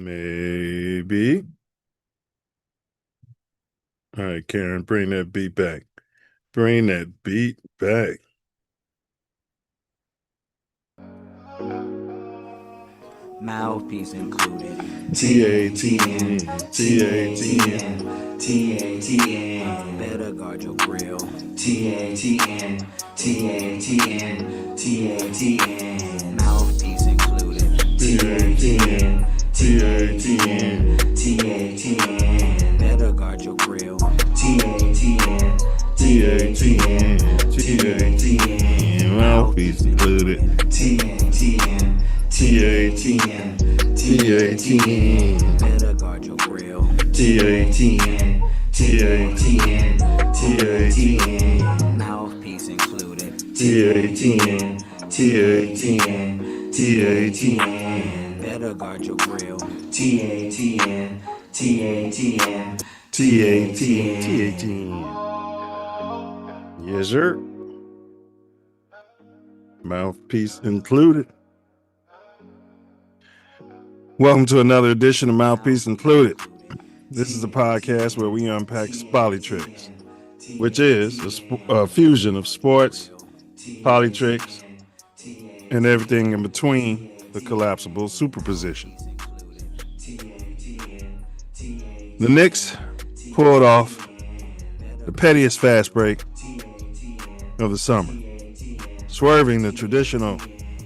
Maybe. All right, Karen, bring that beat back. Bring that beat back. Mouthpiece included. TATN, TATN, TATN. Better guard your grill. TATN, TATN, TATN. Mouthpiece included. TATN, TATN, TATN. Better guard your grill. TATN, TATN, TATN. Mouthpiece included. TATN, TATN, TATN. Better guard your grill. TATN, TATN, TATN. Mouthpiece included. TATN, TATN, TATN. Better guard your grill. TATN, TATN, TATN. Yes, sir. Mouthpiece included. Welcome to another edition of Mouthpiece Included. This is a podcast where we unpack Polytricks, which is a fusion of sports, polytricks, and everything in between the collapsible superposition. The Knicks pulled off the pettiest fast break of the summer, swerving the traditional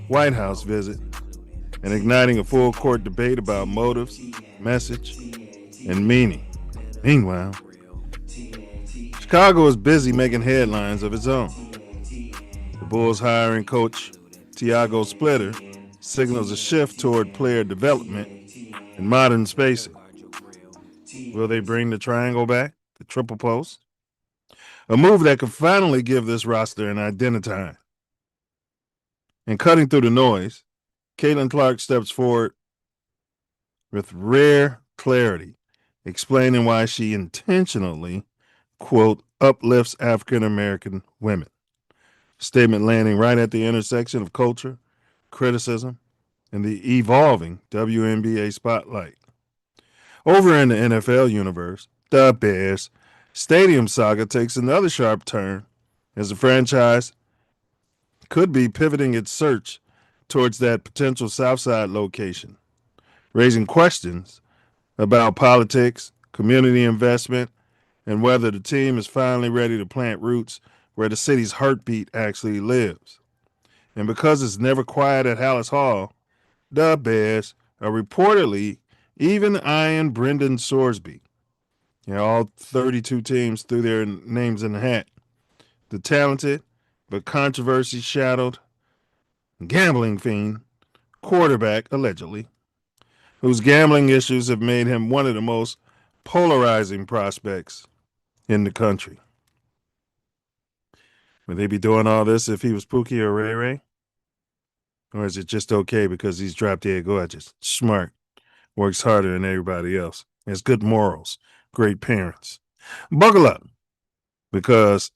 White House visit and igniting a full court debate about motives, message, and meaning. Meanwhile, Chicago is busy making headlines of its own. The Bulls hiring coach Tiago Splitter signals a shift toward player development and modern spacing. Will they bring the triangle back, the triple post? A move that could finally give this roster an identity. And cutting through the noise, Caitlin Clark steps forward with rare clarity, explaining why she intentionally, quote, uplifts African-American women. Statement landing right at the intersection of culture, criticism, and the evolving WNBA spotlight. Over in the NFL universe, the Bears stadium saga takes another sharp turn as the franchise could be pivoting its search towards that potential Southside location, raising questions about politics, community investment, and whether the team is finally ready to plant roots where the city's heartbeat actually lives. And because it's never quiet at Hallis Hall, the Bears are reportedly even eyeing Brendan Sorsby. All 32 teams threw their names in the hat. The talented but controversy-shadowed gambling fiend quarterback, allegedly, whose gambling issues have made him one of the most polarizing prospects in the country. Would they be doing all this if he was Pookie or Ray Ray? Or is it just okay because he's drop dead gorgeous, smart, works harder than everybody else, has good morals, great parents? Buckle up, because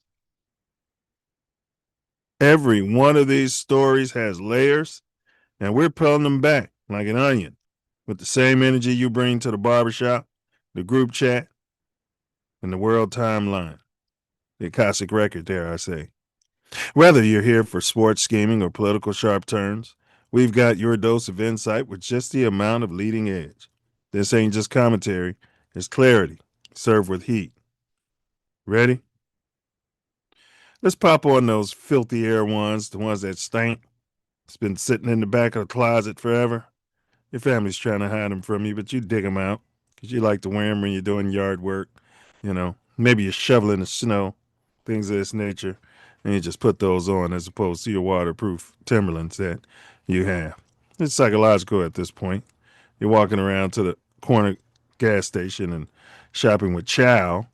every one of these stories has layers, and we're peeling them back like an onion with the same energy you bring to the barbershop, the group chat, and the world timeline. The Akashic record, dare I say. Whether you're here for sports scheming or political sharp turns, we've got your dose of insight with just the amount of leading edge. This ain't just commentary, it's clarity, served with heat. Ready? Let's pop on those filthy air ones, the ones that stink. It's been sitting in the back of the closet forever. Your family's trying to hide them from you, but you dig them out because you like to wear them when you're doing yard work. Maybe you're shoveling the snow, things of this nature, and you just put those on as opposed to your waterproof Timberlands that you have. It's psychological at this point. You're walking around to the corner gas station and shopping with chow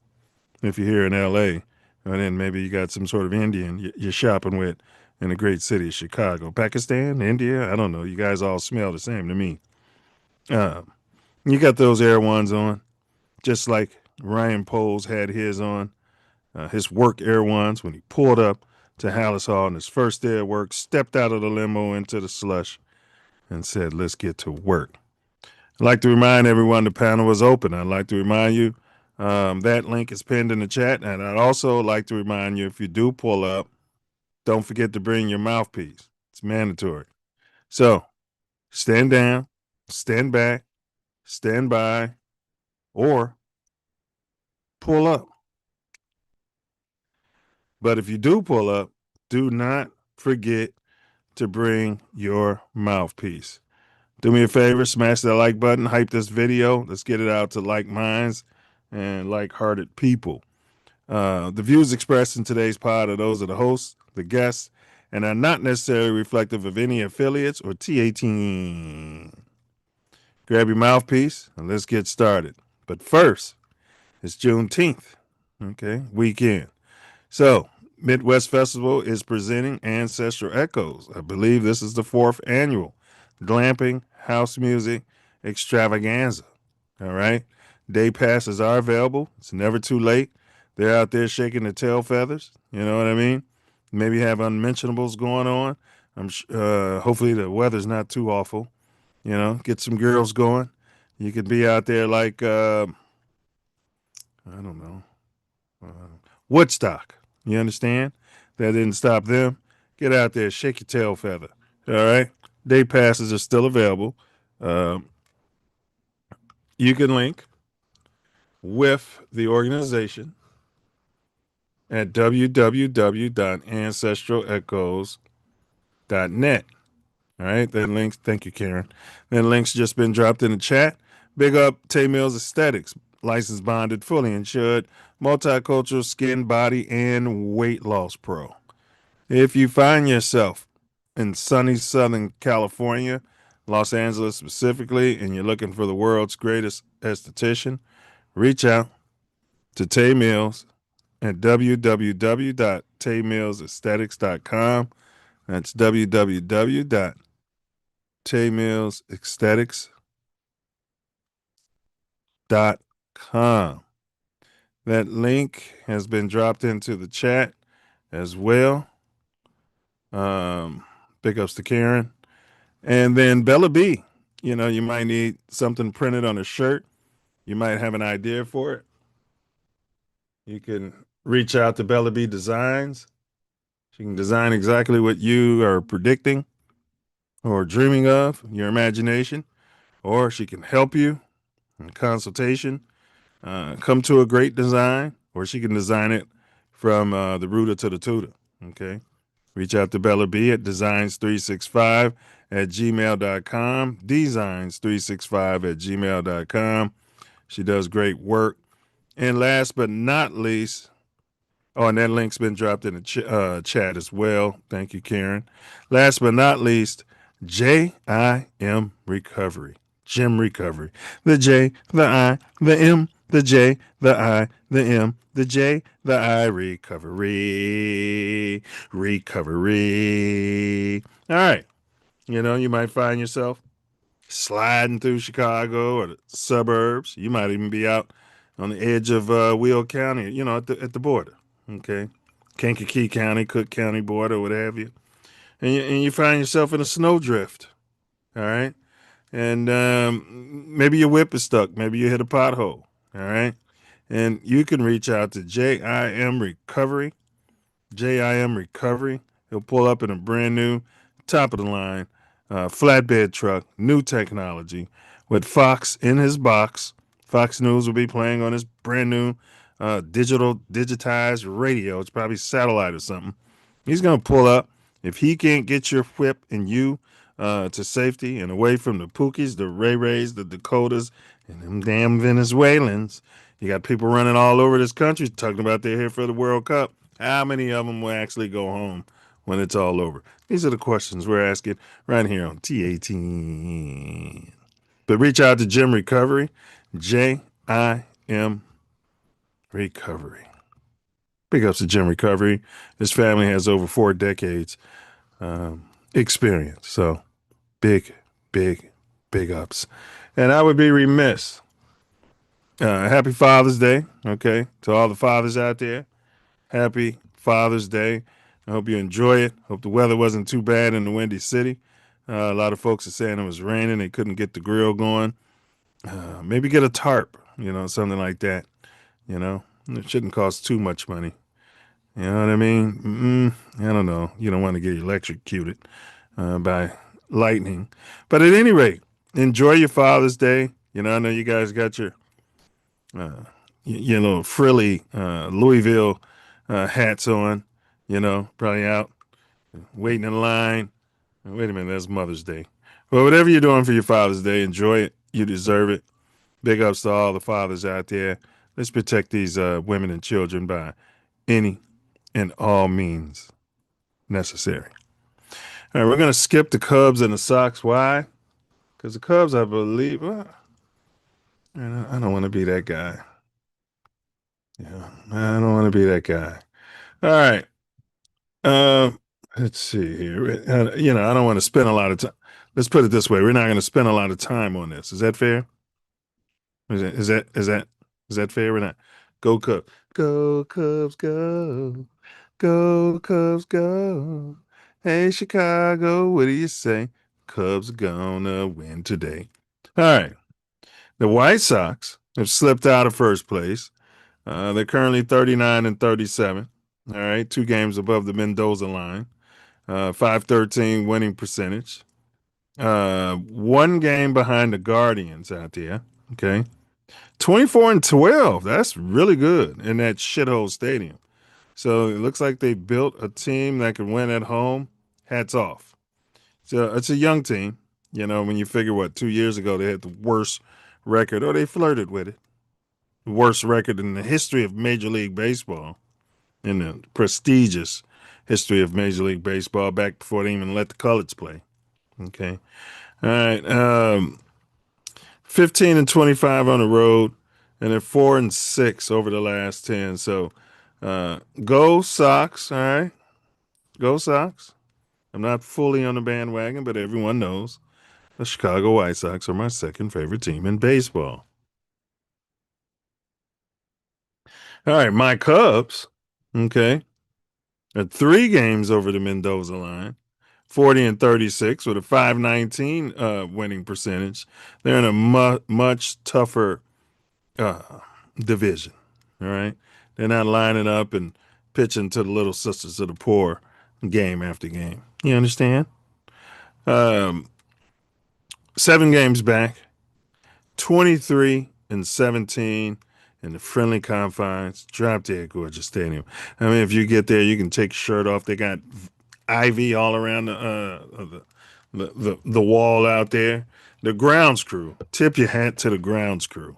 if you're here in L.A., and then maybe you got some sort of Indian you're shopping with in the great city of Chicago. Pakistan, India, I don't know. You guys all smell the same to me. You got those Air Ones on, just like Ryan Poles had his on, his work Air Ones, when he pulled up to Hallis Hall on his first day of work, stepped out of the limo into the slush, and said, let's get to work. I'd like to remind everyone the panel is open. I'd like to remind you that link is pinned in the chat. And I'd also like to remind you if you do pull up, don't forget to bring your mouthpiece. It's mandatory. So stand down, stand back, stand by, or pull up. But if you do pull up, do not forget to bring your mouthpiece. Do me a favor, smash that like button, hype this video. Let's get it out to like minds and like hearted people. The views expressed in today's pod are those of the hosts, the guests, and are not necessarily reflective of any affiliates or TATN. Grab your mouthpiece and let's get started. But first, it's Juneteenth, okay, weekend. So, Midwest Festival is presenting Ancestral Echoes. I believe this is the 4th annual glamping house music extravaganza. All right. Day passes are available. It's never too late. They're out there shaking their tail feathers. You know what I mean? Maybe have unmentionables going on. Hopefully the weather's not too awful. You know, get some girls going. You could be out there like I don't know, Woodstock. You understand? That didn't stop them. Get out there, shake your tail feather. All right. Day passes are still available. Um, you can link with the organization at www.ancestralechoes.net. All right. That links, thank you, Karen. That link's just been dropped in the chat. Big up Tay Milz Aesthetics, licensed, bonded, fully insured, multicultural skin, body, and weight loss pro. If you find yourself in sunny Southern California, Los Angeles specifically, and you're looking for the world's greatest esthetician, reach out to Tay Milz at www.taymillsaesthetics.com. That's www.taymillsaesthetics.com. That link has been dropped into the chat as well. Big ups to Karen. And then Bella B, you know, you might need something printed on a shirt. You might have an idea for it. You can reach out to Bella B Designs. She can design exactly what you are predicting or dreaming of, your imagination, or she can help you in consultation. Come to a great design, or she can design it from the rooter to the tutor. Okay. Reach out to Bella B at designs365 at gmail.com. Designs365 at gmail.com. She does great work. And last but not least, and that link's been dropped in the chat as well. Thank you, Karen. Last but not least, JIM Recovery. Gym Recovery. The J, the I, the M, the J, the I, the M, the J, the I, recovery. Recovery. All right. You know, you might find yourself sliding through Chicago or the suburbs. You might even be out on the edge of Will County, you know, at the border. Okay. Kankakee County, Cook County border, what have you. And you find yourself in a snowdrift. All right. And maybe your whip is stuck. Maybe you hit a pothole. All right. And you can reach out to JIM Recovery. JIM Recovery. He'll pull up in a brand new, top of the line flatbed truck, new technology with Fox in his box. Fox News will be playing on his brand new digitized radio. It's probably satellite or something. He's going to pull up. If he can't get your whip and you to safety and away from the Pookies, the Ray Rays, the Dakotas, and them damn Venezuelans, you got people running all over this country talking about they're here for the World Cup. How many of them will actually go home when it's all over? These are the questions we're asking right here on TATN. But reach out to Jim Recovery, JIM Recovery. Big ups to Jim Recovery. This family has over 4 decades experience. So big ups. And I would be remiss. Happy Father's Day, okay, to all the fathers out there. Happy Father's Day. I hope you enjoy it. Hope the weather wasn't too bad in the Windy City. A lot of folks are saying it was raining. They couldn't get the grill going. Maybe get a tarp, something like that. It shouldn't cost too much money. You know what I mean? I don't know. You don't want to get electrocuted by lightning. But at any rate, enjoy your Father's Day. I know you guys got your little frilly Louisville hats on, probably out waiting in line. Wait a minute, that's Mother's Day. Well, whatever you're doing for your Father's Day, enjoy it. You deserve it. Big ups to all the fathers out there. Let's protect these women and children by any and all means necessary. All right, we're going to skip the Cubs and the Sox. Why? Because the Cubs, I believe, I don't want to be that guy. Yeah, I don't want to be that guy. All right. Um, let's see here. I don't want to spend a lot of time. Let's put it this way: we're not going to spend a lot of time on this. Is that fair? Is that fair or not? Go Cubs. Go Cubs, go. Go Cubs, go. Hey Chicago, what do you say? Cubs gonna win today. All right. The White Sox have slipped out of first place. They're currently 39 and 37. All right, 2 games above the Mendoza line. 513 winning percentage. 1 game behind the Guardians out there. Okay. 24 and 12. That's really good in that shithole stadium. So it looks like they built a team that can win at home. Hats off. So it's a young team. When you figure 2 years ago they had the worst record, or they flirted with it, worst record in the history of Major League Baseball, in the prestigious history of Major League Baseball, back before they even let the coloreds play. Okay. All right. 15 and 25 on the road, and they're 4 and 6 over the last 10. So go Sox. All right. Go Sox. I'm not fully on the bandwagon, but everyone knows the Chicago White Sox are my second favorite team in baseball. All right, my Cubs, okay, are 3 games over the Mendoza line, 40 and 36 with a 519 winning percentage. They're in a much tougher uh, division. All right, they're not lining up and pitching to the little sisters of the poor game after game. You understand? Um, 7 games back, 23 and 17 in the friendly confines. Drop dead gorgeous stadium. I mean, if you get there, you can take your shirt off. They got ivy all around the wall out there. The grounds crew. Tip your hat to the grounds crew.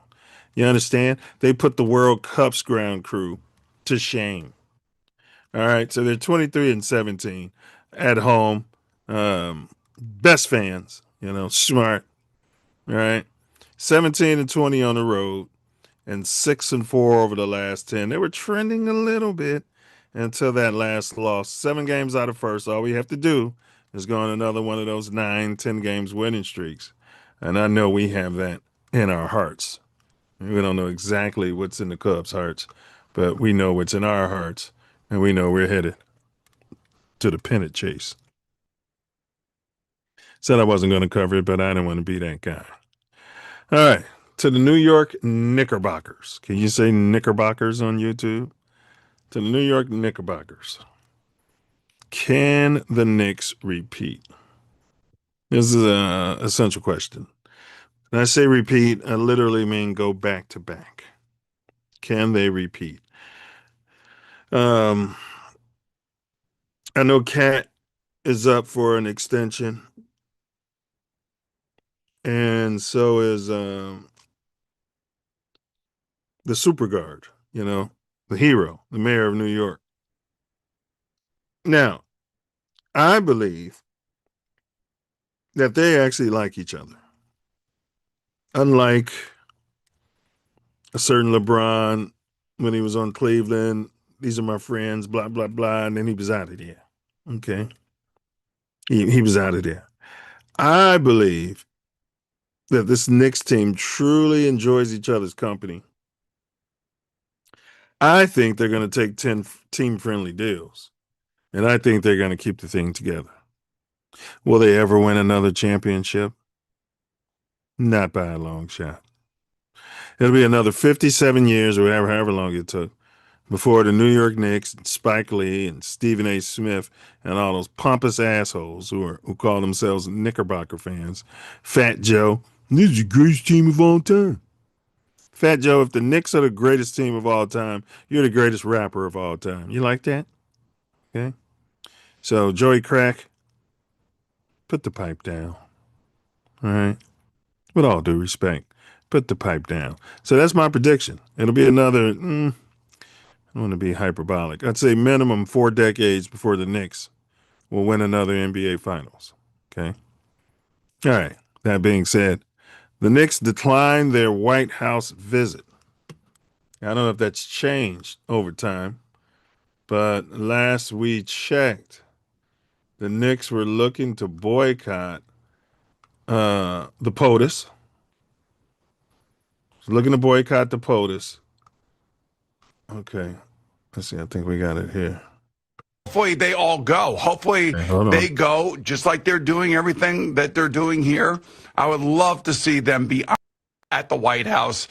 You understand? They put the World Cup's ground crew to shame. All right, so they're 23 and 17 at home. Best fans, smart. All right. 17 and 20 on the road and 6 and 4 over the last 10. They were trending a little bit until that last loss. 7 games out of first. All we have to do is go on another one of those 9, 10 games winning streaks. And I know we have that in our hearts. We don't know exactly what's in the Cubs' hearts, but we know what's in our hearts, and we know we're headed to the pennant chase. Said I wasn't going to cover it, but I didn't want to be that guy. All right, to the New York Knickerbockers. Can you say Knickerbockers on YouTube? To the New York Knickerbockers. Can the Knicks repeat? This is an essential question. When I say repeat, I literally mean go back to back. Can they repeat? I know Cat is up for an extension, and so is the super guard, the hero, the mayor of New York. Now, I believe that they actually like each other. Unlike a certain LeBron when he was on Cleveland, these are my friends, blah, blah, blah, and then he was out of there. Okay. He was out of there. I believe that this Knicks team truly enjoys each other's company. I think they're going to take 10 team-friendly deals, and I think they're going to keep the thing together. Will they ever win another championship? Not by a long shot. It'll be another 57 years or whatever, however long it took before the New York Knicks, and Spike Lee, and Stephen A. Smith, and all those pompous assholes who call themselves Knickerbocker fans. Fat Joe, this is the greatest team of all time. Fat Joe, if the Knicks are the greatest team of all time, you're the greatest rapper of all time. You like that? Okay. So, Joey Crack, put the pipe down. All right. With all due respect, put the pipe down. So that's my prediction. It'll be another, I don't want to be hyperbolic. I'd say minimum 4 decades before the Knicks will win another NBA Finals. Okay. All right. That being said, the Knicks declined their White House visit. I don't know if that's changed over time, but last we checked, the Knicks were looking to boycott the POTUS. Looking to boycott the POTUS. Okay. Let's see. I think we got it here. Hopefully they all go. Hopefully they go just like they're doing everything that they're doing here. I would love to see them be at the White House.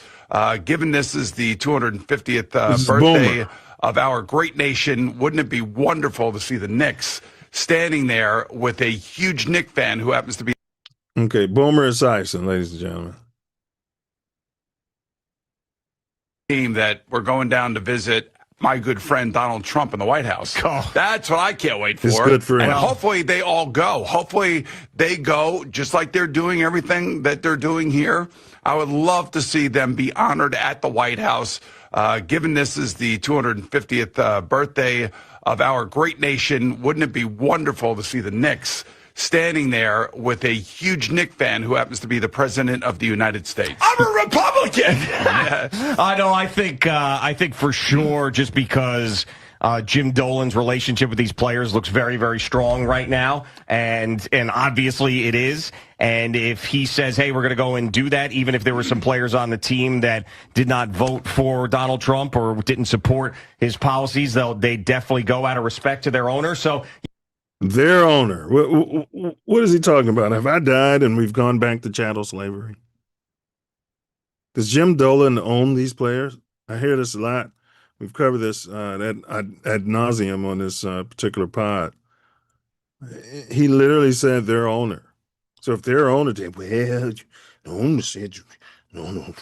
Given this is the 250th birthday of our great nation, wouldn't it be wonderful to see the Knicks standing there with a huge Knick fan who happens to be. Okay, Boomer Esiason, ladies and gentlemen. Team that we're going down to visit my good friend Donald Trump in the White House. Oh, that's what I can't wait for. It's good for him. And hopefully they all go. Hopefully they go just like they're doing everything that they're doing here. I would love to see them be honored at the White House. Given this is the 250th birthday of our great nation, wouldn't it be wonderful to see the Knicks standing there with a huge Knick fan who happens to be the president of the United States? I'm a Republican. I know. I think for sure, just because Jim Dolan's relationship with these players looks very, very strong right now, and obviously it is. And if he says, "Hey, we're going to go and do that," even if there were some players on the team that did not vote for Donald Trump or didn't support his policies, they definitely go out of respect to their owner. So. Their owner. What is he talking about? Have I died and we've gone back to chattel slavery? Does Jim Dolan own these players? I hear this a lot. We've covered this ad nauseum on this particular pod. He literally said their owner. So if their owner did, well, the owner said, no.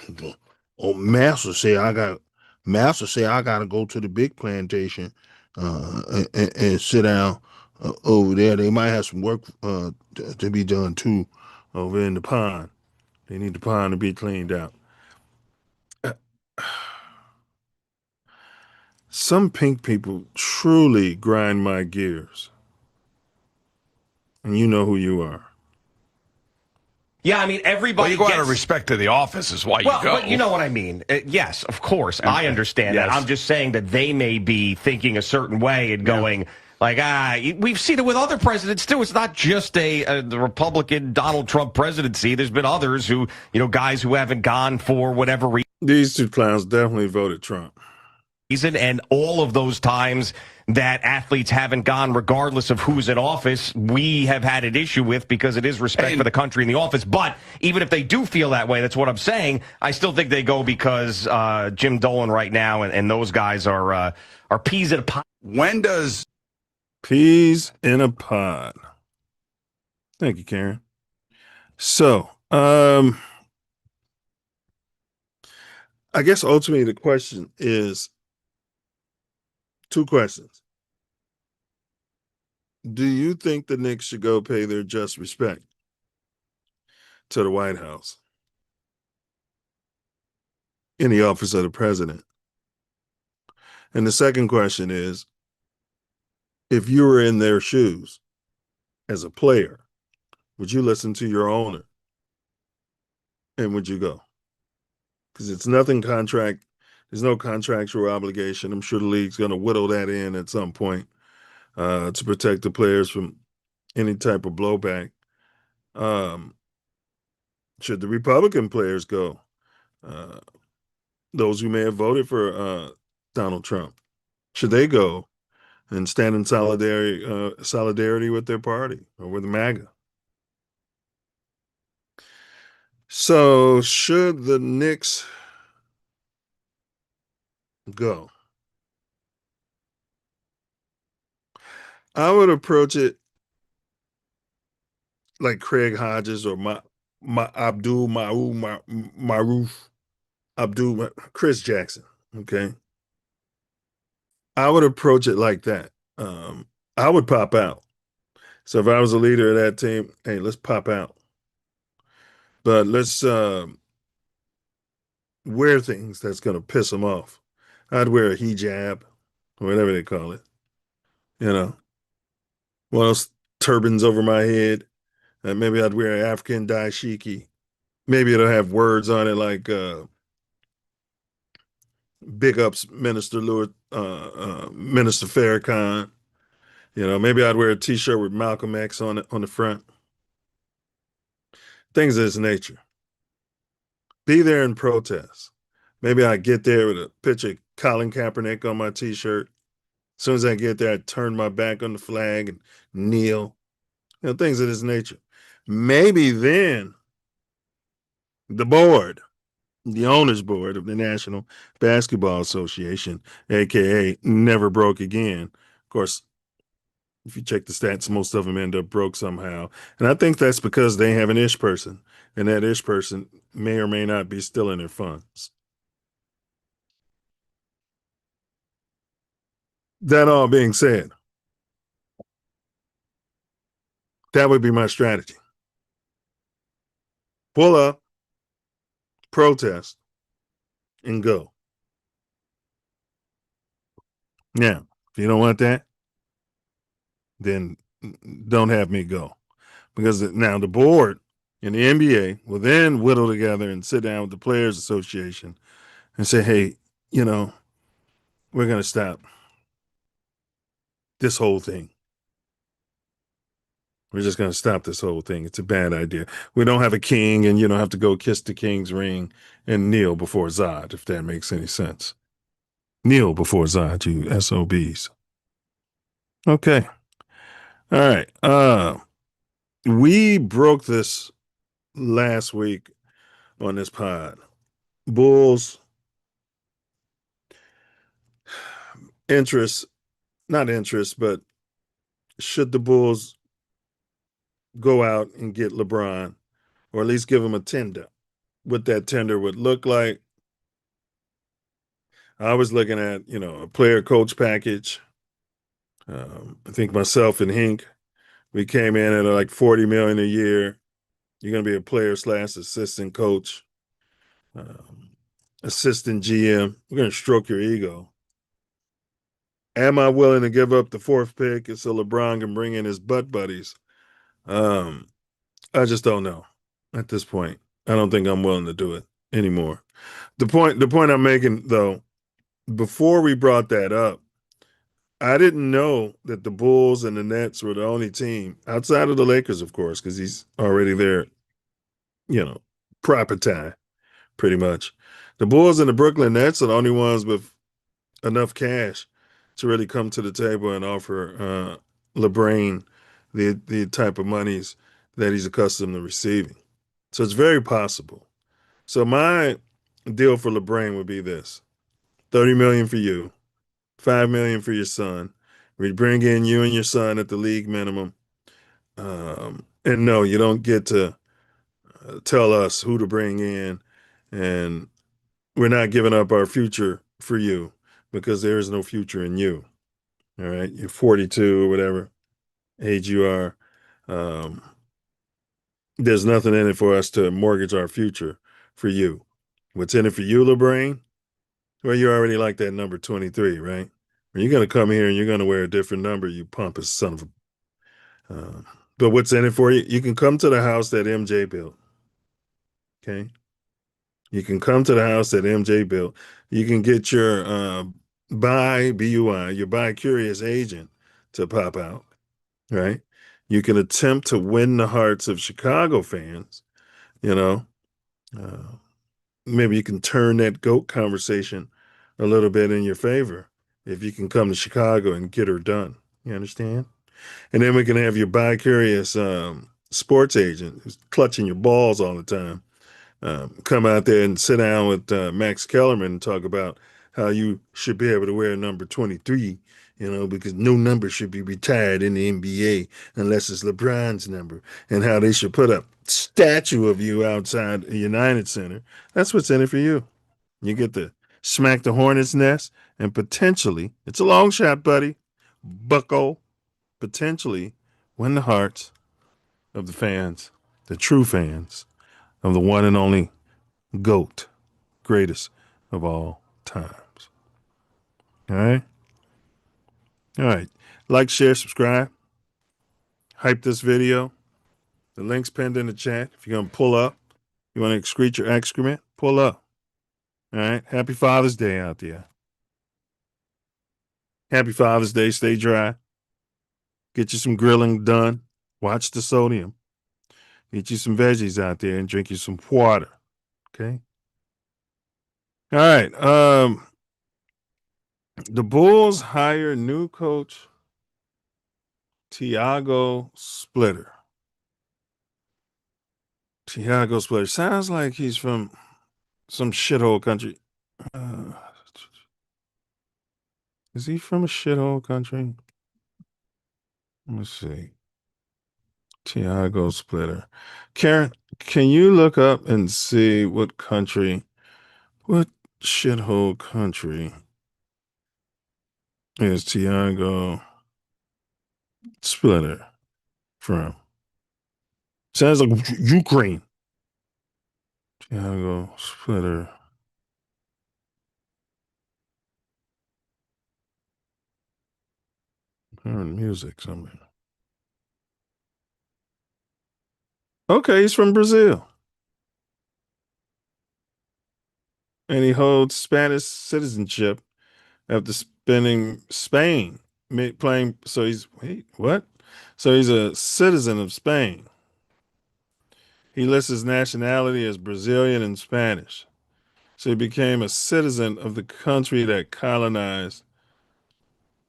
Oh, Master say I got to go to the big plantation and sit down. Over there, they might have some work to be done too over in the pond. They need the pond to be cleaned out. Some pink people truly grind my gears. And you know who you are. Yeah, I mean, everybody. Well, you go out of respect to the office is why you go. But you know what I mean. Yes, of course. Okay. I understand that. I'm just saying that they may be thinking a certain way and going, like, we've seen it with other presidents, too. It's not just the Republican Donald Trump presidency. There's been others who, guys who haven't gone for whatever reason. These two clowns definitely voted Trump. And all of those times that athletes haven't gone, regardless of who's in office, we have had an issue with because it is respect for the country in the office. But even if they do feel that way, that's what I'm saying, I still think they go because Jim Dolan right now and those guys are peas in a pod. When does... Peas in a pod. Thank you, Karen. So, I guess ultimately the question is two questions. Do you think the Knicks should go pay their just respect to the White House in the office of the president? And the second question is, if you were in their shoes as a player, would you listen to your owner? And would you go? Because it's nothing contract. There's no contractual obligation. I'm sure the league's going to whittle that in at some point to protect the players from any type of blowback. Should the Republican players go? Those who may have voted for Donald Trump, should they go and stand in solidarity with their party or with MAGA? So should the Knicks Go. I would approach it like Craig Hodges or my Abdul Maruf Abdul Chris Jackson. Okay. I would approach it like that. I would pop out. So if I was a leader of that team, hey, let's pop out. But let's wear things that's going to piss them off. I'd wear a hijab, or whatever they call it. You know, one of those turbans over my head. Maybe I'd wear an African dashiki. Maybe it'll have words on it like "Big Ups, Minister Lewis, Minister Farrakhan." You know, maybe I'd wear a T-shirt with Malcolm X on it on the front. Things of this nature. Be there and protest. Maybe I get there with a picture of Colin Kaepernick on my T-shirt. As soon as I get there, I turn my back on the flag and kneel. You know, things of this nature. Maybe then the board, the owners board of the National Basketball Association, aka Never Broke Again. Of course, if you check the stats, most of them end up broke somehow. And I think that's because they have an ish person, and that ish person may or may not be still in their funds. That all being said, that would be my strategy. Pull up, protest, and go. Now, if you don't want that, then don't have me go. Because now the board and the NBA will then whittle together and sit down with the Players Association and say, hey, you know, we're going to stop this whole thing. We're just going to stop this whole thing. It's a bad idea. We don't have a king, and you don't have to go kiss the king's ring and kneel before Zod, if that makes any sense. Kneel before Zod, you SOBs. Okay. All right. We broke this last week on this pod. Bulls interest, not interest, but should the Bulls go out and get LeBron, or at least give him a tender? What that tender would look like. I was looking at, a player coach package. I think myself and Hink, we came in at like $40 million a year. You're going to be a player / assistant coach, assistant GM. We're going to stroke your ego. Am I willing to give up the 4th pick so LeBron can bring in his butt buddies? I just don't know at this point. I don't think I'm willing to do it anymore. The point I'm making, though, before we brought that up, I didn't know that the Bulls and the Nets were the only team outside of the Lakers, of course, because he's already there, proper time, pretty much. The Bulls and the Brooklyn Nets are the only ones with enough cash to really come to the table and offer LeBron the type of monies that he's accustomed to receiving. So it's very possible. So my deal for LeBron would be this: $30 million for you, $5 million for your son. We bring in you and your son at the league minimum. And no, you don't get to tell us who to bring in, and we're not giving up our future for you because there is no future in you. All right, you're 42 or whatever age you are. There's nothing in it for us to mortgage our future for you. What's in it for you, LeBron? Well, you already like that number 23, right? You're going to come here and you're going to wear a different number, you pompous son of a... but what's in it for you? You can come to the house that MJ built. Okay? You can come to the house that MJ built. You can get your BUI, your bi-curious agent to pop out, right? You can attempt to win the hearts of Chicago fans, maybe you can turn that GOAT conversation a little bit in your favor if you can come to Chicago and get her done. You understand? And then we can have your bi-curious sports agent who's clutching your balls all the time come out there and sit down with Max Kellerman and talk about how you should be able to wear number 23, because no number should be retired in the NBA unless it's LeBron's number, and how they should put a statue of you outside the United Center. That's what's in it for you. You get to smack the hornet's nest and potentially, it's a long shot, buddy, bucko, potentially win the hearts of the fans, the true fans of the one and only GOAT, greatest of all times. All right? All right. Like, share, subscribe. Hype this video. The link's pinned in the chat. If you're going to pull up, you want to excrete your excrement, pull up. All right? Happy Father's Day out there. Happy Father's Day. Stay dry. Get you some grilling done. Watch the sodium. Eat you some veggies out there and drink you some water. Okay? All right. The Bulls hire new coach Tiago Splitter. Tiago Splitter sounds like he's from some shithole country. Is he from a shithole country? Let me see. Tiago Splitter. Karen, can you look up and see what shithole country is Tiago Splitter from? Sounds like Ukraine. Tiago Splitter. Hearing music somewhere. Okay, he's from Brazil. And he holds Spanish citizenship after spending Spain playing. So he's, wait, what? So he's a citizen of Spain. He lists his nationality as Brazilian and Spanish. So he became a citizen of the country that colonized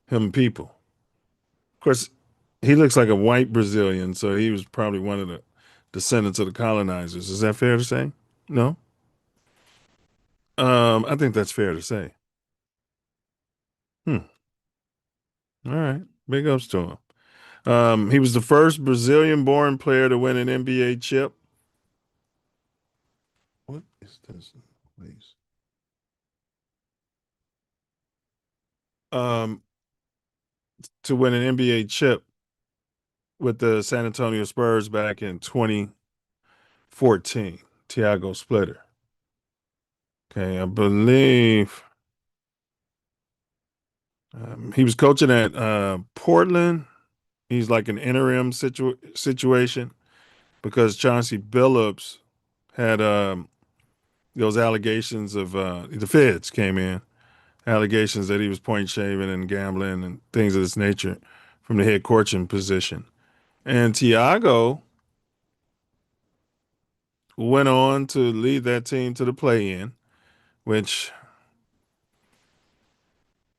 him people. Of course, he looks like a white Brazilian, so he was probably one of the descendants of the colonizers. Is that fair to say? No? I think that's fair to say. All right. Big ups to him. He was the first Brazilian-born player to win an NBA chip. What is this, please? To win an NBA chip with the San Antonio Spurs back in 2014. Tiago Splitter. Okay, I believe he was coaching at Portland. He's like an interim situation because Chauncey Billups had those allegations of the feds came in, allegations that he was point shaving and gambling and things of this nature from the head coaching position. And Tiago went on to lead that team to the play-in, which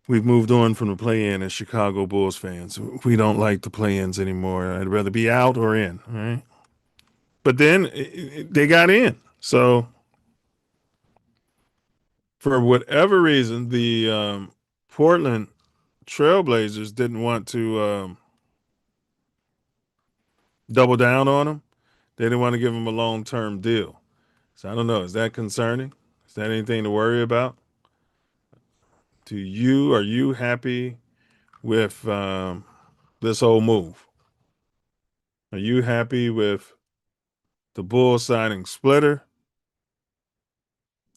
we've moved on from the play-in as Chicago Bulls fans. We don't like the play-ins anymore. I'd rather be out or in, right? But then they got in. So for whatever reason, the Portland Trailblazers didn't want to double down on him. They didn't want to give him a long-term deal. So I don't know. Is that concerning? Is that anything to worry about? Are you happy with this whole move? Are you happy with the Bulls signing Splitter?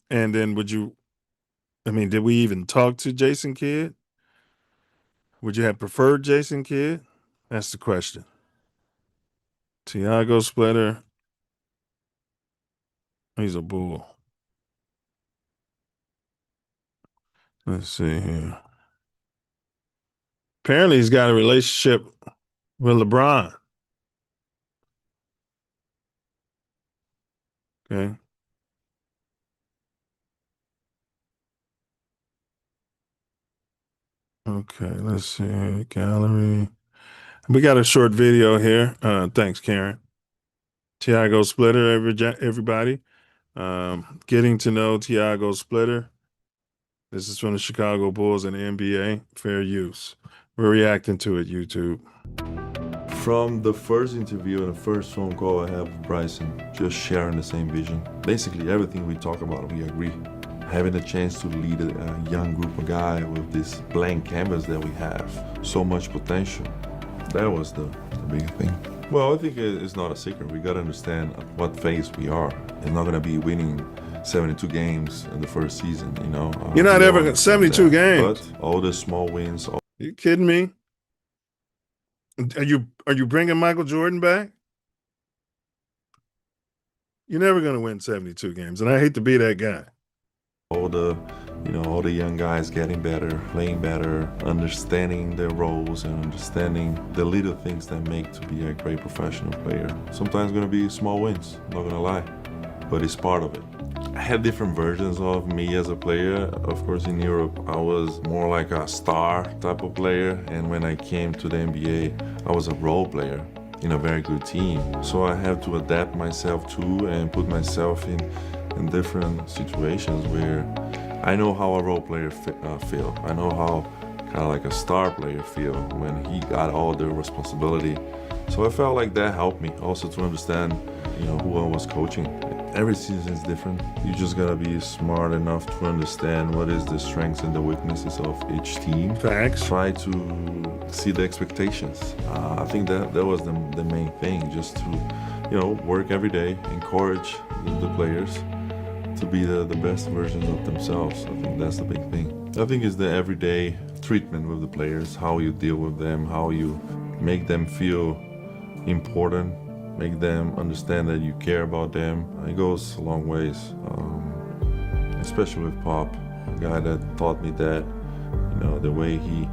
And then did we even talk to Jason Kidd? Would you have preferred Jason Kidd? That's the question. Tiago Splitter, he's a Bull. Let's see here. Apparently he's got a relationship with LeBron. Okay. Okay, let's see here. Gallery. We got a short video here. Thanks, Karen. Tiago Splitter, everybody. Getting to know Tiago Splitter. This is from the Chicago Bulls and the NBA. Fair use. We're reacting to it, YouTube. From the first interview and the first phone call I have with Bryson, just sharing the same vision. Basically, everything we talk about, we agree. Having the chance to lead a young group of guys with this blank canvas that we have, so much potential, that was the big thing. Well, I think it's not a secret. We got to understand what phase we are. It's not going to be winning 72 games in the first season, you know. You're not ever going to 72 games. But all the small wins. You kidding me? Are you bringing Michael Jordan back? You're never going to win 72 games, and I hate to be that guy. All the young guys getting better, playing better, understanding their roles and understanding the little things that make to be a great professional player. Sometimes going to be small wins, not going to lie, but it's part of it. I had different versions of me as a player. Of course, in Europe, I was more like a star type of player, and when I came to the NBA, I was a role player in a very good team. So I have to adapt myself too and put myself in different situations where I know how a role player feel. I know how kind of like a star player feel when he got all the responsibility. So I felt like that helped me also to understand, who I was coaching. Every season is different. You just gotta be smart enough to understand what is the strengths and the weaknesses of each team. Facts. Try to see the expectations. I think that was the main thing, just to, work every day, encourage the players to be the best versions of themselves. I think that's the big thing. I think it's the everyday treatment with the players, how you deal with them, how you make them feel important, make them understand that you care about them. It goes a long ways, especially with Pop, a guy that taught me that, the way he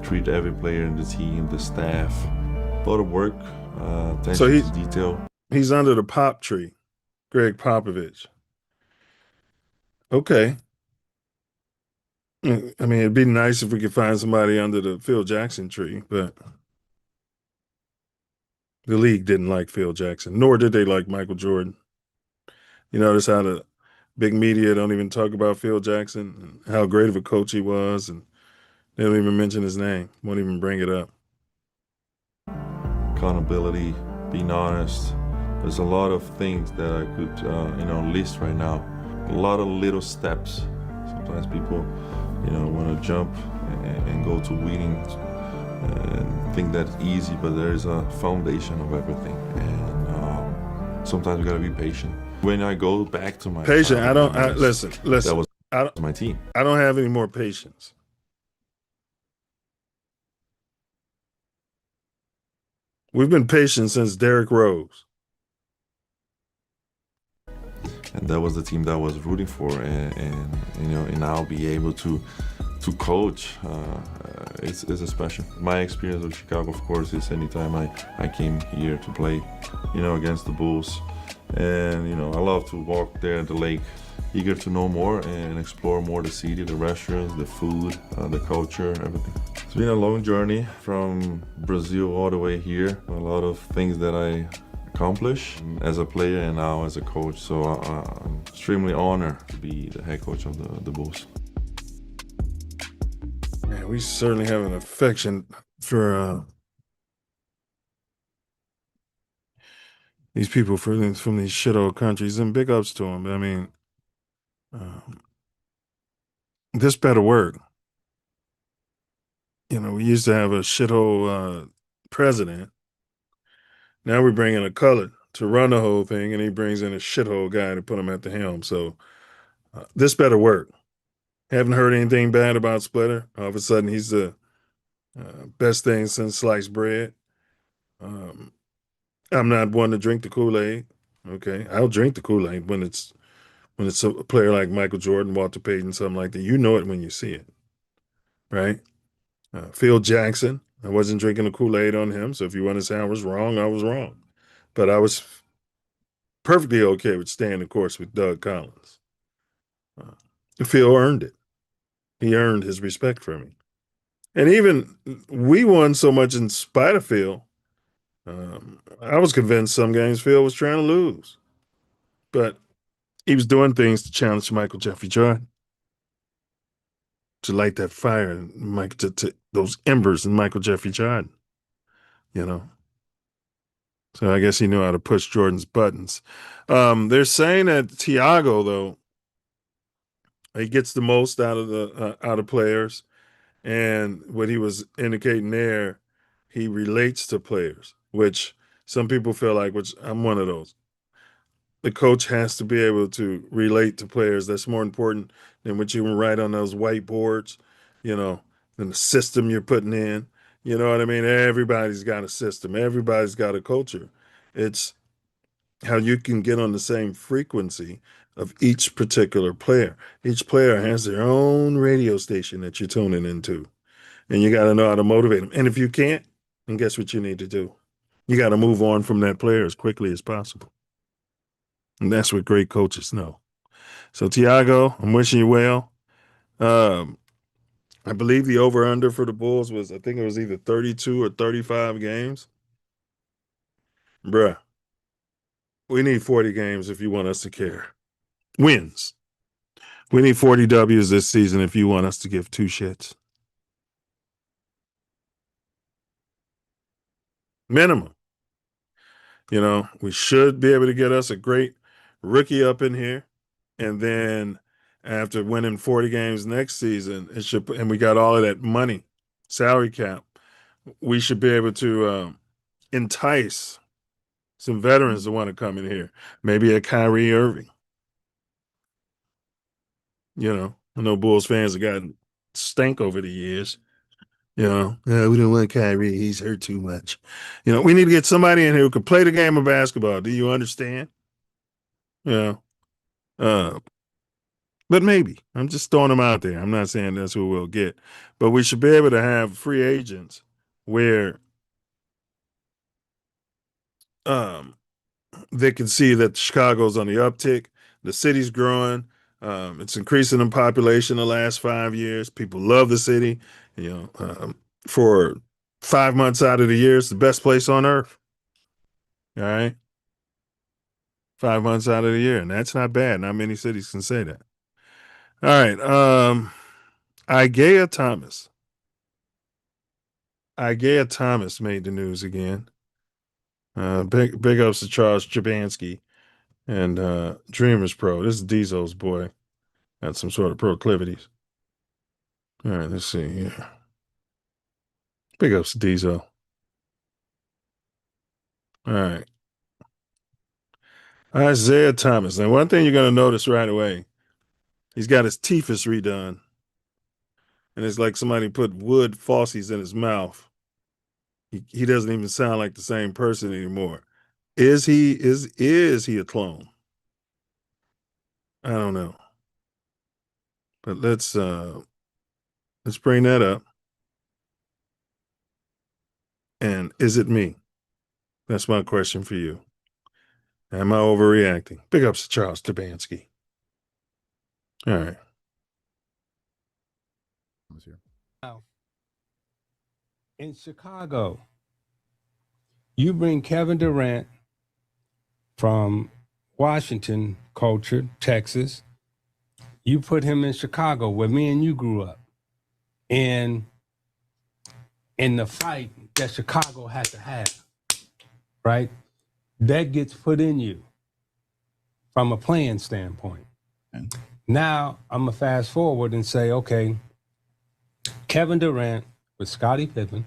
treat every player in the team, the staff, a lot of work, attention to detail. He's under the Pop tree, Greg Popovich. Okay. I mean, it'd be nice if we could find somebody under the Phil Jackson tree, but the league didn't like Phil Jackson, nor did they like Michael Jordan. You notice how the big media don't even talk about Phil Jackson and how great of a coach he was, and they don't even mention his name, won't even bring it up. Accountability, being honest. There's a lot of things that I could, list right now. A lot of little steps. Sometimes people, want to jump and go to winning and think that's easy, but there's a foundation of everything. And sometimes we gotta be patient. When I go back to my patient, listen. That was my team. I don't have any more patience. We've been patient since Derrick Rose. And that was the team that I was rooting for, and I'll be able to coach. It's a special. My experience with Chicago, of course, is anytime I came here to play, against the Bulls, and I love to walk there at the lake, eager to know more and explore more the city, the restaurants, the food, the culture, everything. It's been a long journey from Brazil all the way here. A lot of things that I accomplish as a player and now as a coach, so I'm extremely honored to be the head coach of the Bulls. Man, we certainly have an affection for these people from these shithole countries, and big ups to them. I mean, this better work. We used to have a shithole president. Now we're bringing a color to run the whole thing, and he brings in a shithole guy to put him at the helm. So this better work. Haven't heard anything bad about Splitter. All of a sudden, he's the best thing since sliced bread. I'm not one to drink the Kool-Aid. Okay, I'll drink the Kool-Aid when it's a player like Michael Jordan, Walter Payton, something like that. You know it when you see it, right? Phil Jackson, I wasn't drinking the Kool-Aid on him, so if you want to say I was wrong, I was wrong. But I was perfectly okay with staying the course with Doug Collins. Phil earned it. He earned his respect for me. And even we won so much in spite of Phil. I was convinced some games Phil was trying to lose. But he was doing things to challenge Michael Jeffrey Jordan. to light that fire, and to those embers in Michael Jeffrey Jordan. You know. So I guess he knew how to push Jordan's buttons. They're saying that Thiago, though, he gets the most out of players, and what he was indicating there, he relates to players, which some people feel like, which I'm one of those. The coach has to be able to relate to players. That's more important than what you can write on those whiteboards, you know, than the system you're putting in. You know what I mean? Everybody's got a system. Everybody's got a culture. It's how you can get on the same frequency of each particular player. Each player has their own radio station that you're tuning into, and you got to know how to motivate them. And if you can't, then guess what you need to do? You got to move on from that player as quickly as possible. And that's what great coaches know. So, Thiago, I'm wishing you well. I believe the over-under for the Bulls was, I think it was either 32 or 35 games. Bruh, we need 40 games if you want us to care. Wins. We need 40 W's this season if you want us to give two shits. Minimum. You know, we should be able to get us a great rookie up in here. And then after winning 40 games next season, and we got all of that money, salary cap, we should be able to entice some veterans to want to come in here. Maybe a Kyrie Irving. You know, I know Bulls fans have gotten stank over the years. You know, we don't want Kyrie. He's hurt too much. You know, we need to get somebody in here who can play the game of basketball. Do you understand? You know, but maybe. I'm just throwing them out there. I'm not saying that's who we'll get. But we should be able to have free agents where they can see that Chicago's on the uptick. The city's growing. It's increasing in population the last 5 years. People love the city. You know, for 5 months out of the year, it's the best place on earth. All right? 5 months out of the year, and that's not bad. Not many cities can say that. All right. Isaiah Thomas. Isaiah Thomas made the news again. Big ups to Charles Jabansky and Dreamers Pro. This is Diesel's boy. Got some sort of proclivities. All right, let's see here. Big ups to Diesel. All right. Isaiah Thomas. Now, one thing you're going to notice right away, he's got his teeth redone. And it's like somebody put wood falsies in his mouth. He doesn't even sound like the same person anymore. Is he a clone? I don't know. But let's bring that up. And is it me? That's my question for you. Am I overreacting? Big ups to Charles Tabansky. All right. In Chicago, you bring Kevin Durant from Washington culture, Texas. You put him in Chicago, where me and you grew up. And in the fight that Chicago had to have, right? That gets put in you from a playing standpoint. Okay. Now, I'm going to fast forward and say, okay, Kevin Durant with Scottie Pippen,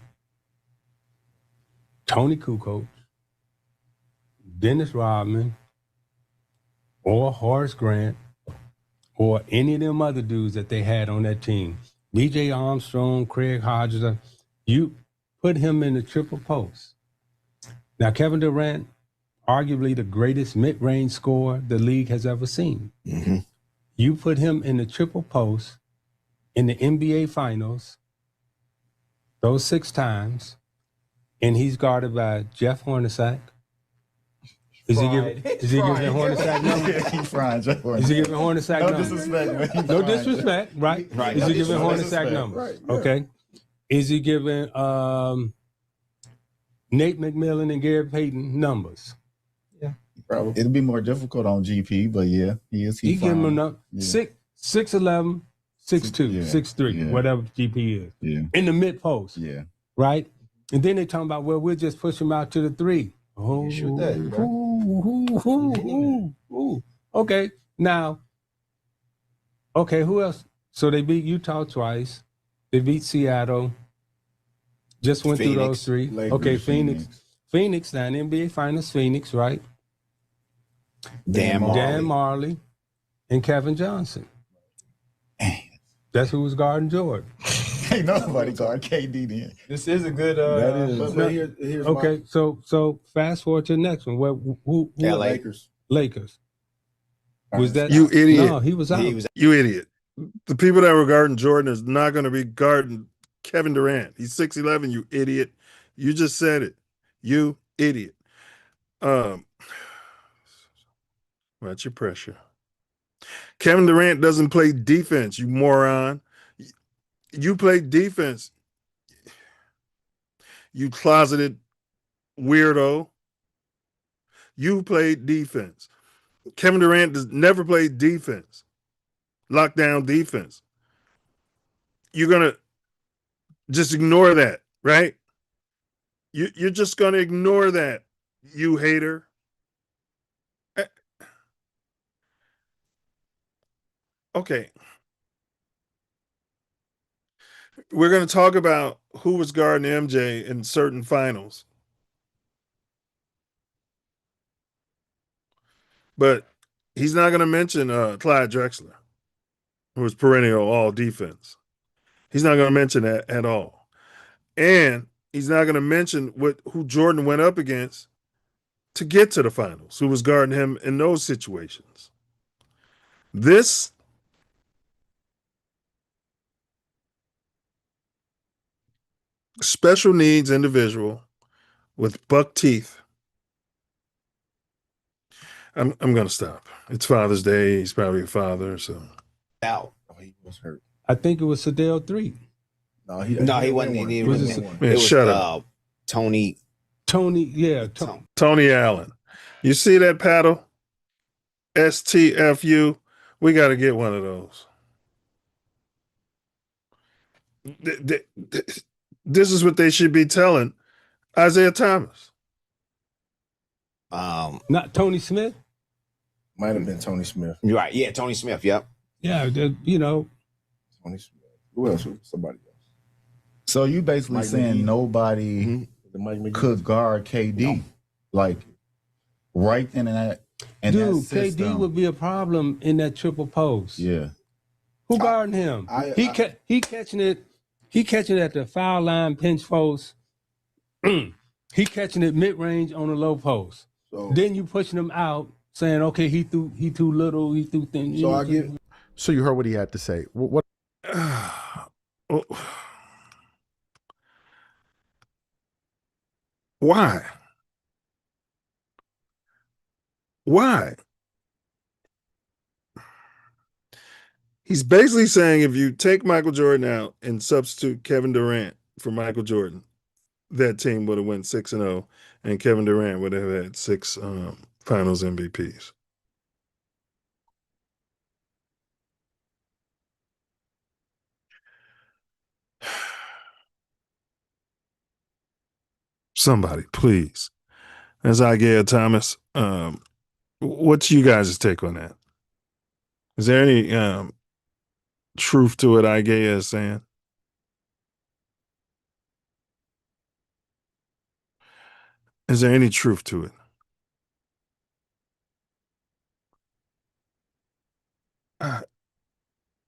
Tony Kukoc, Dennis Rodman, or Horace Grant, or any of them other dudes that they had on that team, B.J. Armstrong, Craig Hodges, you put him in the triple post. Now, Kevin Durant, arguably the greatest mid-range scorer the league has ever seen. Mm-hmm. You put him in the triple post in the NBA Finals, those 6 times, and he's guarded by Jeff Hornacek. Is he giving Hornacek numbers? He's frying Jeff Hornacek. Is he giving Hornacek numbers? No disrespect, man. No disrespect, right? Is he giving Hornacek numbers? Right, yeah. Okay. Is he giving Nate McMillan and Gary Payton numbers? Yeah, probably. It'll be more difficult on GP, but yeah, he is. He giving them 6'11", 6'2", Yeah, 6'3", yeah. whatever GP is, Yeah. in the mid post, Yeah. right? And then they talking about, well, we'll just push him out to the 3. Oh, shoot that, bro. Okay, now, okay, who else? So they beat Utah twice. They beat Seattle. Just went through those 3. Lakers, Okay, Phoenix, now in the NBA Finals, Phoenix, right? Dan Marley and Kevin Johnson. That's who was guarding Jordan. Ain't nobody guard KD then. This is a good. That is. But here's Okay, so fast forward to the next one. Who LA. Lakers. Lakers. Was that You idiot. No, he was out. You idiot. The people that were guarding Jordan is not going to be guarding Kevin Durant. He's 6'11", you idiot. You just said it. You idiot. Watch your pressure. Kevin Durant doesn't play defense, you moron. You play defense, you closeted weirdo. You played defense. Kevin Durant does never play defense, lockdown defense. You're going to just ignore that, right? You're just going to ignore that, you hater. Okay. We're going to talk about who was guarding MJ in certain finals. But he's not going to mention Clyde Drexler, who was perennial all defense. He's not going to mention that at all. And he's not going to mention who Jordan went up against to get to the finals, who was guarding him in those situations. This special needs individual with buck teeth. I'm going to stop. It's Father's Day. He's probably a father, so. Out. Oh, he was hurt. I think it was Sadell 3. No, he wasn't. He Was wasn't. it- Man, shut up. Tony. Yeah. Tony Allen. You see that paddle? STFU. We got to get one of those. This is what they should be telling Isaiah Thomas. Not Tony Smith? Might have been Tony Smith. You're right. Yeah, Tony Smith. Yep. Yeah, Tony Smith. Who else? Somebody else. So you basically Mike saying McGee. nobody Mike McGee. could guard KD, like right in that. And dude, that system. KD would be a problem in that triple post. Yeah. Who guarding him? He catching it. He catching it at the foul line, pinch post. He catching it mid range on the low post. So, Then you pushing him out, saying, "Okay, he too little, he too thin." so I get. So you heard what he had to say. What? Why? Why? He's basically saying if you take Michael Jordan out and substitute Kevin Durant for Michael Jordan, that team would have went 6-0, and Kevin Durant would have had 6 Finals MVPs. Somebody, please. As Isaiah Thomas, what's you guys' take on that? Is there any truth to what Isaiah is saying? Is there any truth to it?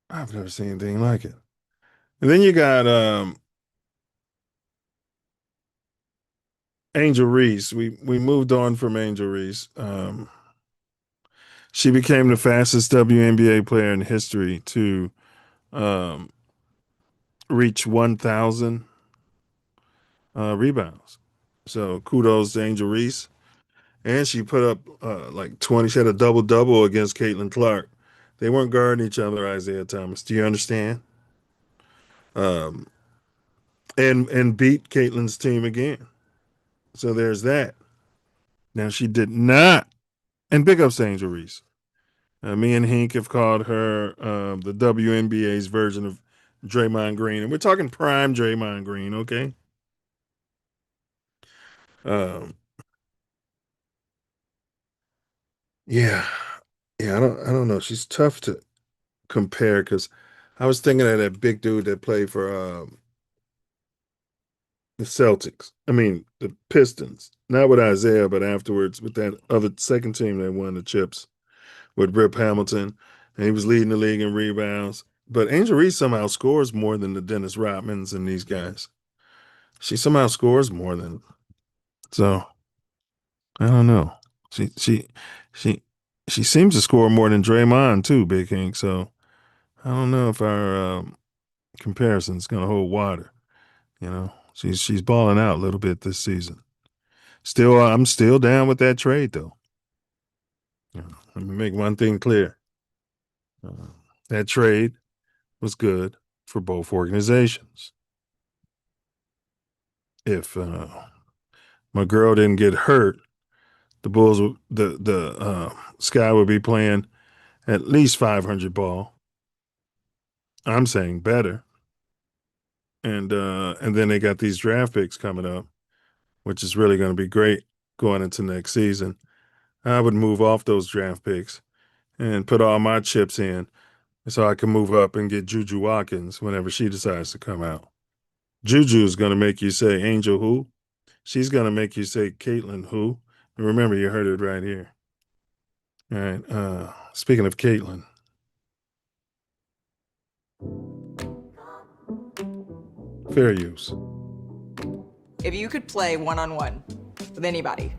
I've never seen anything like it. And then you got Angel Reese. We moved on from Angel Reese. She became the fastest WNBA player in history to reach 1,000 rebounds. So kudos to Angel Reese. And she put up like 20. She had a double-double against Caitlin Clark. They weren't guarding each other, Isaiah Thomas. Do you understand? And beat Caitlin's team again. So there's that. Now she did not, and big ups to Angel Reese. Me and Hink have called her the WNBA's version of Draymond Green, and we're talking prime Draymond Green, okay? Um, yeah, yeah. I don't know. She's tough to compare because I was thinking of that big dude that played for the Celtics. I mean, the Pistons. Not with Isaiah, but afterwards with that other second team that won the chips with Rip Hamilton, and he was leading the league in rebounds. But Angel Reese somehow scores more than the Dennis Rodmans and these guys. She somehow scores more than. So I don't know. She she she she seems to score more than Draymond too, Big King. So I don't know if our comparison's gonna hold water. You know, she's balling out a little bit this season. Still, I'm still down with that trade though. Let me make one thing clear. Uh, that trade was good for both organizations. If my girl didn't get hurt, the Bulls, the Sky would be playing at least 500 ball. I'm saying better. And then they got these draft picks coming up, which is really going to be great going into next season. I would move off those draft picks and put all my chips in so I can move up and get Juju Watkins whenever she decides to come out. Juju's going to make you say, Angel who? She's going to make you say, Caitlin who? And remember, you heard it right here. All right. Speaking of Caitlin. Fair use. If you could play one-on-one with anybody,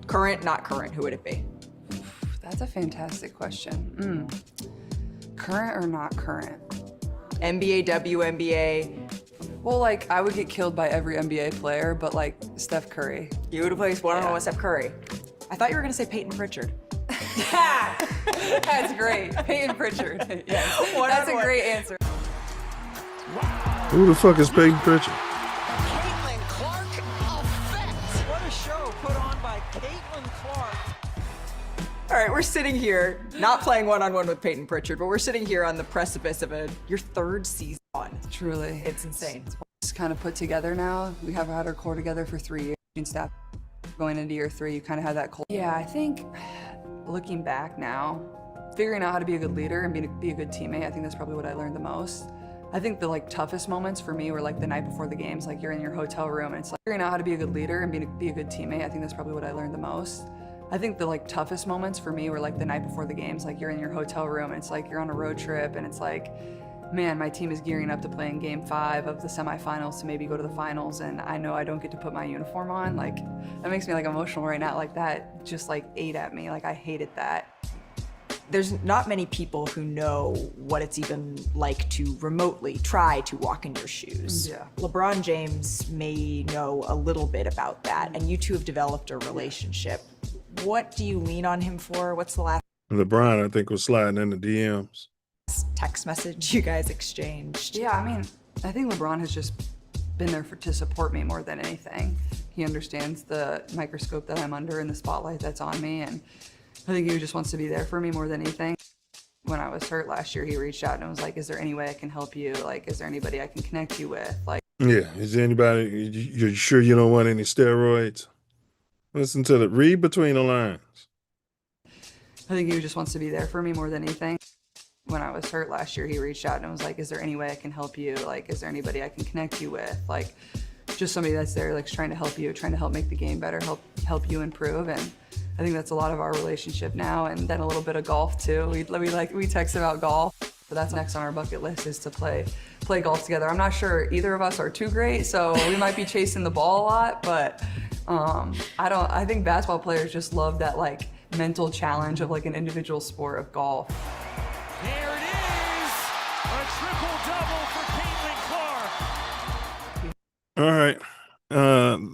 current, not current, who would it be? That's a fantastic question. Current or not current? NBA, WNBA. Well, like, I would get killed by every NBA player, but like Steph Curry. You would play one-on-one with Steph Curry. I thought you were going to say Peyton Pritchard. That's great. Peyton Pritchard. Yes. That's a great answer. Who the fuck is Peyton Pritchard? Caitlin Clark effect. What a show put on by Caitlin Clark. All right, we're sitting here, not playing one-on-one with Peyton Pritchard, but we're sitting here on the precipice of your third season. Truly. It's insane. It's kind of put together now. We have had our core together for 3 years. Staff going into year 3, you kind of have that. Yeah, I think looking back now, figuring out how to be a good leader and be a good teammate, I think that's probably what I learned the most. I think the toughest moments for me were like the night before the games, like you're in your hotel room and it's like figuring out how to be a good leader and be a good teammate. I think that's probably what I learned the most. I think the toughest moments for me were like the night before the games, like you're in your hotel room and it's like you're on a road trip and it's like, man, my team is gearing up to play in game 5 of the semifinals to maybe go to the finals, and I know I don't get to put my uniform on. Like, that makes me emotional right now. Like, that just ate at me. Like, I hated that. There's not many people who know what it's even like to remotely try to walk in your shoes. Yeah. LeBron James may know a little bit about that, and you two have developed a relationship. What do you lean on him for? What's the last LeBron, I think, was sliding in the DMs. text message you guys exchanged? Yeah, I mean, I think LeBron has just been there to support me more than anything. He understands the microscope that I'm under and the spotlight that's on me, and I think he just wants to be there for me more than anything. When I was hurt last year, he reached out and was like, is there any way I can help you? Like, is there anybody I can connect you with? Like, Yeah, is there anybody, you're sure you don't want any steroids? Listen to the, read between the lines. I think he just wants to be there for me more than anything. When I was hurt last year, he reached out and was like, is there any way I can help you? Like, is there anybody I can connect you with? Like, just somebody that's there, trying to help you, trying to help make the game better, help you improve. And I think that's a lot of our relationship now. And then a little bit of golf too. We text about golf, but that's next on our bucket list is to play golf together. I'm not sure either of us are too great, so we might be chasing the ball a lot, but I think basketball players just love that mental challenge of an individual sport of golf. There it is! A triple-double for Caitlin Clark. All right.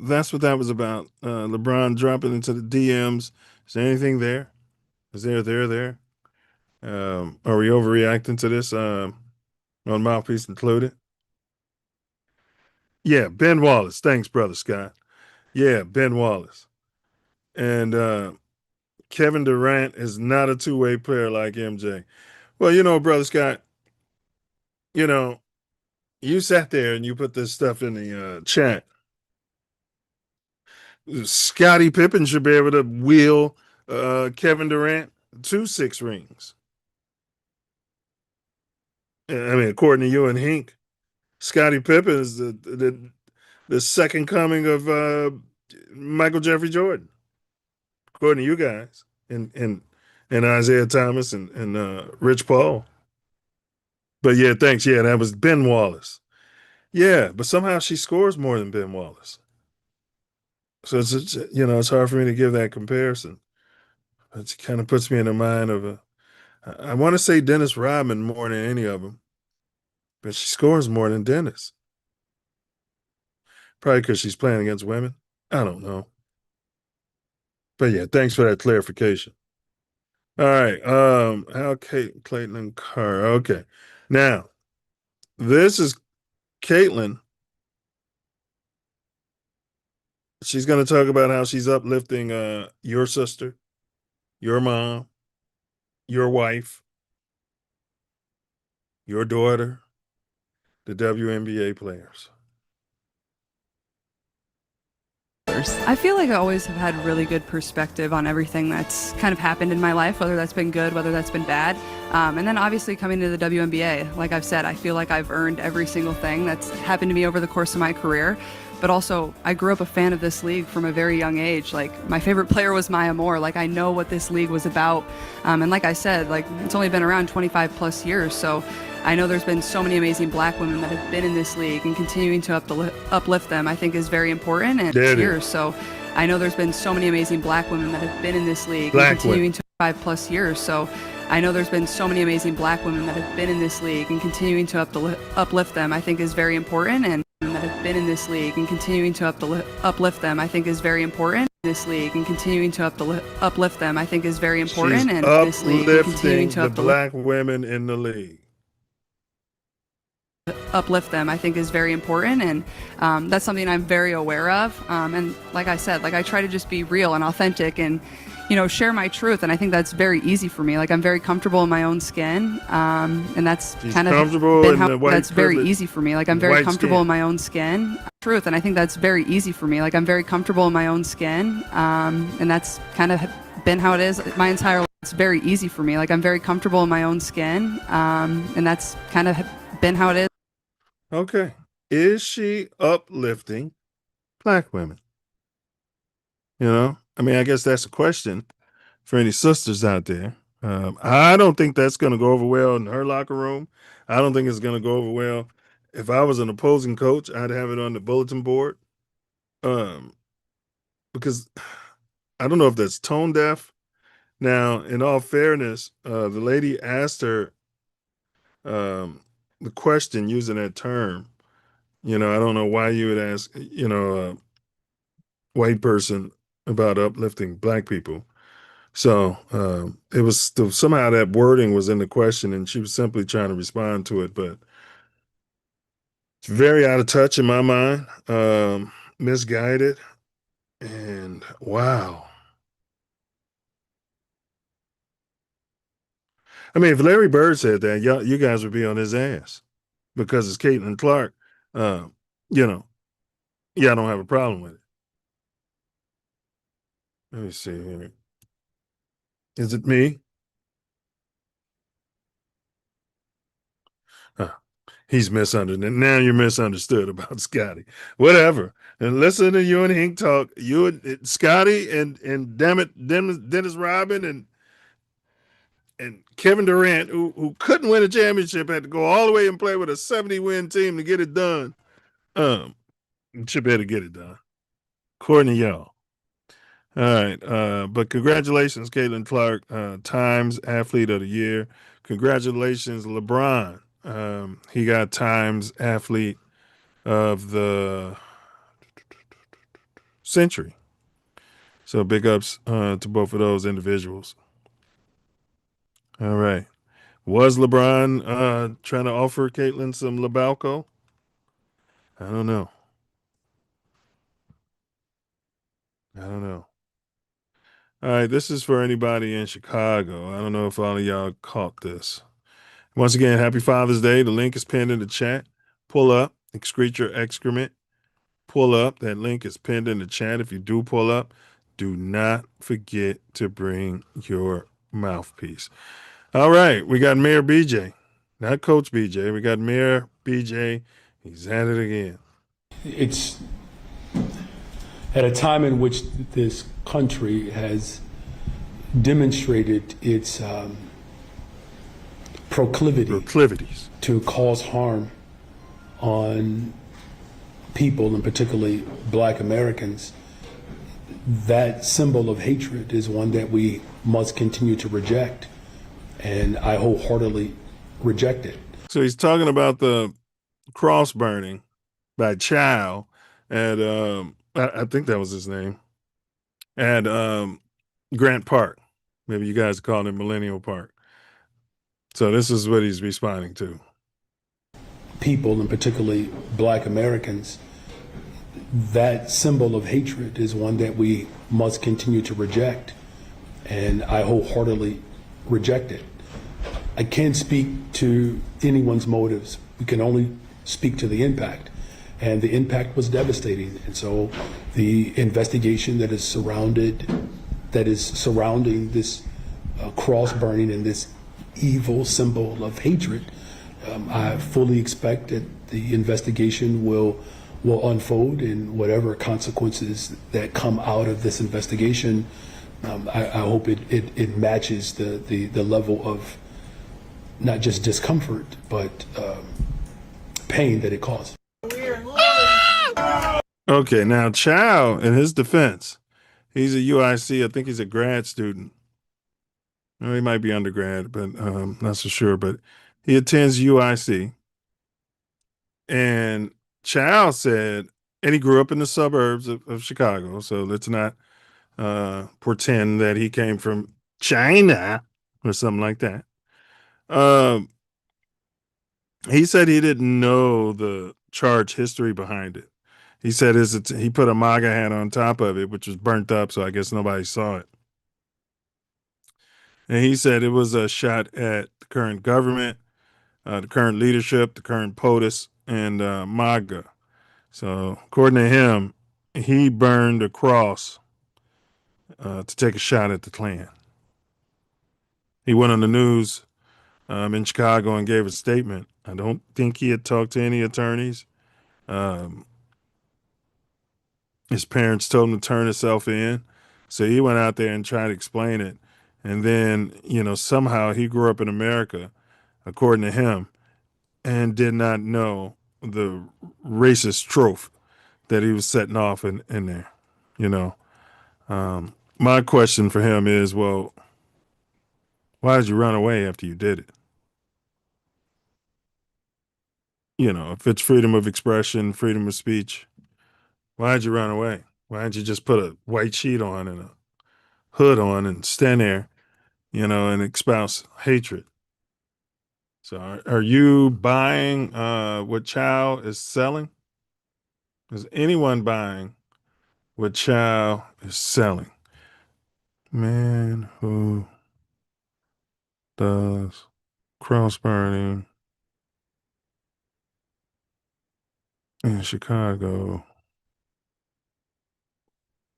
That's what that was about. LeBron dropping into the DMs. Is there anything there? Is there? Are we overreacting to this on Mouthpiece Included? Yeah, Ben Wallace. Thanks, Brother Scott. Yeah, Ben Wallace. And Kevin Durant is not a two-way player like MJ. Well, Brother Scott, you sat there and you put this stuff in the chat. Scottie Pippen should be able to wheel Kevin Durant to 6 rings. I mean, according to you and Hink, Scottie Pippen is the second coming of Michael Jeffrey Jordan, according to you guys, and Isaiah Thomas and Rich Paul. But yeah, thanks. Yeah, that was Ben Wallace. Yeah, but somehow she scores more than Ben Wallace. So it's hard for me to give that comparison. It kind of puts me in the mind of I want to say Dennis Rodman more than any of them, but she scores more than Dennis. Probably because she's playing against women. I don't know. But yeah, thanks for that clarification. All right. How Caitlin Carr. Okay. Now, this is Caitlin. She's going to talk about how she's uplifting your sister, your mom, your wife, your daughter, the WNBA players. I feel like I always have had really good perspective on everything that's kind of happened in my life, whether that's been good, whether that's been bad. And then obviously coming to the WNBA, like I've said, I feel like I've earned every single thing that's happened to me over the course of my career. But also, I grew up a fan of this league from a very young age. Like, my favorite player was Maya Moore. Like, I know what this league was about. And like I said, like, it's only been around 25 plus years. So I know there's been so many amazing black women that have been in this league, and continuing to uplift them, I think, is very important. And years. So I know there's been so many amazing black women that have been in this league, and continuing to 5 plus years. So I know there's been so many amazing black women that have been in this league, and continuing to uplift them, I think, is very important. And that have been in this league, and continuing to uplift them, I think, is very important. This league, and continuing to uplift them, I think, is very important. She's and this league, and continuing to the black women in the league. Uplift them, I think, is very important. And that's something I'm very aware of. And like I said, like, I try to just be real and authentic, and share my truth. And I think that's very easy for me. Like, I'm very comfortable in my own skin. And that's kind of been how that's very easy for me. Like, I'm very comfortable in my own skin. Truth. And I think that's very easy for me. Like, I'm very comfortable in my own skin. And that's kind of been how it is my entire life. It's very easy for me. Like, I'm very comfortable in my own skin. And that's kind of been how it is. Okay. Is she uplifting black women? I mean, I guess that's a question for any sisters out there. I don't think that's going to go over well in her locker room. I don't think it's going to go over well. If I was an opposing coach, I'd have it on the bulletin board. Because I don't know if that's tone deaf. Now, in all fairness, the lady asked her the question using that term. I don't know why you would ask, a white person about uplifting black people. So it was somehow that wording was in the question, and she was simply trying to respond to it. But it's very out of touch in my mind, misguided, and wow. I mean, if Larry Bird said that, you guys would be on his ass because it's Caitlin Clark. I don't have a problem with it. Let me see here. Is it me? He's misunderstood. Now you're misunderstood about Scottie. Whatever. And listen to you and Hink talk. You and Scottie and damn it, Dennis Rodman and Kevin Durant, who couldn't win a championship, had to go all the way and play with a 70-win team to get it done. Should better get it done. According to y'all. All right. But congratulations, Caitlin Clark, Times Athlete of the Year. Congratulations, LeBron. He got Times Athlete of the Century. So big ups to both of those individuals. All right. Was LeBron trying to offer Caitlin some Labalco? I don't know. All right, this is for anybody in Chicago. I don't know if all of y'all caught this. Once again, happy Father's Day. The link is pinned in the chat. Pull up, excrete your excrement. Pull up. That link is pinned in the chat. If you do pull up, do not forget to bring your mouthpiece. All right, we got Mayor BJ, not Coach BJ. We got Mayor BJ. He's at it again. It's at a time in which this country has demonstrated its proclivities to cause harm on people, and particularly Black Americans. That symbol of hatred is one that we must continue to reject, and I wholeheartedly reject it. So he's talking about the cross burning by Chow at I think that was his name, at Grant Park. Maybe you guys call it Millennial Park. So this is what he's responding to. People, and particularly Black Americans, that symbol of hatred is one that we must continue to reject, and I wholeheartedly reject it. I can't speak to anyone's motives. We can only speak to the impact, and the impact was devastating. And so the investigation that is surrounding this cross burning and this evil symbol of hatred, I fully expect that the investigation will unfold, and whatever consequences that come out of this investigation, I hope it matches the level of not just discomfort, but pain that it caused. Okay, now Chow, in his defense, he's a UIC. I think he's a grad student. Well, he might be undergrad, but not so sure. But he attends UIC. And Chow said, and he grew up in the suburbs of Chicago, so let's not pretend that he came from China or something like that. He said he didn't know the charge history behind it. He said he put a MAGA hat on top of it, which was burnt up, so I guess nobody saw it. And he said it was a shot at the current government, the current leadership, the current POTUS, and MAGA. So according to him, he burned a cross to take a shot at the Klan. He went on the news in Chicago and gave a statement. I don't think he had talked to any attorneys. His parents told him to turn himself in. So he went out there and tried to explain it. And then, somehow he grew up in America, according to him, and did not know the racist trope that he was setting off in there, My question for him is, well, why did you run away after you did it? If it's freedom of expression, freedom of speech, why did you run away? Why didn't you just put a white sheet on and a hood on and stand there, and espouse hatred? So are you buying what Chow is selling? Is anyone buying what Chow is selling? Man who does cross burning in Chicago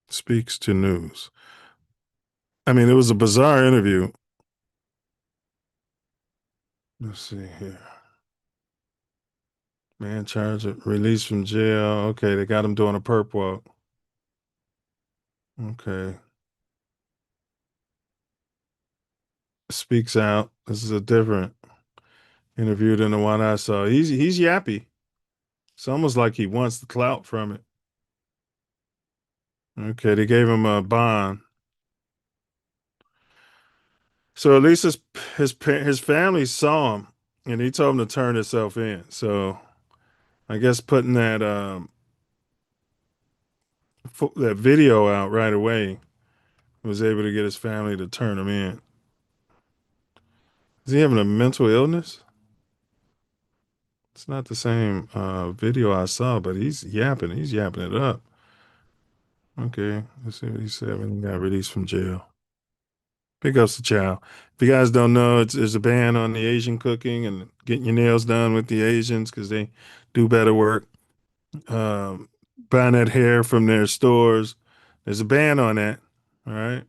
speaks to news. I mean, it was a bizarre interview. Let's see here. Man charged, released from jail. Okay, they got him doing a perp walk. Okay. Speaks out. This is a different interview than the one I saw. He's yappy. It's almost like he wants the clout from it. Okay, they gave him a bond. So at least his family saw him, and he told him to turn himself in. So I guess putting that that video out right away was able to get his family to turn him in. Is he having a mental illness? It's not the same video I saw, but he's yapping. He's yapping it up. Okay, let's see what he said when he got released from jail. Big ups to Chow. If you guys don't know, there's a ban on the Asian cooking and getting your nails done with the Asians because they do better work. Buying that hair from their stores. There's a ban on that. All right.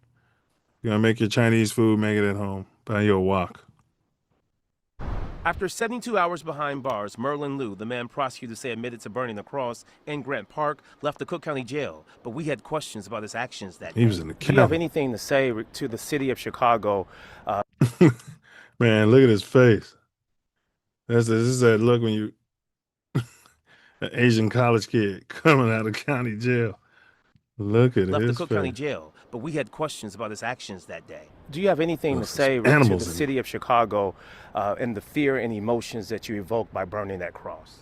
You're gonna make your Chinese food, make it at home. Buy your wok. After 72 hours behind bars, Merlin Liu, the man prosecutors say admitted to burning the cross in Grant Park, left the Cook County Jail. But we had questions about his actions that day. He was in the Do you have county. anything to say to the city of Chicago? Man, look at his face. This is that look when you an Asian college kid coming out of county jail. Look at Left the his Cook face. County Jail, but we had questions about his actions that day. Do you have anything to Those say to the animals in city of Chicago and the fear and emotions that you evoked by burning that cross?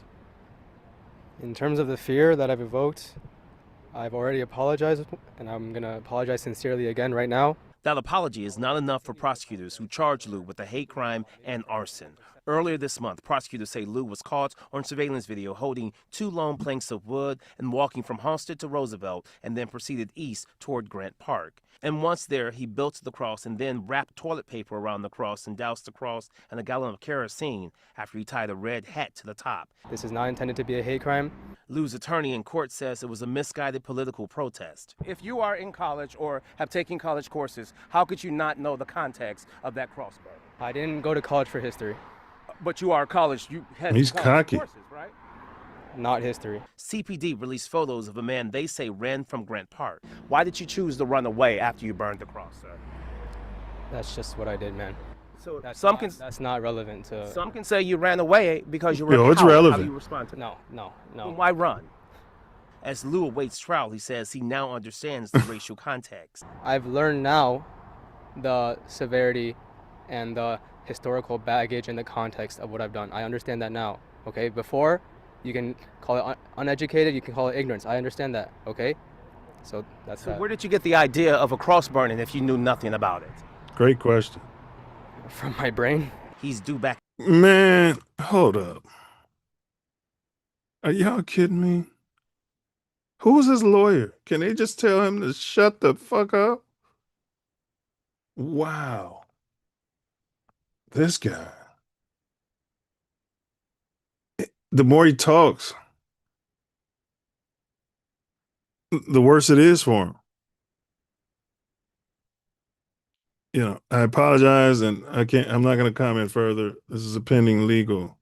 In terms of the fear that I've evoked, I've already apologized, and I'm going to apologize sincerely again right now. That apology is not enough for prosecutors who charged Liu with a hate crime and arson. Earlier this month, prosecutors say Liu was caught on surveillance video holding 2 long planks of wood and walking from Halsted to Roosevelt and then proceeded east toward Grant Park. And once there, he built the cross and then wrapped toilet paper around the cross and doused the cross in a gallon of kerosene after he tied a red hat to the top. This is not intended to be a hate crime. Liu's attorney in court says it was a misguided political protest. If you are in college or have taken college courses, how could you not know the context of that cross burn? I didn't go to college for history. But you are college. You had He's college cocky. courses, right? Not history. CPD released photos of a man they say ran from Grant Park. Why did you choose to run away after you burned the cross, sir? That's just what I did, man. So That's not relevant to... some can say you ran away because you were Yo, a it's coward. How relevant. do you respond to that? No. Then why run? As Liu awaits trial, he says he now understands the racial context. I've learned now the severity and the historical baggage and the context of what I've done. I understand that now, okay? Before, you can call it uneducated, you can call it ignorance. I understand that, okay? So that's So that. where did you get the idea of a cross burning if you knew nothing about it? Great question. From my brain. He's due back. Man, hold up. Are y'all kidding me? Who was his lawyer? Can they just tell him to shut the fuck up? Wow. This guy. The more he talks, the worse it is for him. You know, I apologize and I'm not going to comment further. This is a pending legal.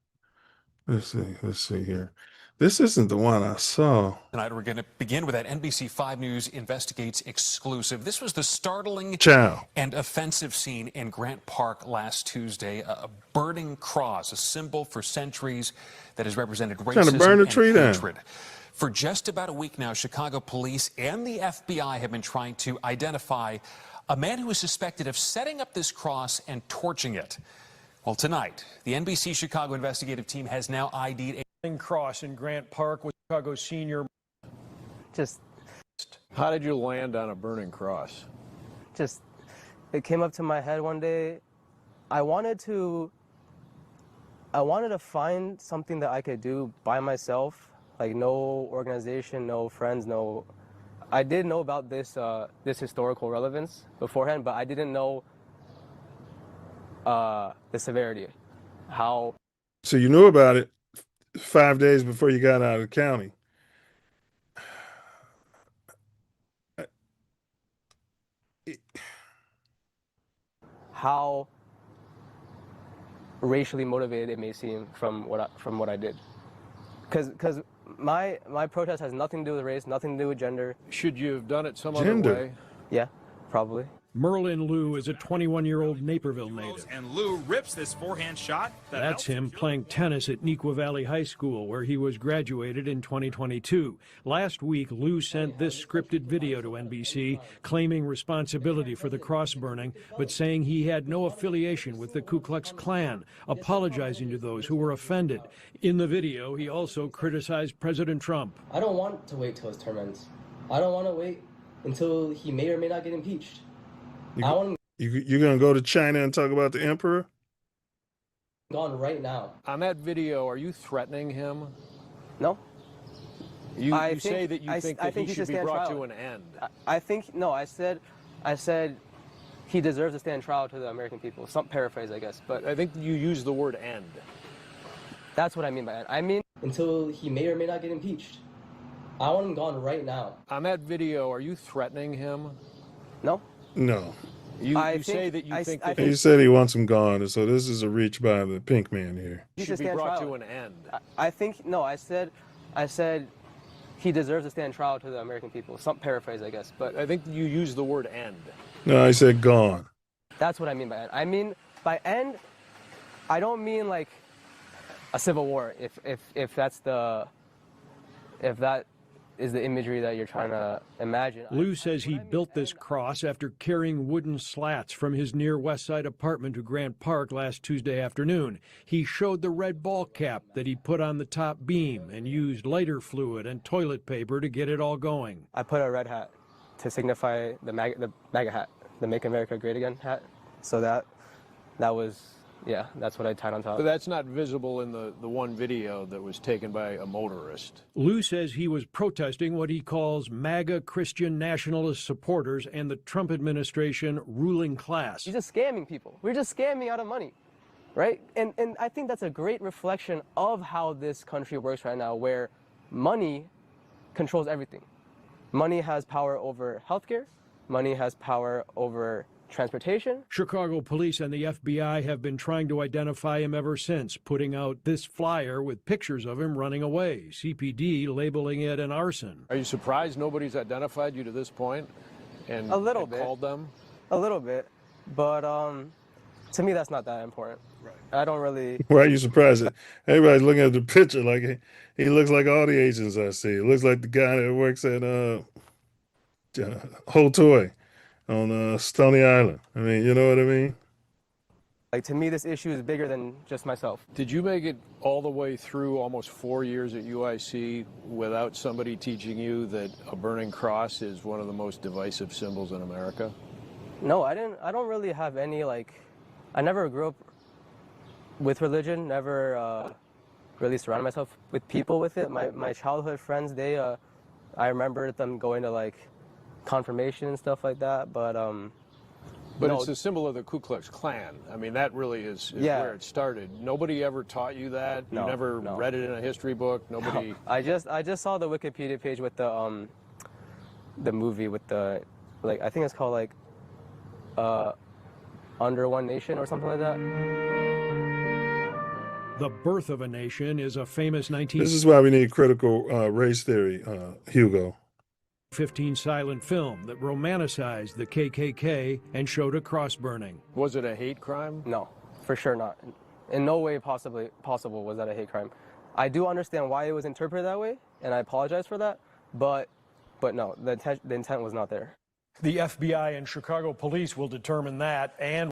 Let's see here. This isn't the one I saw. Tonight, we're going to begin with that NBC 5 News Investigates exclusive. This was the startling and offensive scene in Grant Park last Tuesday. A burning cross, a symbol for centuries that has represented racism Trying to burn a tree and down. hatred. For just about a week now, Chicago police and the FBI have been trying to identify a man who is suspected of setting up this cross and torching it. Well, tonight, the NBC Chicago investigative team has now ID'd a cross in Grant Park with Chicago senior. How did you land on a burning cross? It came up to my head one day. I wanted to find something that I could do by myself, like no organization, no friends, no. I did know about this historical relevance beforehand, but I didn't know the severity. How. So you knew about it 5 days before you got out of the county. How racially motivated it may seem from what I did, because my protest has nothing to do with race, nothing to do with gender. Should you have done it some other way? Yeah, probably. Merlin Liu is a 21-year-old Naperville native. And Liu rips this forehand shot. That's him playing tennis at Neuqua Valley High School, where he was graduated in 2022. Last week, Liu sent this scripted video to NBC, claiming responsibility for the cross burning, but saying he had no affiliation with the Ku Klux Klan, apologizing to those who were offended. In the video, he also criticized President Trump. I don't want to wait till his term ends. I don't want to wait until he may or may not get impeached. You're going to go to China and talk about the emperor? Gone right now. On that video, are you threatening him? No. You say that you think that he should be brought to an end. I think, no, I said he deserves to stand trial to the American people. Some paraphrase, I guess, but I think you use the word end. That's what I mean by end. I mean until he may or may not get impeached. I want him gone right now. On that video, are you threatening him? No. No. You say that you think that He said he wants him gone, so this is a reach by the pink man here. he should be brought to an end. I think no. I said he deserves to stand trial to the American people. Some paraphrase, I guess, but I think you use the word end. No, I said gone. That's what I mean by end. I mean by end, I don't mean like a civil war. If that is the imagery that you're trying to imagine. Lou says he built this cross after carrying wooden slats from his near West Side apartment to Grant Park last Tuesday afternoon. He showed the red ball cap that he put on the top beam and used lighter fluid and toilet paper to get it all going. I put a red hat to signify the MAGA hat, the Make America Great Again hat. So that was, yeah, that's what I tied on top. But that's not visible in the one video that was taken by a motorist. Lou says he was protesting what he calls MAGA Christian nationalist supporters and the Trump administration ruling class. He's just scamming people. We're just scamming out of money, right? And I think that's a great reflection of how this country works right now, where money controls everything. Money has power over healthcare. Money has power over transportation. Chicago police and the FBI have been trying to identify him ever since, putting out this flyer with pictures of him running away, CPD labeling it an arson. Are you surprised nobody's identified you to this point and A little bit. called them? A little bit, but to me that's not that important. Right. I don't really. Why are you surprised? Everybody's looking at the picture like he looks like all the agents I see. It looks like the guy that works at Whole Toy on Stony Island. I mean, you know what I mean? Like, to me, this issue is bigger than just myself. Did you make it all the way through almost 4 years at UIC without somebody teaching you that a burning cross is one of the most divisive symbols in America? No, I didn't. I don't really have any, like, I never grew up with religion, never really surrounded myself with people with it. My childhood friends, I remember them going to, like, confirmation and stuff like that, but no. It's a symbol of the Ku Klux Klan. I mean, that really is where it started. Nobody ever taught you that? No, you never read it in a history book? Nobody? No. I just saw the Wikipedia page with the movie with the, like, I think it's called, like, Under One Nation or something like that. The Birth of a Nation is a famous This is why we need critical race theory, Hugo. 1915 silent film that romanticized the KKK and showed a cross burning. Was it a hate crime? No, for sure not. In no way possible was that a hate crime. I do understand why it was interpreted that way, and I apologize for that, but no, the intent was not there. The FBI and Chicago police will determine that, and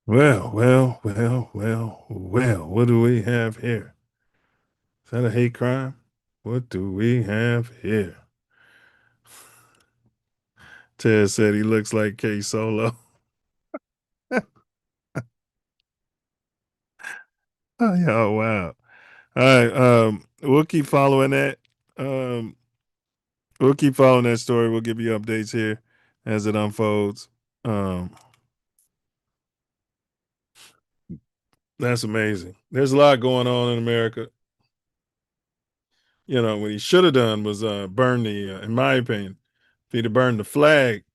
Well, what do we have here? Is that a hate crime? What do we have here? Ted said he looks like K Solo. Oh, yeah, wow. All right, we'll keep following that. We'll keep following that story. We'll give you updates here as it unfolds. That's amazing. There's a lot going on in America. You know, what he should have done was burn the, in my opinion, if he'd have burned the flag,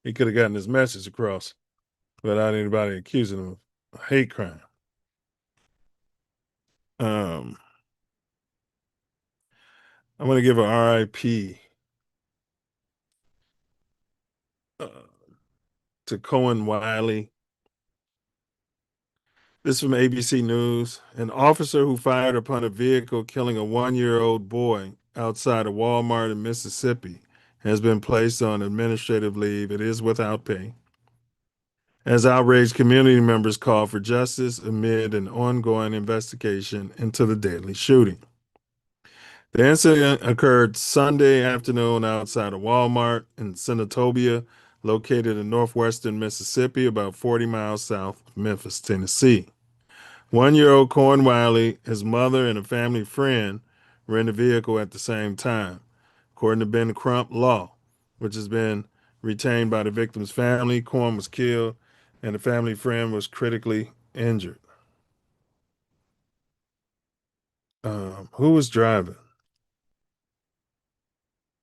he could have gotten his message across without anybody accusing him of a hate crime. I'm going to give a RIP to Cohen Wiley. This is from ABC News. An officer who fired upon a vehicle killing a 1-year-old boy outside a Walmart in Mississippi has been placed on administrative leave. It is without pay, as outraged community members call for justice amid an ongoing investigation into the deadly shooting. The incident occurred Sunday afternoon outside a Walmart in Senatobia, located in northwestern Mississippi, about 40 miles south of Memphis, Tennessee. 1-year-old Cohen Wiley, his mother, and a family friend were in the vehicle at the same time. According to Ben Crump Law, which has been retained by the victim's family. Corn was killed, and the family friend was critically injured. Who was driving?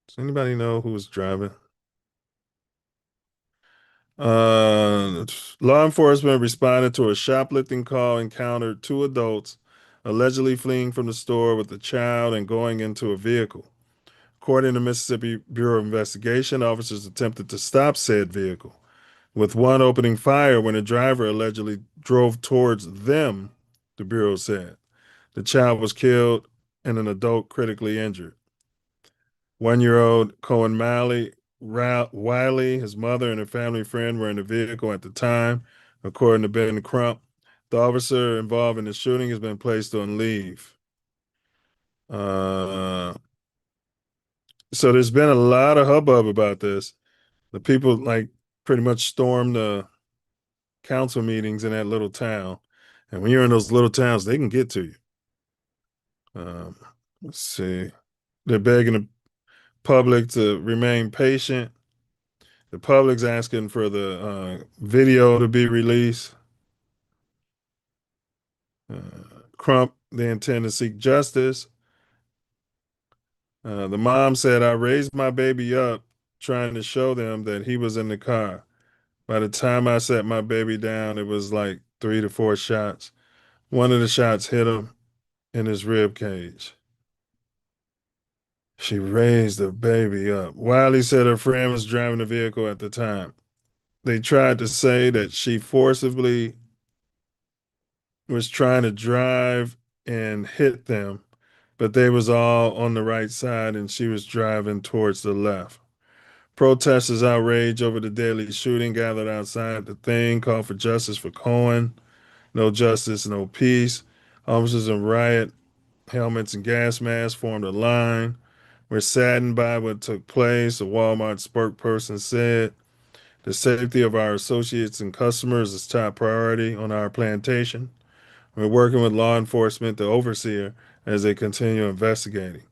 Does anybody know who was driving? Law enforcement responded to a shoplifting call, encountered two adults allegedly fleeing from the store with a child and going into a vehicle. According to Mississippi Bureau of Investigation, officers attempted to stop said vehicle, with one opening fire when a driver allegedly drove towards them, the Bureau said. The child was killed and an adult critically injured. 1-year-old Cohen Wiley, his mother, and a family friend were in the vehicle at the time, according to Ben Crump. The officer involved in the shooting has been placed on leave. So there's been a lot of hubbub about this. The people pretty much stormed the council meetings in that little town. And when you're in those little towns, they can get to you. Let's see. They're begging the public to remain patient. The public's asking for the video to be released. Crump, they intend to seek justice. The mom said, I raised my baby up trying to show them that he was in the car. By the time I set my baby down, it was like 3 to 4 shots. One of the shots hit him in his rib cage. She raised the baby up. Wiley said her friend was driving the vehicle at the time. They tried to say that she forcibly was trying to drive and hit them, but they was all on the right side and she was driving towards the left. Protesters outraged over the deadly shooting gathered outside the thing, called for justice for Cohen. No justice, no peace. Officers in riot helmets and gas masks formed a line. We're saddened by what took place, a Walmart spokesperson said. The safety of our associates and customers is top priority on our plantation. We're working with law enforcement, the overseer, as they continue investigating.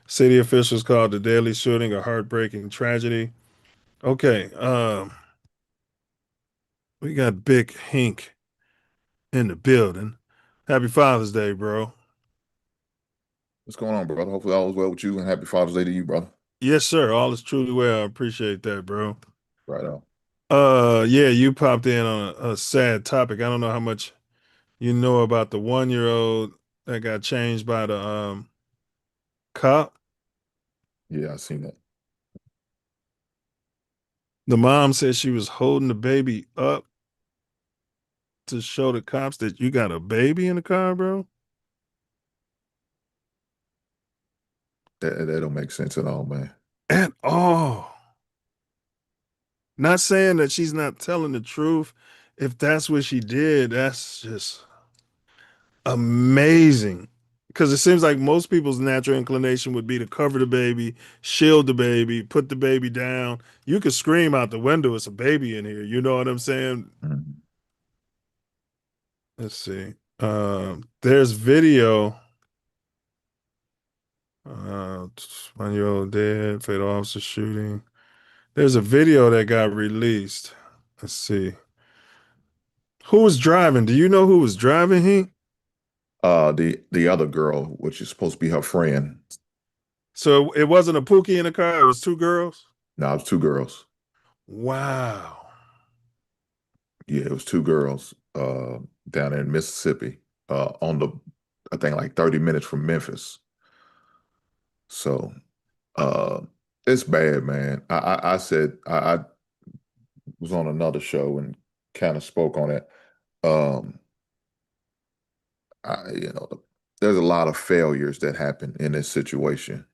City officials called the deadly shooting a heartbreaking tragedy. Okay, we got Big Hink in the building. Happy Father's Day, bro. What's going on, brother? Hopefully all is well with you, and happy Father's Day to you, brother. Yes, sir. All is truly well. I appreciate that, bro. Right on. Yeah, you popped in on a sad topic. I don't know how much you know about the 1-year-old that got changed by the cop. Yeah, I seen that. The mom said she was holding the baby up to show the cops that you got a baby in the car, bro. That don't make sense at all, man. At all. Not saying that she's not telling the truth. If that's what she did, that's just amazing. Because it seems like most people's natural inclination would be to cover the baby, shield the baby, put the baby down. You could scream out the window, it's a baby in here. You know what I'm saying? Mm-hmm. Let's see. There's video. 1-year-old dead, fatal officer shooting. There's a video that got released. Let's see. Who was driving? Do you know who was driving, he? The other girl, which is supposed to be her friend. So it wasn't a Pookie in the car, it was 2 girls? No, it was 2 girls. Wow. Yeah, it was 2 girls down in Mississippi, on the, I think, like 30 minutes from Memphis. So it's bad, man. I said I was on another show and kind of spoke on it. There's a lot of failures that happen in this situation.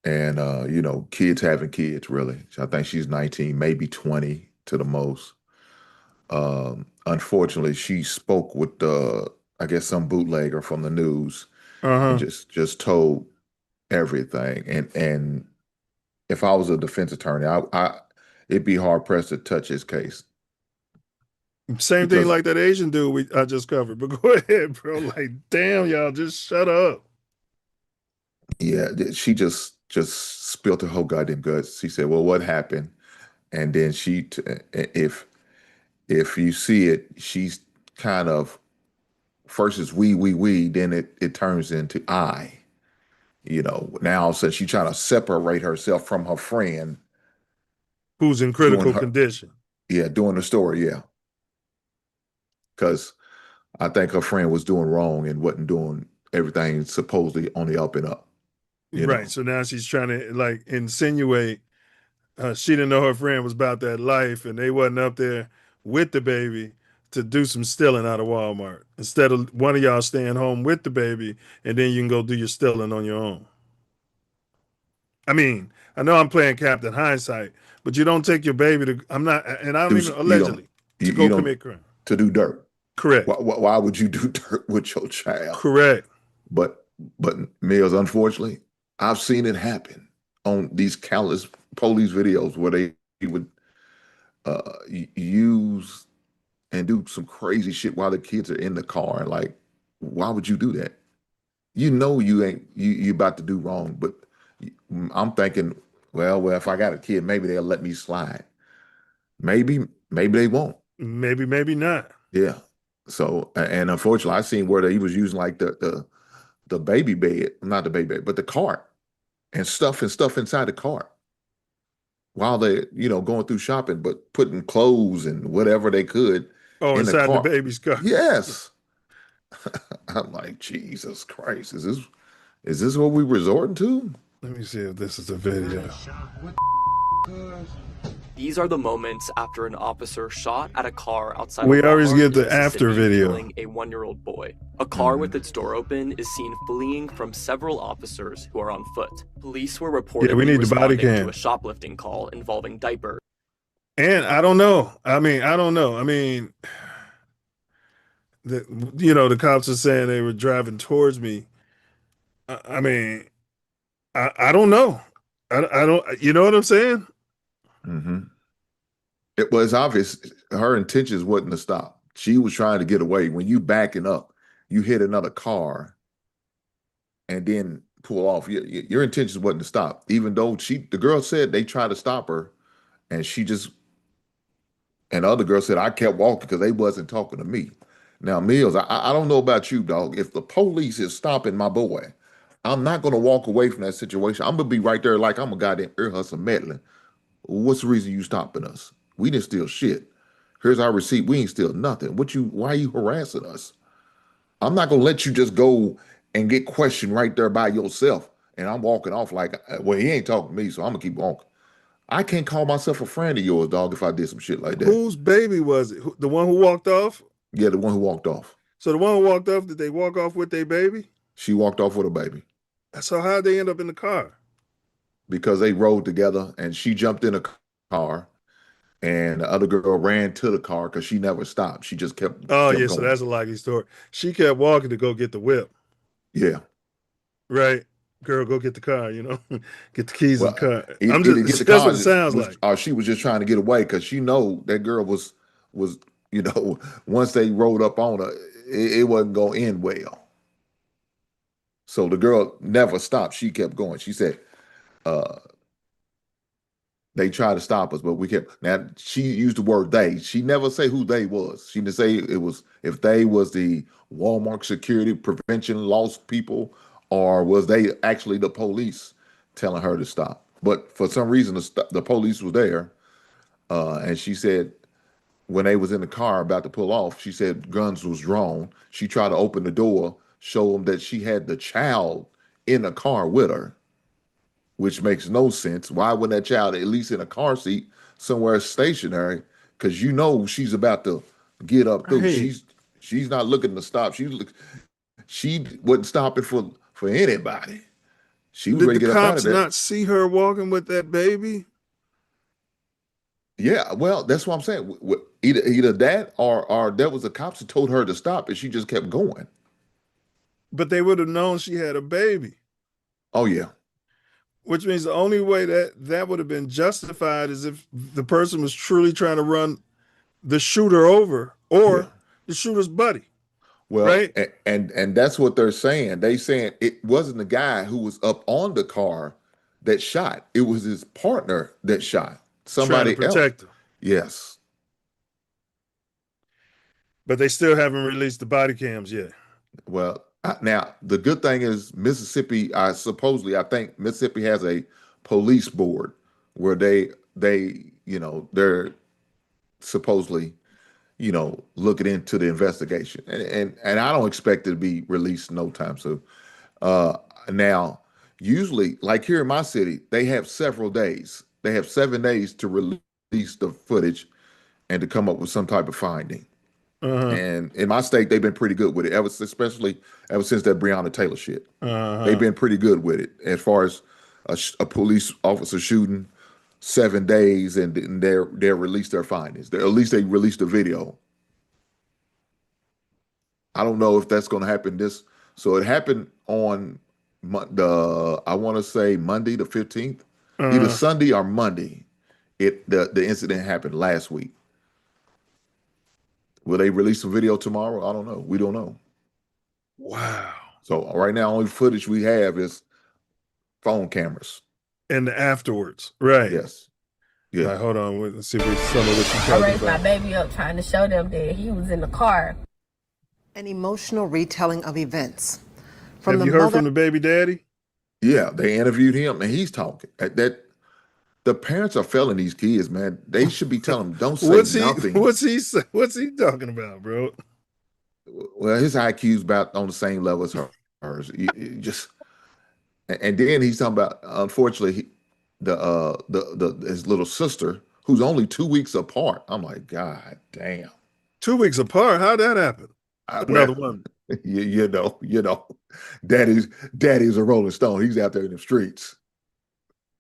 And kids having kids, really. I think she's 19, maybe 20 to the most. Unfortunately, she spoke with I guess some bootlegger from the news and just told everything. And if I was a defense attorney, it'd be hard pressed to touch his case. Same thing like that Asian dude I just covered. But go ahead, bro. Like, damn, y'all, just shut up. Yeah, she just just spilled her whole goddamn guts. She said, "Well, what happened?" And then if you see it, she's kind of first it's we, then it turns into I. Now all of a sudden she's trying to separate herself from her friend who's in critical condition. Yeah, doing the story, yeah. Because I think her friend was doing wrong and wasn't doing everything supposedly on the up and up. Right. So now she's trying to like insinuate she didn't know her friend was about that life and they wasn't up there with the baby to do some stealing out of Walmart. Instead of one of y'all staying home with the baby and then you can go do your stealing on your own. I mean, I know I'm playing Captain Hindsight, but you don't take your baby to, I'm not, and I don't even, allegedly, to go commit crime. To do dirt. Correct. Why would you do dirt with your child? Correct. But Milz, unfortunately, I've seen it happen on these countless police videos where they would use and do some crazy shit while the kids are in the car. Like, why would you do that? You know you about to do wrong, but I'm thinking, well, if I got a kid, maybe they'll let me slide. Maybe they won't. Maybe not. Yeah. So, and unfortunately, I seen where he was using like the baby bed, not the baby bed, but the cart and stuff inside the cart while they, going through shopping, but putting clothes and whatever they could. Oh, in inside the the baby's car. Yes. I'm like, Jesus Christ, is this what we resorting to? Let me see if this is a video. These are the moments after an officer shot at a car outside. We of always Walmart get in the after Mississippi, video. killing a 1-year-old boy. A car with its door open is seen fleeing from several officers who are on foot. Police were reportedly we need the body responding cam. to a shoplifting call involving diapers. And I don't know. I mean, the cops are saying they were driving towards me. I mean, I don't know. I don't, you know what I'm saying? Mm-hmm. It was obvious her intentions wasn't to stop. She was trying to get away. When you backing up, you hit another car and then pull off. Your intentions wasn't to stop. Even though the girl said they tried to stop her and and the other girl said, I kept walking because they wasn't talking to me. Now, Milz, I don't know about you, dog. If the police is stopping my boy, I'm not going to walk away from that situation. I'm going to be right there like I'm a goddamn ear hustle meddling. What's the reason you stopping us? We didn't steal shit. Here's our receipt. We ain't steal nothing. Why are you harassing us? I'm not going to let you just go and get questioned right there by yourself. And I'm walking off like, well, he ain't talking to me, so I'm going to keep walking. I can't call myself a friend of yours, dog, if I did some shit like that. Whose baby was it? The one who walked off? Yeah, the one who walked off. So the one who walked off, did they walk off with their baby? She walked off with a baby. So how'd they end up in the car? Because they rode together and she jumped in a car and the other girl ran to the car because she never stopped. She just kept going. So that's a likely story. She kept walking to go get the whip. Yeah. Right. Girl, go get the car, get the keys of the car. That's what it sounds like. Or she was just trying to get away because she know that girl was once they rolled up on her, it wasn't going to end well. So the girl never stopped. She kept going. She said, they tried to stop us, but we kept. Now, she used the word they. She never say who they was. She didn't say it was, if they was the Walmart security prevention lost people, or was they actually the police telling her to stop. But for some reason, the police was there. And she said, when they was in the car about to pull off, she said guns was drawn. She tried to open the door, show them that she had the child in the car with her, which makes no sense. Why wouldn't that child at least in a car seat somewhere stationary? Because she's about to get up through. Right. She's not looking to stop. She wasn't stopping for anybody. She was ready to get up out of Did the there. cops not see her walking with that baby? Yeah, well, that's what I'm saying. Either that or there was the cops who told her to stop and she just kept going. But they would have known she had a baby. Oh, yeah. Which means the only way that would have been justified is if the person was truly trying to run the shooter over or the shooter's buddy. Well, right? and that's what they're saying. They saying it wasn't the guy who was up on the car that shot. It was his partner that shot. Trying Somebody to else. protect him. Yes. But they still haven't released the body cams yet. Well, now the good thing is Mississippi. I think Mississippi has a police board where they they're supposedly looking into the investigation, and I don't expect it to be released no time soon. Now, usually, like here in my city, they have several days. They have 7 days to release the footage and to come up with some type of finding. And in my state, they've been pretty good with it, especially ever since that Breonna Taylor shit. They've been pretty good with it as far as a police officer shooting 7 days, and they'll release their findings. At least they released the video. I don't know if that's going to happen So it happened on I want to say Monday the 15th, either Sunday or Monday. The incident happened last week. Will they release some video tomorrow? I don't know. We don't know. Wow. So right now, only footage we have is phone cameras. And the afterwards, right? Yes. Yeah. Right, hold on. Let's see if we some of what you I talking raised my about. baby up trying to show them that he was in the car. An emotional retelling of events. Have you heard from the baby daddy? Yeah, they interviewed him, and he's talking. The parents are failing these kids, man. They should be telling them, don't say nothing. What's he talking about, bro? Well, his IQ's about on the same level as hers. And then he's talking about, unfortunately, his little sister, who's only 2 weeks apart. I'm like, God damn. 2 weeks apart? How'd that happen? Another one. You know, daddy's a Rolling Stone. He's out there in the streets.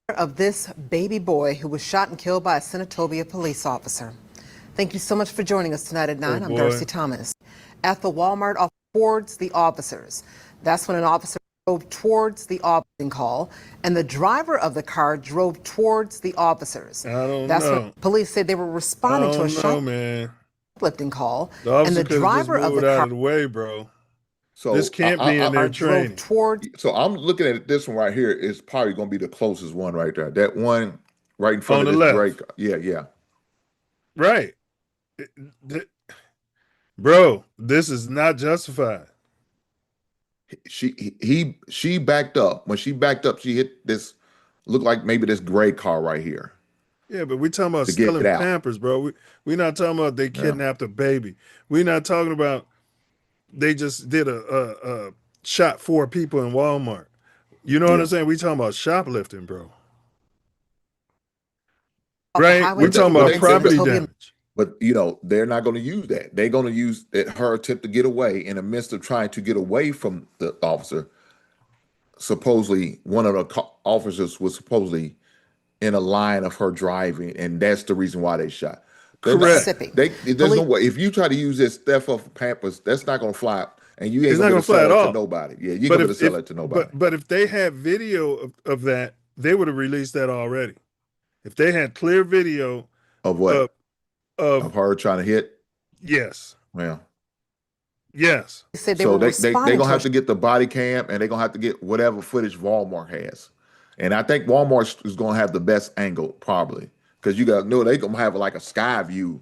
Of this baby boy who was shot and killed by a Senatobia police officer. Thank you so much for joining us tonight at 9. I'm Darcy Thomas. At the Walmart off towards the officers. That's when an officer drove towards the officing call, and the driver of the car drove towards the officers. I don't That's know. when police said they were responding to a shoplifting call, and the driver of the car out of the way, bro. So this can't be in their training. So I'm looking at this one right here. Is probably going to be the closest one right there. That one right in front of this gray car. Yeah. Right. Bro, this is not justified. She backed up. When she backed up, she hit this, looked like maybe this gray car right here. Yeah, but we're talking about To get stealing it out. Pampers, bro. We're not talking about they kidnapped a baby. We're not talking about they just did a shot 4 people in Walmart. You know what I'm saying? We talking about shoplifting, bro. Right? We're talking about property damage. But they're not going to use that. They're going to use her attempt to get away in the midst of trying to get away from the officer. Supposedly, one of the officers was supposedly in a line of her driving, and that's the reason why they shot. Correct. There's no way. If you try to use this theft of Pampers, that's not going to fly. And you ain't going to sell it to nobody. Yeah, you're going to sell it to nobody. But if they had video of that, they would have released that already. If they had clear video of what? Of her trying to hit? Yes. Yeah. Yes. They So they're going to have to get the body cam, and they're going to have to get whatever footage Walmart has. And I think Walmart is going to have the best angle, probably. Because you got to know they're going to have like a sky view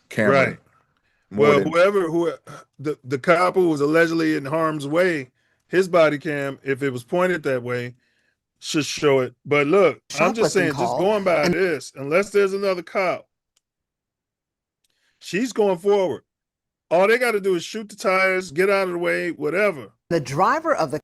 camera. Right. Well, whoever the cop who was allegedly in harm's way, his body cam, if it was pointed that way, should show it. But look, I'm just saying, just going by this, unless there's another cop, she's going forward. All they got to do is shoot the tires, get out of the way, whatever. The driver of the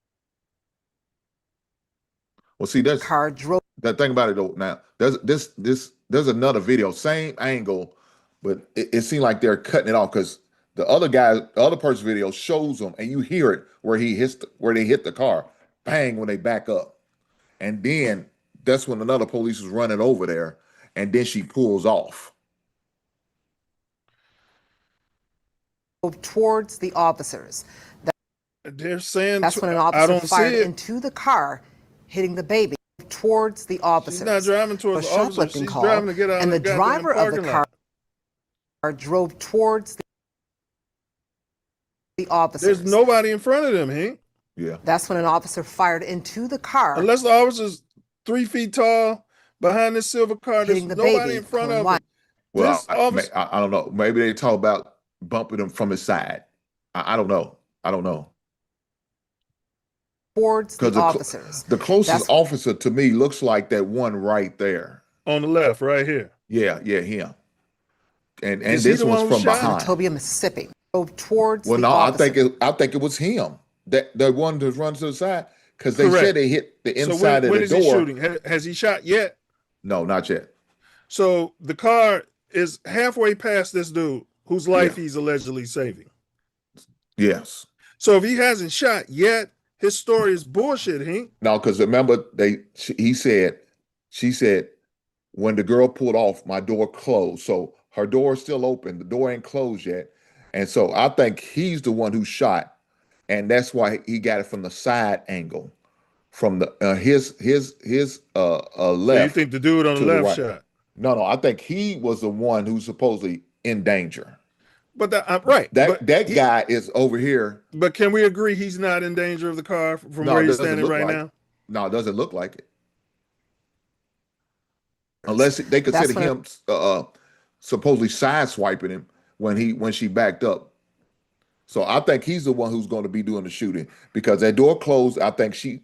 Well, see, that's car drove. That thing about it though. Now, there's another video, same angle, but it seemed like they're cutting it off because the other person's video shows them, and you hear it where they hit the car, bang, when they back up, and then that's when another police is running over there, and then she pulls off. Towards the officers. They're saying that's when an I officer don't fired see it. into the car, hitting the baby towards the officers. She's not driving towards the officers. She's driving to get out and of the the driver of the parking car lot. drove towards the officers. There's nobody in front of them, Hank. Yeah. That's when an officer fired into the car. Unless the officers 3 feet tall behind this silver car. There's Hitting the nobody baby, in front Cohen of White. him. Well, This officer, I don't know. Maybe they talk about bumping him from his side. I don't know. I don't know. Towards the Because officers. the closest That's officer to me looks like that one right there. on the left, right here. Yeah, him. And Is he this the one's one who from shot? behind. Senatobia, Mississippi. Go towards Well, the no, officer. I think it was him. That the one that runs to the side. Because they Correct. said they hit the So inside when of is the he door. shooting? Has he shot yet? No, not yet. So the car is halfway past this dude whose life Yeah. he's allegedly saving. Yes. So if he hasn't shot yet, his story is bullshit, Hank. No, because remember she said, when the girl pulled off, my door closed. So her door is still open. The door ain't closed yet. And so I think he's the one who shot. And that's why he got it from the side angle. From the his left. So you think the dude on the to the left right. shot? No, I think he was the one who's supposedly in danger. But right. That guy is over here. But can we agree he's not in danger of the car from No, where it he's doesn't standing look right like now? it. No, it doesn't look like it. Unless they consider him supposedly sideswiping him when she backed up. So I think he's the one who's going to be doing the shooting because that door closed. I think he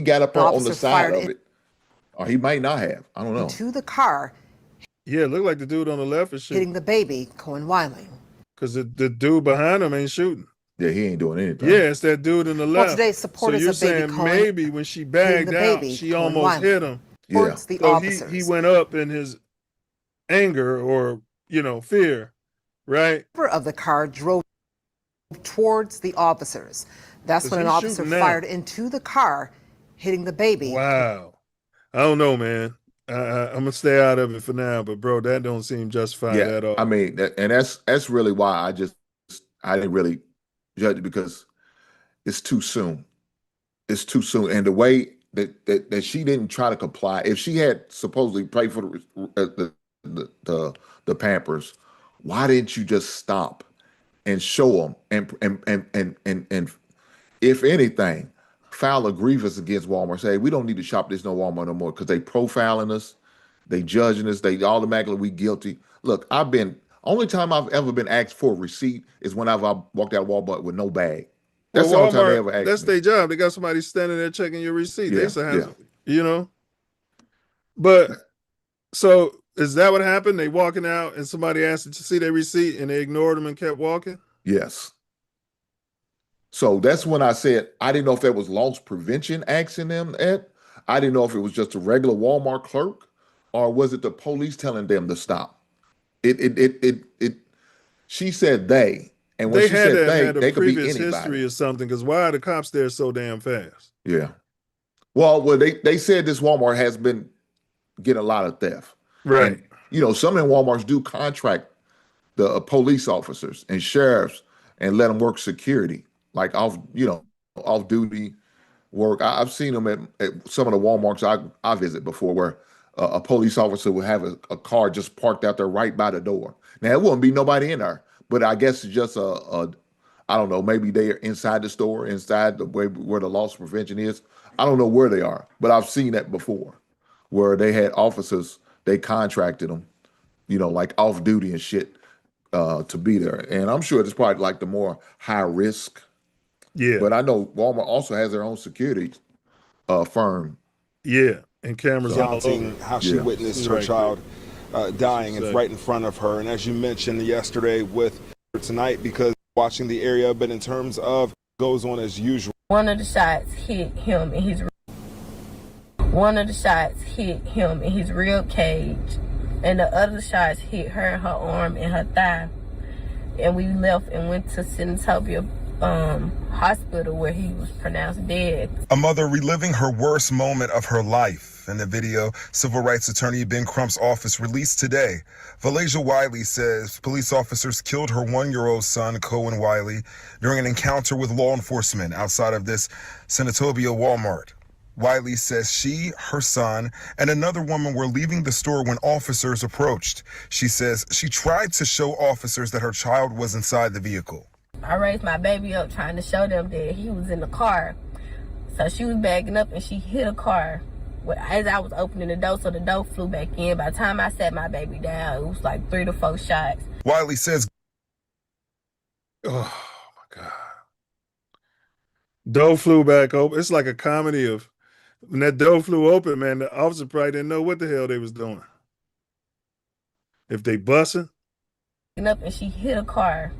got up on the side of it, or he might not have. I don't know. To the car, Yeah, it looked like the dude on the left is shooting hitting the baby, Cohen Wiley. because the dude behind him ain't shooting. Yeah, he ain't doing anything. Yeah, it's that dude in the Well, left. today's supporters so you're of baby saying Cohen maybe when she bagged the out, baby, she Cohen almost Wiley. hit him. Towards the So officers. he went up in his anger or fear, right? Driver of the car drove towards the officers. That's 'Cause when an he's officer shooting now. fired into the car, hitting the baby. Wow. I don't know, man. I'm gonna stay out of it for now, but bro, that don't seem justified Yeah, at all. I mean, and that's really why I didn't really judge it because it's too soon. It's too soon, and the way that she didn't try to comply. If she had supposedly paid for the Pampers, why didn't you just stop and show them and if anything, file a grievance against Walmart? Say we don't need to shop this Walmart no more because they profiling us, they judging us, they automatically we guilty. Look, only time I've ever been asked for a receipt is when I've walked out of Walmart with no bag. That's the Well, only time they Walmart, ever asked that's me. their job. They got somebody standing there checking your receipt. They Yeah, used to have, But so is that what happened? They walking out and somebody asked to see their receipt and they ignored them and kept walking? Yes. So that's when I said I didn't know if that was loss prevention asking them at. I didn't know if it was just a regular Walmart clerk or was it the police telling them to stop. She said they, and when They she had said to have had they a could be previous anybody. history or something, because why are the cops there so damn fast? Yeah. Well, they said this Walmart has been getting a lot of theft. Right. And, some in Walmarts do contract the police officers and sheriffs and let them work security, like off duty work. I've seen them at some of the Walmarts I visit before where a police officer would have a car just parked out there right by the door. Now, it wouldn't be nobody in there, but I guess it's just I don't know, maybe they're inside the store, inside where the loss prevention is. I don't know where they are, but I've seen that before where they had officers, they contracted them, like off duty and shit to be there. And I'm sure it's probably like the more high risk. Yeah. But I know Walmart also has their own security firm. Yeah. And cameras all over. How she witnessed her child dying right in front of her. And as you mentioned yesterday with tonight, because watching the area, but in terms of goes on as usual. One of the shots hit him in his rib cage, and the other shots hit her in her arm and her thigh. And we left and went to Senatobia hospital where he was pronounced dead. A mother reliving her worst moment of her life. In the video, civil rights attorney Ben Crump's office released today. Valasia Wiley says police officers killed her 1-year-old son, Cohen Wiley, during an encounter with law enforcement outside of this Senatobia Walmart. Wiley says she, her son, and another woman were leaving the store when officers approached. She says she tried to show officers that her child was inside the vehicle. I raised my baby up trying to show them that he was in the car. So she was backing up and she hit a car as I was opening the door, so the door flew back in. By the time I sat my baby down, it was like 3 to 4 shots. Wiley says, Oh my God. Door flew back open. It's like a comedy of when that door flew open, man, the officer probably didn't know what the hell they was doing. If they busting. Up and she hit a car.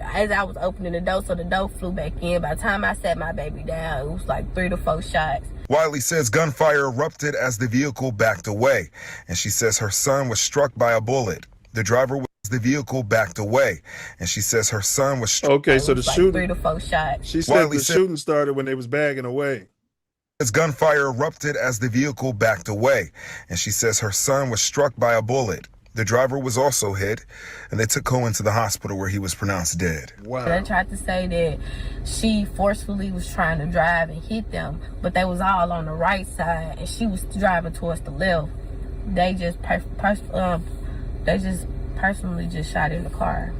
As I was opening the door, so the door flew back in. By the time I sat my baby down, it was like 3 to 4 shots. Wiley says gunfire erupted as the vehicle backed away, and she says her son was struck by a bullet. The driver was the vehicle backed away, and she says her son was struck. Okay, so the like shooting. 3 to 4 shots. She said the shooting started when they was bagging away. As gunfire erupted as the vehicle backed away, and she says her son was struck by a bullet. The driver was also hit, and they took Cohen to the hospital where he was pronounced dead. Wow. They tried to say that she forcefully was trying to drive and hit them, but they was all on the right side, and she was driving towards the left. They just personally just shot in the car.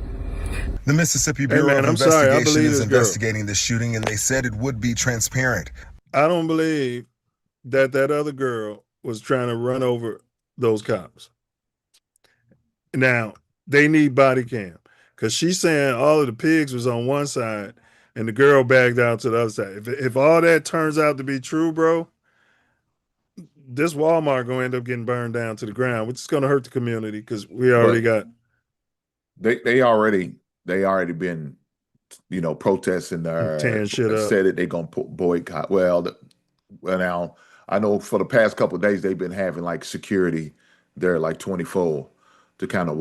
The Mississippi Bureau of I'm sorry, I Investigation believe is this girl. investigating the shooting, and they said it would be transparent. I don't believe that other girl was trying to run over those cops. Now, they need body cam because she's saying all of the pigs was on one side and the girl bagged out to the other side. If all that turns out to be true, bro, this Walmart going to end up getting burned down to the ground, which is going to hurt the community because we already got. They already been, protesting tearing shit up. Said that they're going to boycott. Well, now I know for the past couple of days they've been having like security there like 24 to kind of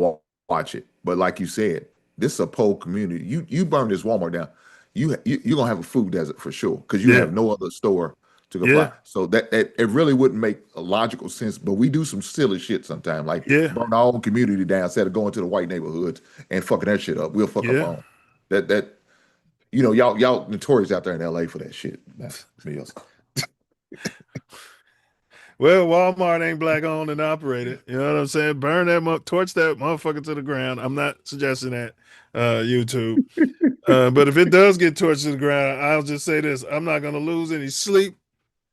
watch it. But like you said, this is a poor community. You burn this Walmart down, you're gonna have a food desert for sure because you have no other store to go buy. So that it really wouldn't make a logical sense. But we do some silly shit sometimes, like burn our own community down instead of going to the white neighborhoods and fucking that shit up. We'll fuck up on that. Y'all notorious out there in LA for that shit. That's Milz. Well, Walmart ain't black owned and operated. You know what I'm saying? Burn that, torch that motherfucker to the ground. I'm not suggesting that, YouTube. But if it does get torched to the ground, I'll just say this: I'm not going to lose any sleep.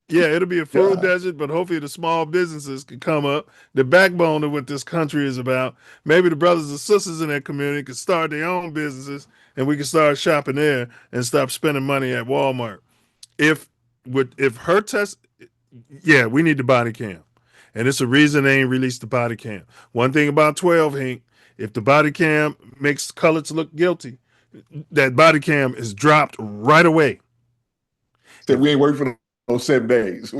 Yeah, it'll be a food desert, but hopefully the small businesses can come up. The backbone of what this country is about. Maybe the brothers and sisters in that community can start their own businesses, and we can start shopping there and stop spending money at Walmart. If her test. Yeah, we need the body cam. And it's a reason they ain't released the body cam. One thing about 12, Hank, if the body cam makes Cullets look guilty, that body cam is dropped right away. So we ain't waiting for those 7 days.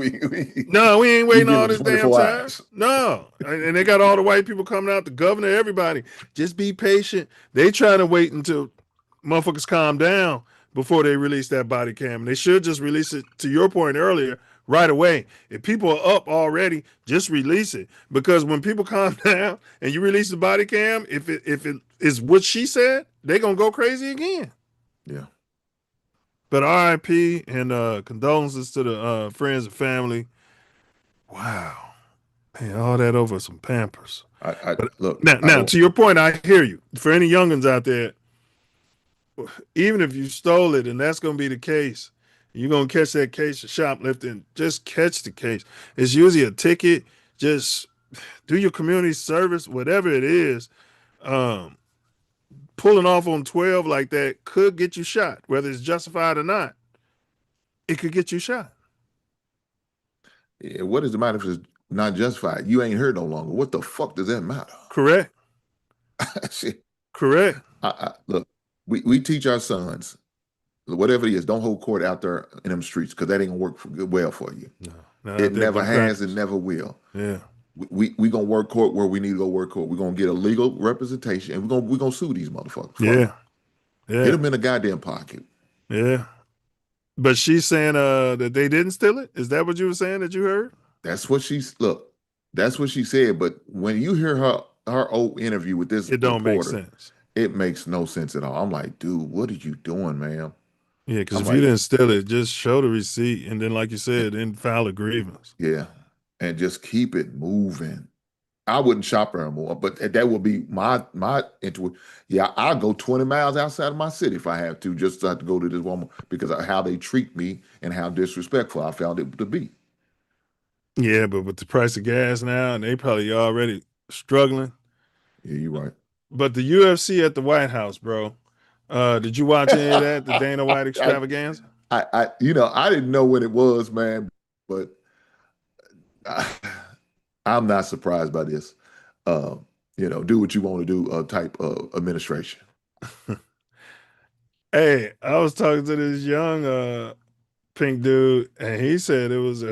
No, we ain't waiting all this damn time. No. And they got all the white people coming out, the governor, everybody. Just be patient. They trying to wait until motherfuckers calm down before they release that body cam. They should just release it, to your point earlier, right away. If people are up already, just release it. Because when people calm down and you release the body cam, if it is what she said, they're going to go crazy again. Yeah. But RIP and condolences to the friends and family. Wow. Man, all that over some Pampers. Look. Now, to your point, I hear you. For any youngins out there, even if you stole it and that's going to be the case, you're going to catch that case of shoplifting, just catch the case. It's usually a ticket. Just do your community service, whatever it is. Pulling off on 12 like that could get you shot, whether it's justified or not. It could get you shot. Yeah, what does it matter if it's not justified? You ain't here no longer. What the fuck does that matter? Correct. Shit. Correct. Look, we teach our sons, whatever it is, don't hold court out there in them streets because that ain't gonna work well for you. No, it never has and never will. Yeah. We gonna work court where we need to go work court. We're gonna get a legal representation and we're gonna sue these motherfuckers. Yeah. Hit them in the goddamn pocket. Yeah. But she's saying that they didn't steal it? Is that what you were saying that you heard? That's what she said. But when you hear her old interview with this it don't reporter, make sense. It makes no sense at all. I'm like, dude, what are you doing, ma'am? Yeah, because if you didn't steal it, just show the receipt and then, like you said, then file a grievance. Yeah, and just keep it moving. I wouldn't shop her anymore, but that would be my intuition. Yeah, I'll go 20 miles outside of my city if I have to, just to go to this Walmart because of how they treat me and how disrespectful I found it to be. Yeah, but with the price of gas now, and they probably already struggling. Yeah, you're right. But the UFC at the White House, bro. Did you watch any of that? The Dana White extravaganza? I I didn't know what it was, man, but I'm not surprised by this. Do what you want to do type of administration. Hey, I was talking to this young pink dude, and he said it was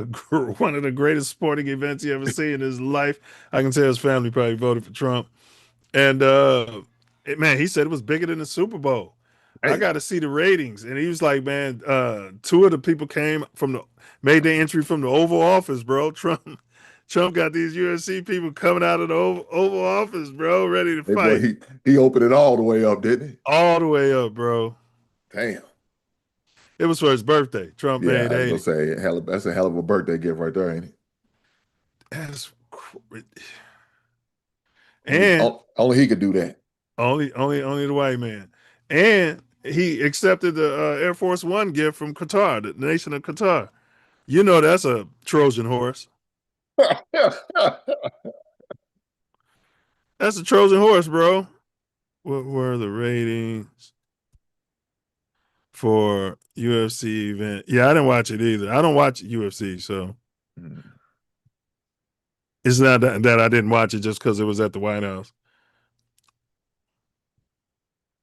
one of the greatest sporting events he ever seen in his life. I can tell his family probably voted for Trump. And man, he said it was bigger than the Super Bowl. I got to see the ratings, and he was like, "Man, two of the people made their entry from the Oval Office, bro. Trump got these UFC people coming out of the Oval Office, bro, ready to Hey, fight. boy, he opened it all the way up, didn't he? All the way up, bro. Damn. It was for his birthday. Trump Yeah, made I 80. was gonna say, that's a hell of a birthday gift right there, ain't it? That's and only he could do that. Only the white man. And he accepted the Air Force One gift from Qatar, the nation of Qatar. You know that's a Trojan horse. That's a Trojan horse, bro. What were the ratings for UFC event? Yeah, I didn't watch it either. I don't watch UFC, so it's not that I didn't watch it just because it was at the White House.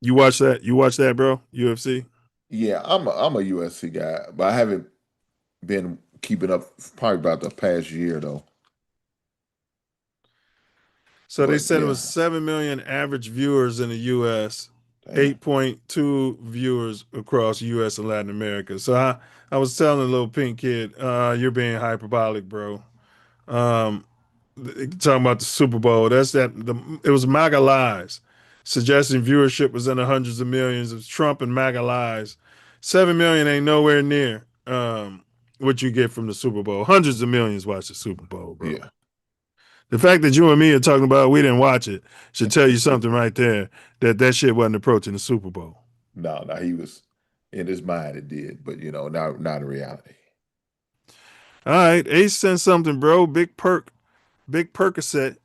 You watch that? You watch that, bro? UFC? Yeah, I'm a USC guy, but I haven't been keeping up probably about the past year though. So they said it was 7 million average viewers in the U.S., 8.2 viewers across U.S. and Latin America. So I was telling the little pink kid, you're being hyperbolic, bro. Talking about the Super Bowl. It was MAGA lies, suggesting viewership was in the hundreds of millions. It was Trump and MAGA lies. 7 million ain't nowhere near what you get from the Super Bowl. Hundreds of millions watch the Super Bowl, bro. Yeah. The fact that you and me are talking about we didn't watch it should tell you something right there, that shit wasn't approaching the Super Bowl. No, he was in his mind it did, but not in reality. All right, Ace sent something, bro. Big Percocet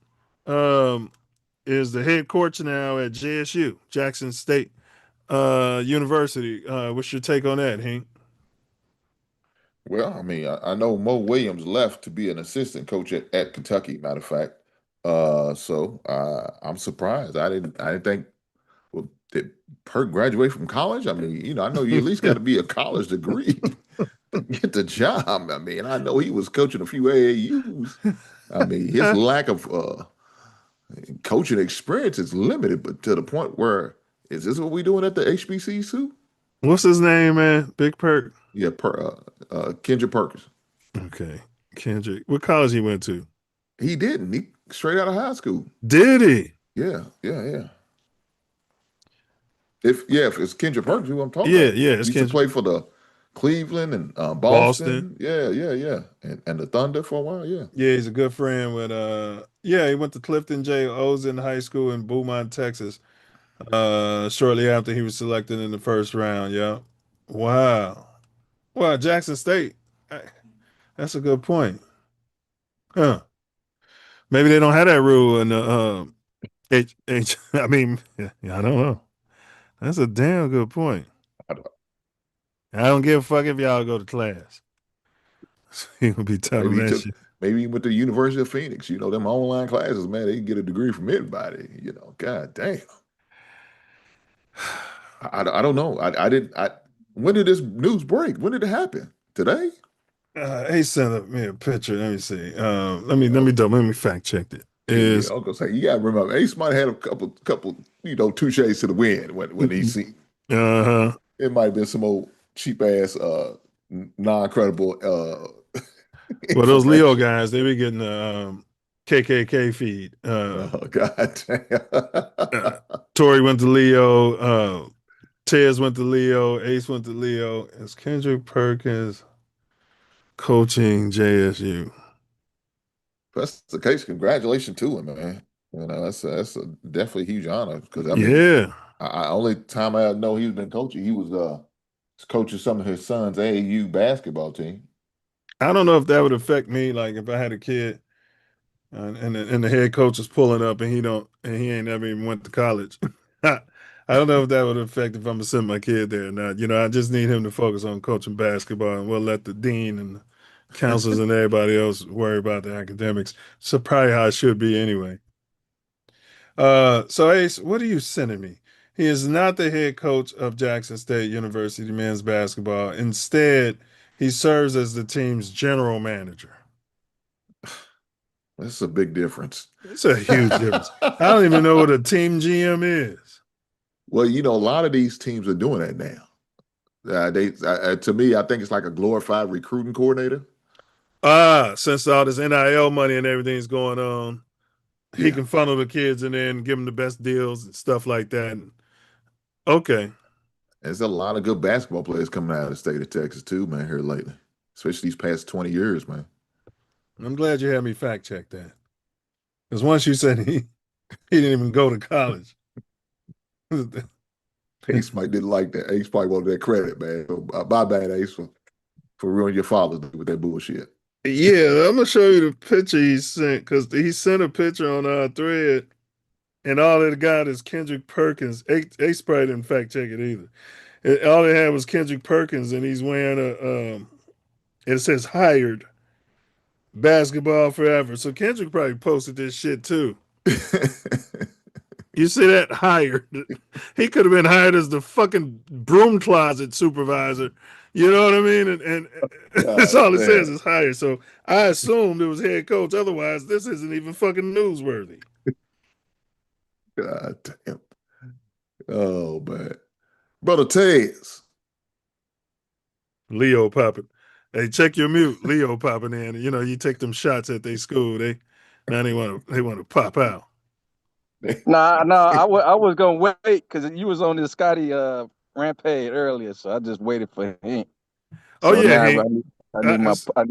is the head coach now at JSU, Jackson State University. What's your take on that, Hank? Well, I mean, I know Mo Williams left to be an assistant coach at Kentucky. Matter of fact, so I'm surprised. I didn't think. Well, did Perk graduate from college? I mean, I know you at least got to be a college degree to get the job. I mean, I know he was coaching a few AAUs. I mean, his lack of coaching experience is limited, but to the point where is this what we doing at the HBCU too? What's his name, man? Big Perk. Yeah, Kendrick Perkins. Okay, Kendrick. What college he went to? He didn't. He straight out of high school. Did he? Yeah. If it's Kendrick Perkins, who I'm talking about. Yeah, it's he used to play for the Cleveland and Boston. Yeah. And the Thunder for a while, yeah. Yeah, he's a good friend with he went to Clifton J. Ozen High School in Beaumont, Texas. Shortly after he was selected in the first round, yeah. Wow, Jackson State. That's a good point. Huh. Maybe they don't have that rule in the I mean, I don't know. That's a damn good point. I don't give a fuck if y'all go to class. He gonna be telling that shit. Maybe he went to the University of Phoenix. Them online classes, man, they can get a degree from anybody. God damn. I don't know. When did this news break? When did it happen? Today? He sent me a picture. Let me see. Let me fact check it. I was gonna say, you gotta remember, Ace might have had a couple, two shades to the wind when he seen. It might have been some old cheap ass, non-credible. Well, those Leo guys, they be getting the KKK feed. God damn. Tory went to Leo. Tez went to Leo. Ace went to Leo. It's Kendrick Perkins coaching JSU. If that's the case, congratulations to him, man. That's a definitely huge honor because only time I know he's been coaching, he was coaching some of his son's AAU basketball team. I don't know if that would affect me. Like if I had a kid and the head coach is pulling up and he ain't never even went to college. I don't know if that would affect if I'm gonna send my kid there or not. I just need him to focus on coaching basketball, and we'll let the dean and the counselors and everybody else worry about the academics. So probably how it should be anyway. So Ace, what are you sending me? He is not the head coach of Jackson State University men's basketball. Instead, he serves as the team's general manager. That's a big difference. It's a huge difference. I don't even know what a team GM is. Well, a lot of these teams are doing that now. To me, I think it's like a glorified recruiting coordinator. Since all this NIL money and everything's going on, he can funnel the kids in there and give them the best deals and stuff like that. Okay. There's a lot of good basketball players coming out of the state of Texas too, man, here lately, especially these past 20 years, man. I'm glad you had me fact check that. Because once you said he didn't even go to college. Ace might didn't like that. Ace probably wanted that credit, man. So, my bad, Ace, for ruining your father with that bullshit. Yeah, I'm going to show you the picture he sent, because he sent a picture on our thread, and all it got is Kendrick Perkins. Ace probably didn't fact check it either. All it had was Kendrick Perkins, and he's wearing it says hired. Basketball forever. So Kendrick probably posted this shit too. You see that? Hired. He could have been hired as the fucking broom closet supervisor. You know what I mean? And that's all it says is hired. So I assumed it was head coach. Otherwise, this isn't even fucking newsworthy. God damn. Oh, man. Brother Tez. Leo popping. Hey, check your mute. Leo popping in. You take them shots at their school. They want to pop out. Nah, I was gonna wait because you was on this Scotty rampage earlier, so I just waited for him. Oh So yeah, I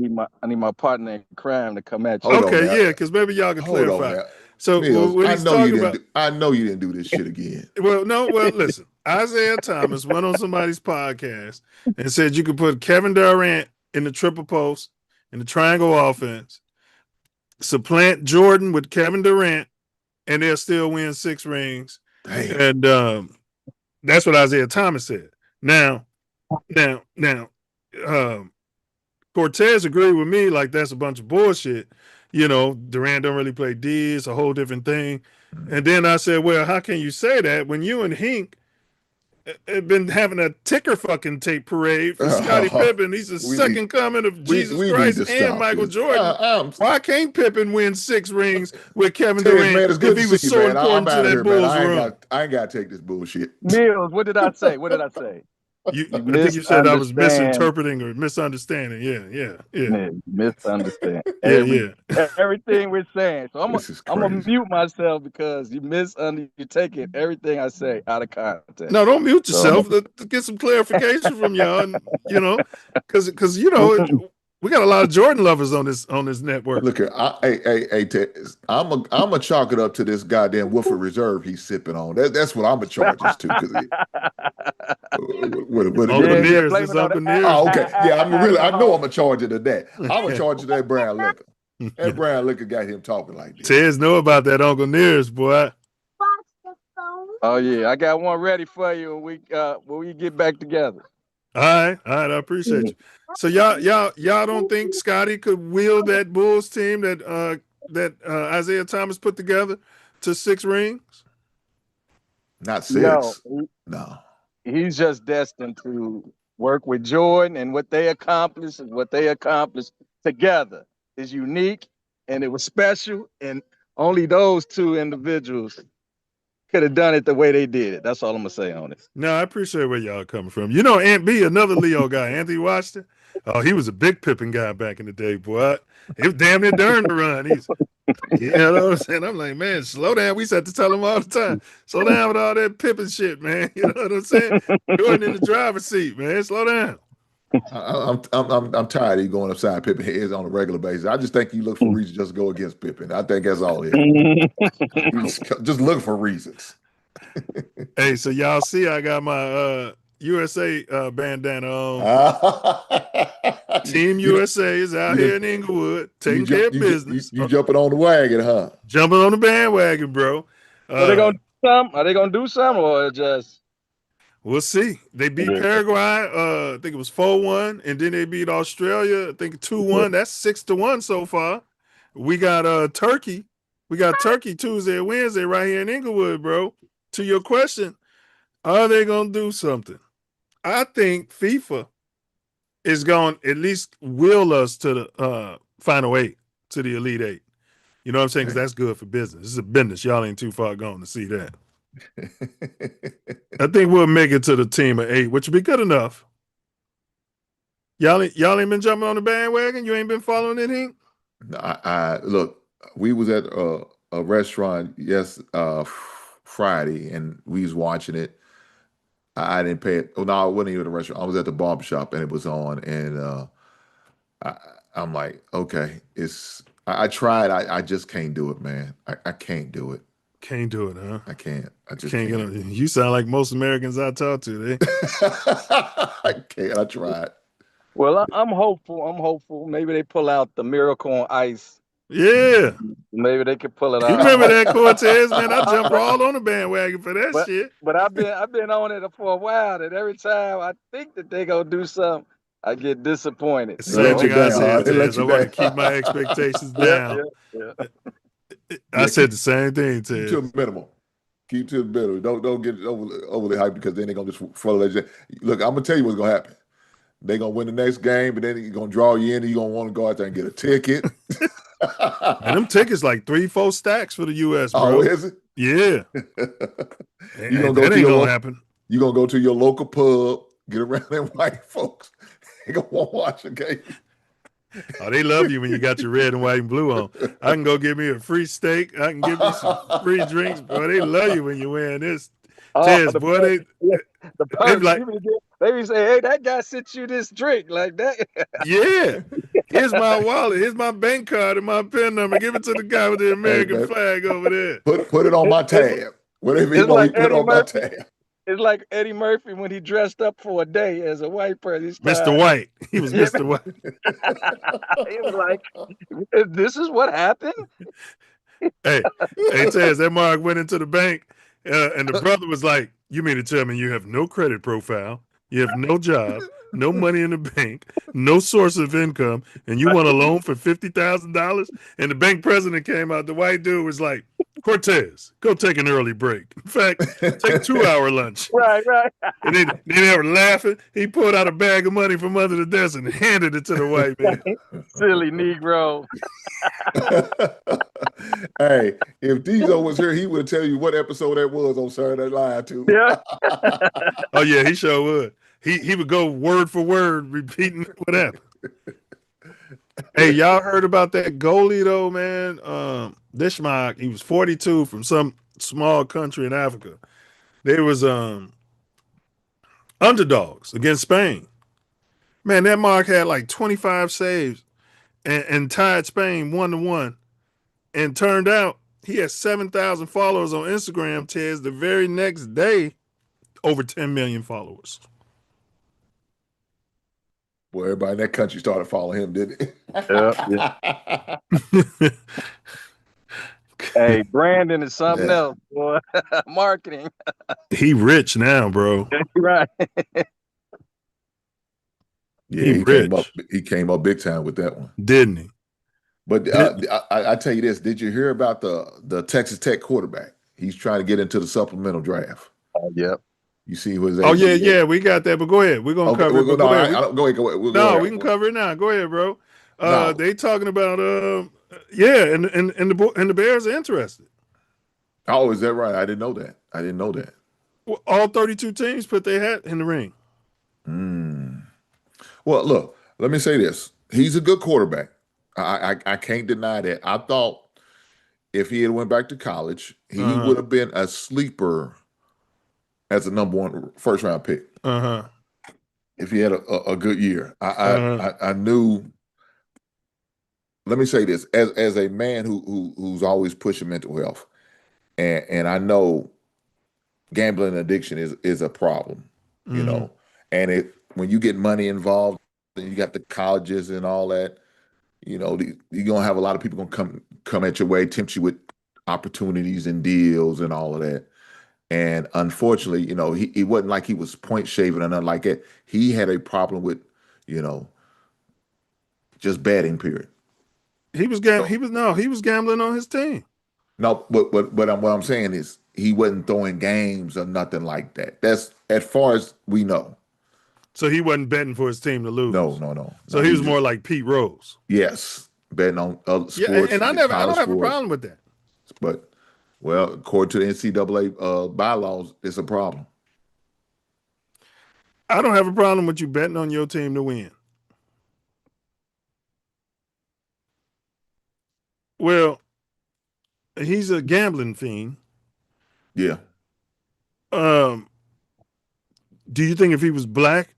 need my partner in crime to come at you. Okay, yeah, because maybe y'all can clarify. So when he's talking about, I know you didn't do this shit again. Well, listen. Isaiah Thomas went on somebody's podcast and said you could put Kevin Durant in the triple post in the triangle offense, supplant Jordan with Kevin Durant, and they'll still win 6 rings. Damn. And that's what Isaiah Thomas said. Now, Cortez agreed with me like that's a bunch of bullshit. Durant don't really play D. It's a whole different thing. And then I said, well, how can you say that when you and Hink have been having a ticker fucking tape parade for Scottie Pippen? He's the second coming of Jesus Christ and Michael Jordan. Why can't Pippen win 6 rings with Kevin Durant if he was so important to that Bulls run? I ain't got to take this bullshit. Mills, what did I say? I think you said I was misinterpreting or misunderstanding. Yeah. Misunderstand. Yeah. Everything we're saying. So I'm gonna mute myself because you you're taking everything I say out of context. No, don't mute yourself. Let's get some clarification from y'all. And, because we got a lot of Jordan lovers on this network. Look, I'm gonna chalk it up to this goddamn Woodford Reserve he's sipping on. That's what I'm gonna charge this to. Uncle Nears. Oh, okay. Yeah, I know I'm gonna charge it to that. I'm gonna charge it to that brown liquor. That brown liquor got him talking like this. Tez know about that Uncle Nears, boy. Oh yeah, I got one ready for you when we get back together. All right, I appreciate you. So y'all don't think Scotty could wield that Bulls team that Isaiah Thomas put together to 6 rings? Not 6. No. He's just destined to work with Jordan, and what they accomplished together is unique, and it was special, and only those 2 individuals could have done it the way they did it. That's all I'm gonna say on it. No, I appreciate where y'all coming from. Ant B, another Leo guy, Anthony Washington. Oh, he was a big Pippen guy back in the day, boy. He was damn near during the run. You know what I'm saying? I'm like, man, slow down. We used to have to tell him all the time. Slow down with all that Pippen shit, man. You know what I'm saying? Going in the driver's seat, man. Slow down. I'm tired of you going upside Pippen heads on a regular basis. I just think you look for reasons just go against Pippen. I think that's all it is. Just look for reasons. Hey, so y'all see I got my USA bandana on. Team USA is out here in Inglewood taking care of business. You jumping on the wagon, huh? Jumping on the bandwagon, bro. Are they gonna do something? Are they gonna do something or just? We'll see. They beat Paraguay. I think it was 4-1, and then they beat Australia. I think 2-1. That's 6-1 so far. We got Turkey. We got Turkey Tuesday and Wednesday right here in Inglewood, bro. To your question, are they gonna do something? I think FIFA is going to at least will us to the final 8, to the Elite 8. You know what I'm saying? Because that's good for business. This is a business. Y'all ain't too far gone to see that. I think we'll make it to the team of 8, which would be good enough. Y'all ain't been jumping on the bandwagon? You ain't been following it, Hank? I look, we was at a restaurant Friday, and we was watching it. I didn't pay it. Oh, no, I wasn't even at the restaurant. I was at the barbershop, and it was on, and I'm like, okay, I tried. I just can't do it, man. I can't do it. Can't do it, huh? I can't. I just can't. can't. You sound like most Americans I talk to. I can't. I tried. Well, I'm hopeful. I'm hopeful. Maybe they pull out the Miracle on Ice. Yeah. Maybe they could pull it out. You remember that, Cortez, man? I jumped all on the bandwagon for that shit. But I've been on it for a while, and every time I think that they gonna do something, I get disappointed. Same thing I said, Tez. I want to keep my expectations down. Yeah. I said the same thing, Tez. Keep to a minimum. Keep to the minimum. Don't get overly hyped, because then they're gonna just follow that. Look, I'm gonna tell you what's gonna happen. They're gonna win the next game, but then you're gonna draw you in, and you're gonna want to go out there and get a ticket. And them tickets like 3-4 stacks for the US, bro. Oh, is it? Yeah. You're gonna go that ain't gonna happen. You're gonna go to your local pub, get around them white folks. They gonna want to watch a game. Oh, they love you when you got your red and white and blue on. I can go get me a free steak. I can give me some free drinks, bro. They love you when you're wearing this. Tez, boy, they say, hey, that guy sent you this drink like that. Yeah. Here's my wallet. Here's my bank card and my PIN number. Give it to the guy with the American flag over there. Put it on my tab. Whatever you want, put it on my tab. It's like Eddie Murphy when he dressed up for a day as a white person. Mr. White. He was Mr. White. He was like, this is what happened? Hey, Tez, that Mark went into the bank, and the brother was like, you mean to tell me you have no credit profile, you have no job, no money in the bank, no source of income, and you want a loan for $50,000? And the bank president came out. The white dude was like, Cortez, go take an early break. In fact, take a 2-hour lunch. Right. And then they were laughing. He pulled out a bag of money from under the desk and handed it to the white man. Silly Negro. Hey, if Diesel was here, he would tell you what episode that was on Saturday Night Live too. Yeah. Oh yeah, he sure would. He would go word for word repeating what happened. Hey, y'all heard about that goalie though, man? Dishmark, he was 42 from some small country in Africa. They was underdogs against Spain. Man, that Mark had like 25 saves and tied Spain 1-1. And turned out he had 7,000 followers on Instagram, Tez. The very next day, over 10 million followers. Well, everybody in that country started following him, didn't they? Yeah. Hey, Brandon is something else, boy. Marketing. He rich now, bro. Right. Yeah, he came up big time with that one, didn't he? But I tell you this: did you hear about the Texas Tech quarterback? He's trying to get into the supplemental draft. Yep. You see what? Oh yeah, we got that. But go ahead, we're gonna cover it. Go ahead. We can cover it now. Go ahead, bro. They talking about and the Bears are interested. Oh, is that right? I didn't know that. Well, all 32 teams put their hat in the ring. Well, look, let me say this: he's a good quarterback. I can't deny that. I thought if he had went back to college, he would have been a sleeper as a number 1 first round pick. If he had a good year, I knew. Let me say this: as a man who's always pushing mental health, and I know gambling addiction is a problem. you know, and when you get money involved, and you got the colleges and all that, you know, you're gonna have a lot of people gonna come at your way, tempt you with opportunities and deals and all of that. And unfortunately, you know, he wasn't like he was point shaving or nothing like that. He had a problem with, you know, just betting. Period. He was gambling on his team. No, but what I'm saying is he wasn't throwing games or nothing like that. That's as far as we know. So he wasn't betting for his team to lose. No. So he was more like Pete Rose. Yes, betting on other sports. Yeah, and I don't have a problem with that. But well, according to the NCAA bylaws, it's a problem. I don't have a problem with you betting on your team to win. Well, he's a gambling fiend. Yeah. Do you think if he was black,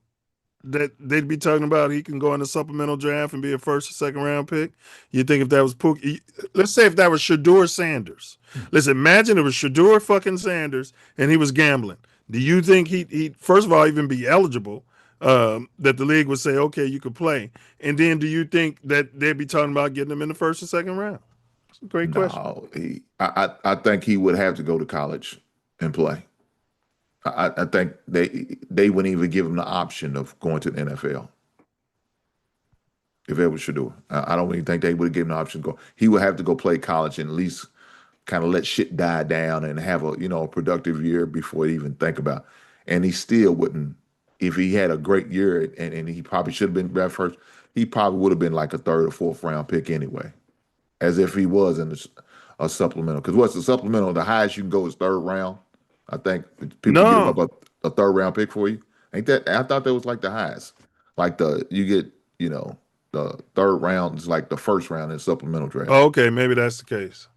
that they'd be talking about he can go in the supplemental draft and be a first or second round pick? You think if that was Pookie, let's say if that was Shedeur Sanders. Let's imagine it was Shedeur fucking Sanders and he was gambling. Do you think he'd first of all even be eligible? That the league would say, okay, you could play. And then do you think that they'd be talking about getting him in the first or second round? It's a great question. I think he would have to go to college and play. I think they wouldn't even give him the option of going to the NFL. If it was Shedeur, I don't even think they would give him the option to go. He would have to go play college and at least kind of let shit die down and have a productive year before he even think about it. And he still wouldn't. If he had a great year and he probably should have been that first, he probably would have been like a third or fourth round pick anyway, as if he was in a supplemental. Because what's the supplemental? The highest you can go is third round. I think people give up a third round pick for you. Ain't that? I thought that was like the highest. Like you get, the third round is like the first round in supplemental draft. Oh, okay, maybe that's the case.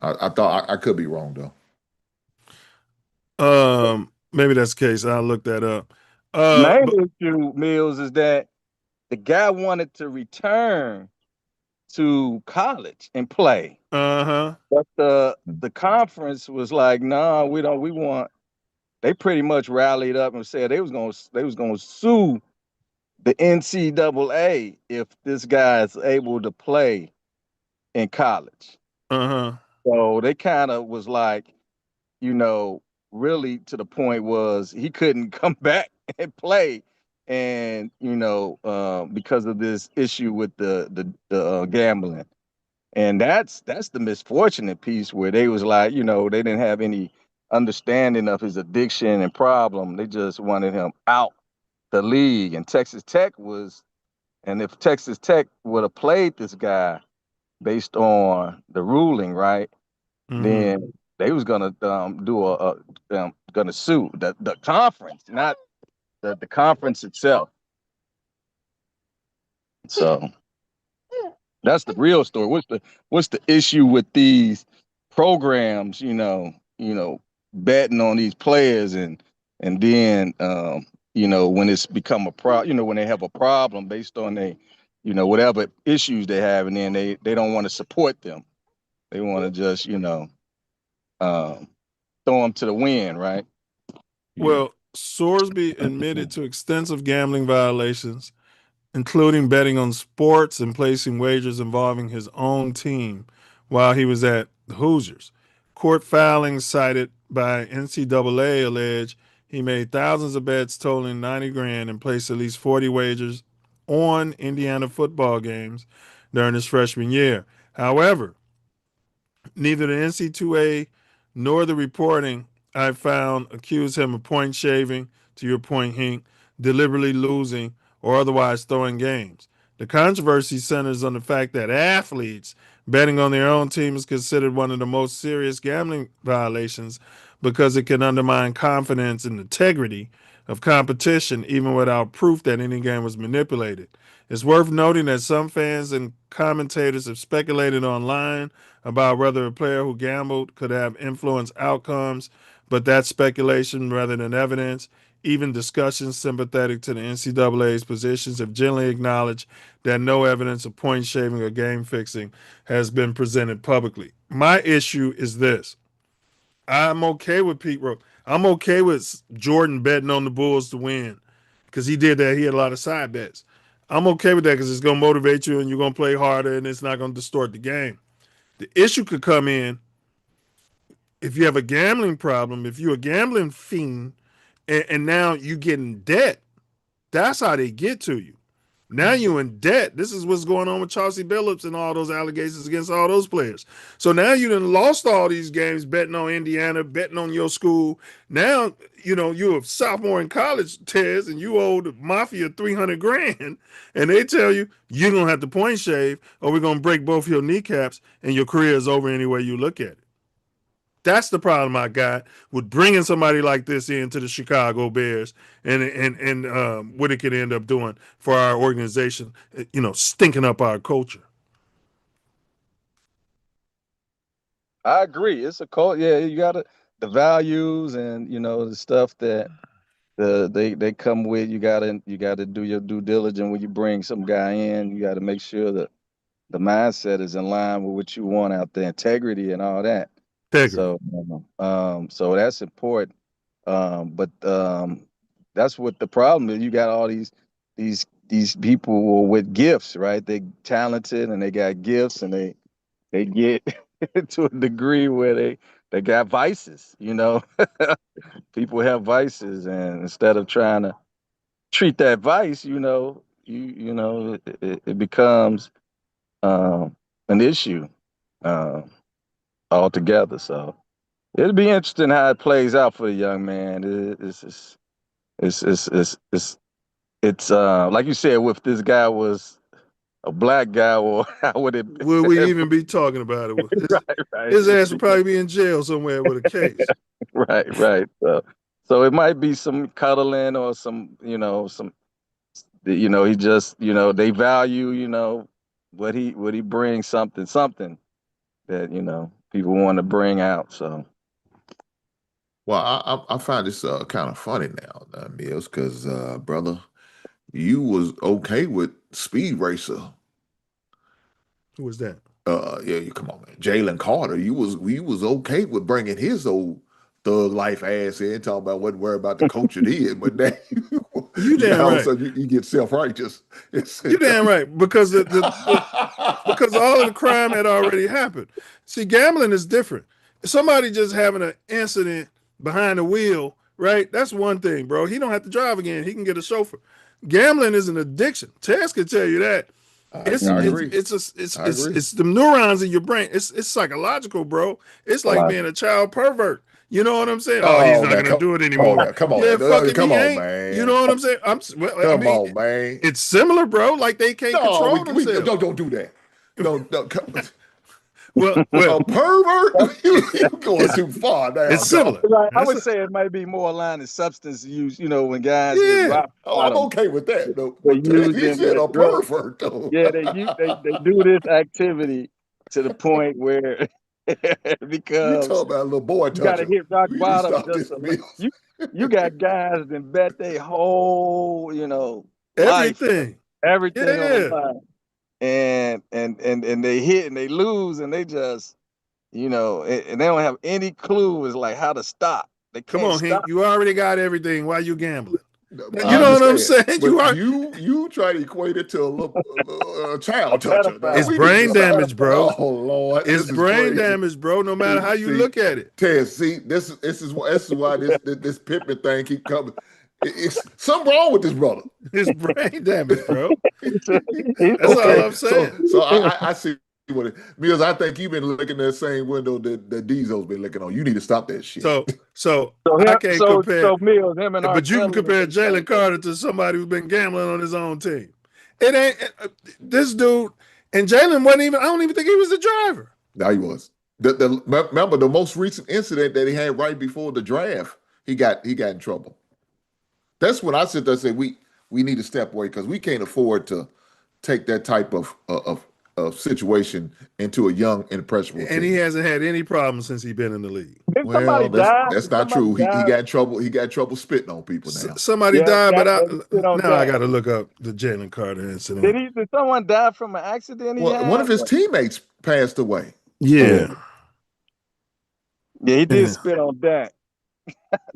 I thought I could be wrong though. Maybe that's the case. I'll look that up. Main issue, Mills, is that the guy wanted to return to college and play. But the conference was like, no, we don't. We want. They pretty much rallied up and said they was gonna sue the NCAA if this guy is able to play in college. So they kind of was like, really to the point was he couldn't come back and play, and because of this issue with the gambling. And that's the misfortunate piece where they was like, they didn't have any understanding of his addiction and problem. They just wanted him out the league. And Texas Tech and if Texas Tech would have played this guy based on the ruling, right, then they was gonna gonna sue the conference, not the conference itself. So that's the real story. What's the issue with these programs? Betting on these players and then when it's become a problem, when they have a problem based on whatever issues they have, and then they don't want to support them. They want to just throw them to the wind, right? Well, Sorsby admitted to extensive gambling violations, including betting on sports and placing wagers involving his own team while he was at the Hoosiers. Court filings cited by NCAA allege he made thousands of bets totaling $90,000 and placed at least 40 wagers on Indiana football games during his freshman year. However, neither the NC2A nor the reporting I found accused him of point shaving, to your point, Hink, deliberately losing, or otherwise throwing games. The controversy centers on the fact that athletes betting on their own team is considered one of the most serious gambling violations because it can undermine confidence and integrity of competition even without proof that any game was manipulated. It's worth noting that some fans and commentators have speculated online about whether a player who gambled could have influenced outcomes, but that's speculation rather than evidence. Even discussions sympathetic to the NCAA's positions have generally acknowledged that no evidence of point shaving or game fixing has been presented publicly. My issue is this. I'm okay with Pete Rose. I'm okay with Jordan betting on the Bulls to win because he did that. He had a lot of side bets. I'm okay with that because it's going to motivate you and you're going to play harder and it's not going to distort the game. The issue could come in if you have a gambling problem, if you're a gambling fiend and now you get in debt. That's how they get to you. Now you're in debt. This is what's going on with Chauncey Billups and all those allegations against all those players. So now you done lost all these games betting on Indiana, betting on your school. Now, you're a sophomore in college, Tez, and you owe the Mafia $300,000, and they tell you you're going to have to point shave or we're going to break both your kneecaps and your career is over any way you look at it. That's the problem I got with bringing somebody like this into the Chicago Bears and what it could end up doing for our organization, stinking up our culture. I agree. It's a cult. Yeah, you got the values and the stuff that they come with. You gotta do your due diligence when you bring some guy in. You got to make sure that the mindset is in line with what you want out there, integrity and all that. So that's important. But that's what the problem is. You got all these people with gifts, right? They talented and they got gifts and they get to a degree where they got vices, People have vices, and instead of trying to treat that vice, it becomes an issue altogether. So it'll be interesting how it plays out for the young man. It's like you said, if this guy was a black guy, or how would it? Will we even be talking about it? Right. His ass would probably be in jail somewhere with a case. Right. So it might be some cuddling or some, he just, they value, what he brings, something that, people want to bring out. So. Well, I find this kind of funny now, Milz, because brother, you was okay with Speed Racer. Who was that? Come on, man. Jalen Carter. You was okay with bringing his old thug life ass in, talking about wasn't worried about the coach it is, but now you damn all right. of a sudden you get self-righteous. You damn right, because because all of the crime had already happened. See, gambling is different. If somebody just having an incident behind the wheel, right? That's one thing, bro. He don't have to drive again. He can get a chauffeur. Gambling is an addiction. Tess can tell you that. It's the neurons in your brain. It's psychological, bro. It's like being a child pervert. You know what I'm saying? Oh, he's not gonna do it anymore. Come on, man. You know what I'm saying? Come on, man. It's similar, bro. Like they can't control themselves. Don't do that. Don't. Well, a pervert? You're going too far now. It's similar. Right. I would say it might be more aligned to substance use, when guys I'm okay with that. Though. He said a pervert, though. Yeah, they do this activity to the point where because you talk about a little boy toucher. You gotta hit rock bottom. You got guys that bet they whole, everything on the line. And they hit and they lose and they just, and they don't have any clue is like how to stop. They can't Come on, stop. Hank, you already got everything. Why you gambling? You know what I'm saying? You try to equate it to a little child toucher. It's brain damage, bro. Oh Lord, it's brain damage, bro. No matter how you look at it. Ted, see, this is why this Pittman thing keep coming. It's something wrong with this brother. It's brain damage, bro. That's all I'm saying. So I see what it means. I think you've been looking at the same window that Diesel's been looking on. You need to stop that shit. So I can't compare. So Milz, him and but you can compare Jalen Carter to somebody who's been gambling on his own team. It ain't this dude. And Jalen wasn't even. I don't even think he was the driver. No, he was. Remember the most recent incident that he had right before the draft. He got in trouble. That's when I sit there and say we need to step away because we can't afford to take that type of situation into a young impressionable team. And he hasn't had any problems since he's been in the league. Well, that's not true. He got in trouble. He got in trouble spitting on people now. Somebody died, but I got to look up the Jalen Carter incident. Did someone die from an accident? One of his teammates passed away. Yeah. Yeah, he did spit on that.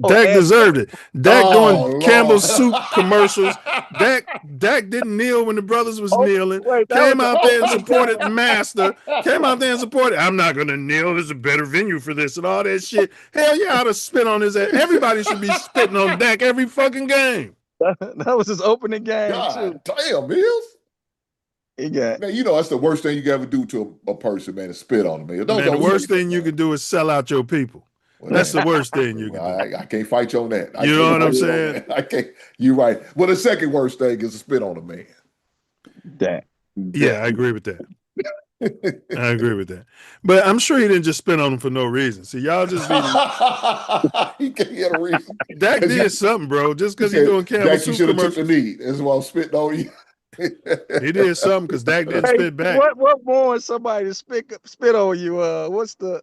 Dak deserved it. Dak Oh, doing Campbell's soup Lord. commercials. Dak didn't kneel when the brothers was kneeling. Wait, that Came was the out there and opening supported game. Master. Came out there and supported. I'm not gonna kneel. There's a better venue for this and all that shit. Hell yeah, I'd have spit on his ass. Everybody should be spitting on Dak every fucking game. That was his opening game too. God damn, Mills. He got Man, you know that's the worst thing you can ever do to a person, man, is spit on them, man. Man, the worst thing you can do is sell out your people. Well, That's the worst thing you can do. I can't fight you on that. You know what I'm saying? I can't. You're right. Well, the second worst thing is to spit on a man. that. Yeah, I agree with that. I agree with that. But I'm sure he didn't just spit on him for no reason. See, y'all just be He had a reason. Dak did something, bro. Just because he's doing Campbell Dak, you soup should have took commercials. the knee. That's why I'm spitting on you. He did something because Dak didn't spit back. What warns somebody to spit on you? What's the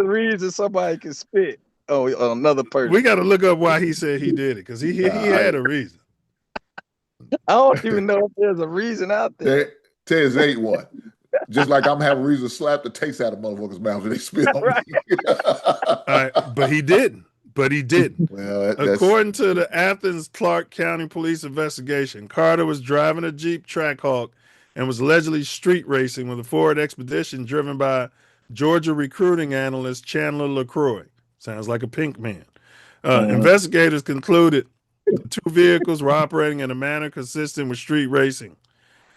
reason somebody can spit? Oh, another person. We got to look up why he said he did it because he had a reason. I don't even know if there's a reason out there. Tez ain't one. Just like I'm having a reason to slap the taste out of motherfuckers' mouths when they spit on me. All right, but he didn't. Well, According to the Athens Clark County Police investigation, Carter was driving a Jeep Trackhawk and was allegedly street racing with a Ford Expedition driven by Georgia recruiting analyst Chandler LaCroix. Sounds like a pink man. Investigators concluded the two vehicles were operating in a manner consistent with street racing.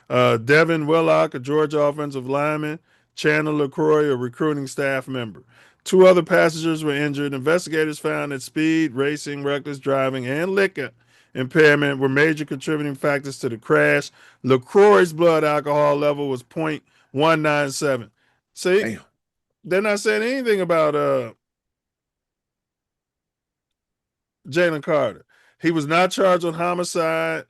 Devin Willock, a Georgia offensive lineman, Chandler LaCroix, a recruiting staff member. 2 other passengers were injured. Investigators found that speed, racing, reckless driving, and liquor impairment were major contributing factors to the crash. LaCroix's blood alcohol level was 0.197. See, Damn. they're not saying anything about Jalen Carter. He was not charged with homicide,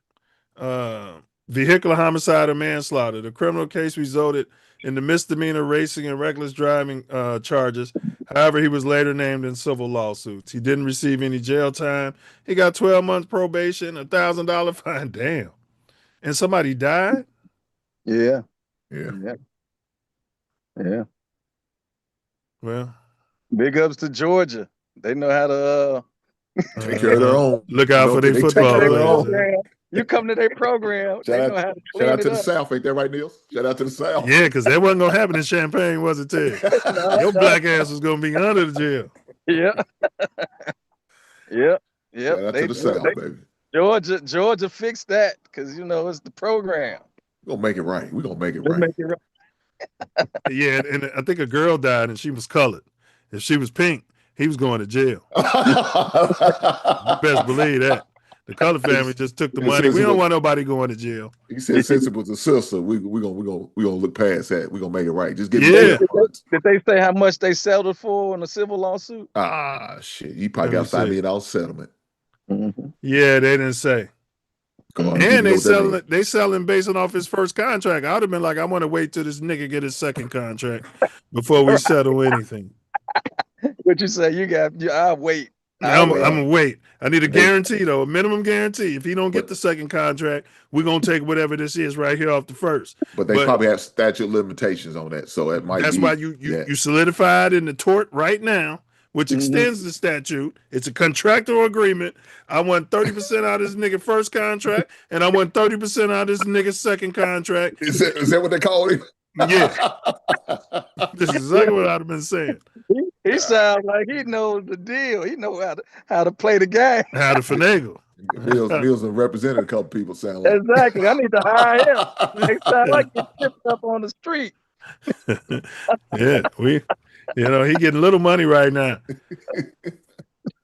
vehicular homicide, or manslaughter. The criminal case resulted in the misdemeanor racing and reckless driving charges. However, he was later named in civil lawsuits. He didn't receive any jail time. He got 12 months probation, $1,000 fine. Damn. And somebody died? Yeah. Well, big ups to Georgia. They know how to take care of their own. Look out for their football players. You come to their program. They know how to shout out to the up. South. Ain't that right, Niels? Shout out to the South. Yeah, because that wasn't going to happen in Champaign, was it, Ted? Your black ass was going to be under the jail. Yeah. Shout out to the South, baby. Georgia fixed that because, it's the program. We're going to make it right. We're going to make it right. Yeah, and I think a girl died and she was colored. If she was pink, he was going to jail. You best believe that. The Color family just took the money. We don't want nobody going to jail. He said since it was a sister, we're gonna look past that. We're gonna make it right. Just get Yeah. Did they say how much they settled for in a civil lawsuit? Shit. You probably got $5 million settlement. Yeah, they didn't say. Come on, And they selling based off his first contract. I would have been like, I want to wait till this nigga get his second contract before we settle anything. What you say? I'll wait. I'm gonna wait. I need a guarantee though, a minimum guarantee. If he don't get the second contract, we're gonna take whatever this is right here off the first. But they probably have statute limitations on that, so it might. That's why you solidified in the tort right now, which extends the statute. It's a contractual agreement. I want 30% out of this nigga first contract, and I want 30% out of this nigga second contract. Is that what they call it? Yeah. This is exactly what I'd have been saying. He sounds like he knows the deal. He knows how to play the game. How to finagle. Mills and represented a couple people sound like. Exactly. I need to hire him. Next time I get tipped up on the street. Yeah, he getting little money right now.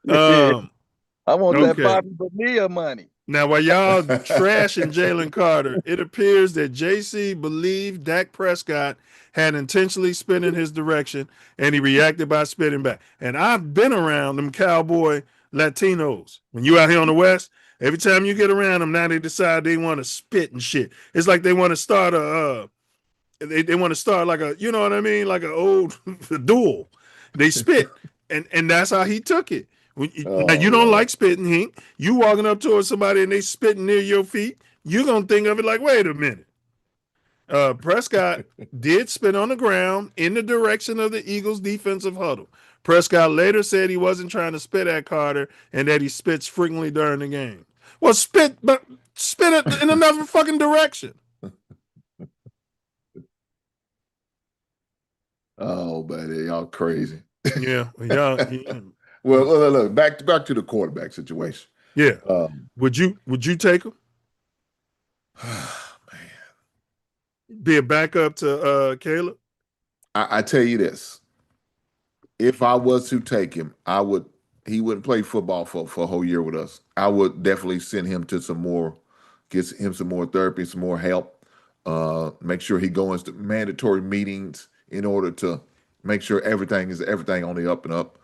I want that Bobby Bonilla money. Now, while y'all trashing Jalen Carter, it appears that JC believed Dak Prescott had intentionally spit in his direction, and he reacted by spitting back. And I've been around them cowboy Latinos. When you out here on the West, every time you get around them, now they decide they want to spit and shit. It's like they want to start they want to start like a, you know what I mean, like an old duel. They spit, and that's how he took it. Now, you don't like spitting, Hank. You walking up towards somebody and they spitting near your feet, you're going to think of it like, wait a minute. Prescott did spit on the ground in the direction of the Eagles' defensive huddle. Prescott later said he wasn't trying to spit at Carter and that he spits frequently during the game. Well, spit it in another fucking direction. Oh, buddy, y'all crazy. Yeah, y'all. Well, look, back to the quarterback situation. Yeah. Would you take him? Be a backup to Caleb? I tell you this. If I was to take him, he wouldn't play football for a whole year with us. I would definitely send him to get him some more therapy, some more help. Make sure he goes to mandatory meetings in order to make sure everything on the up and up.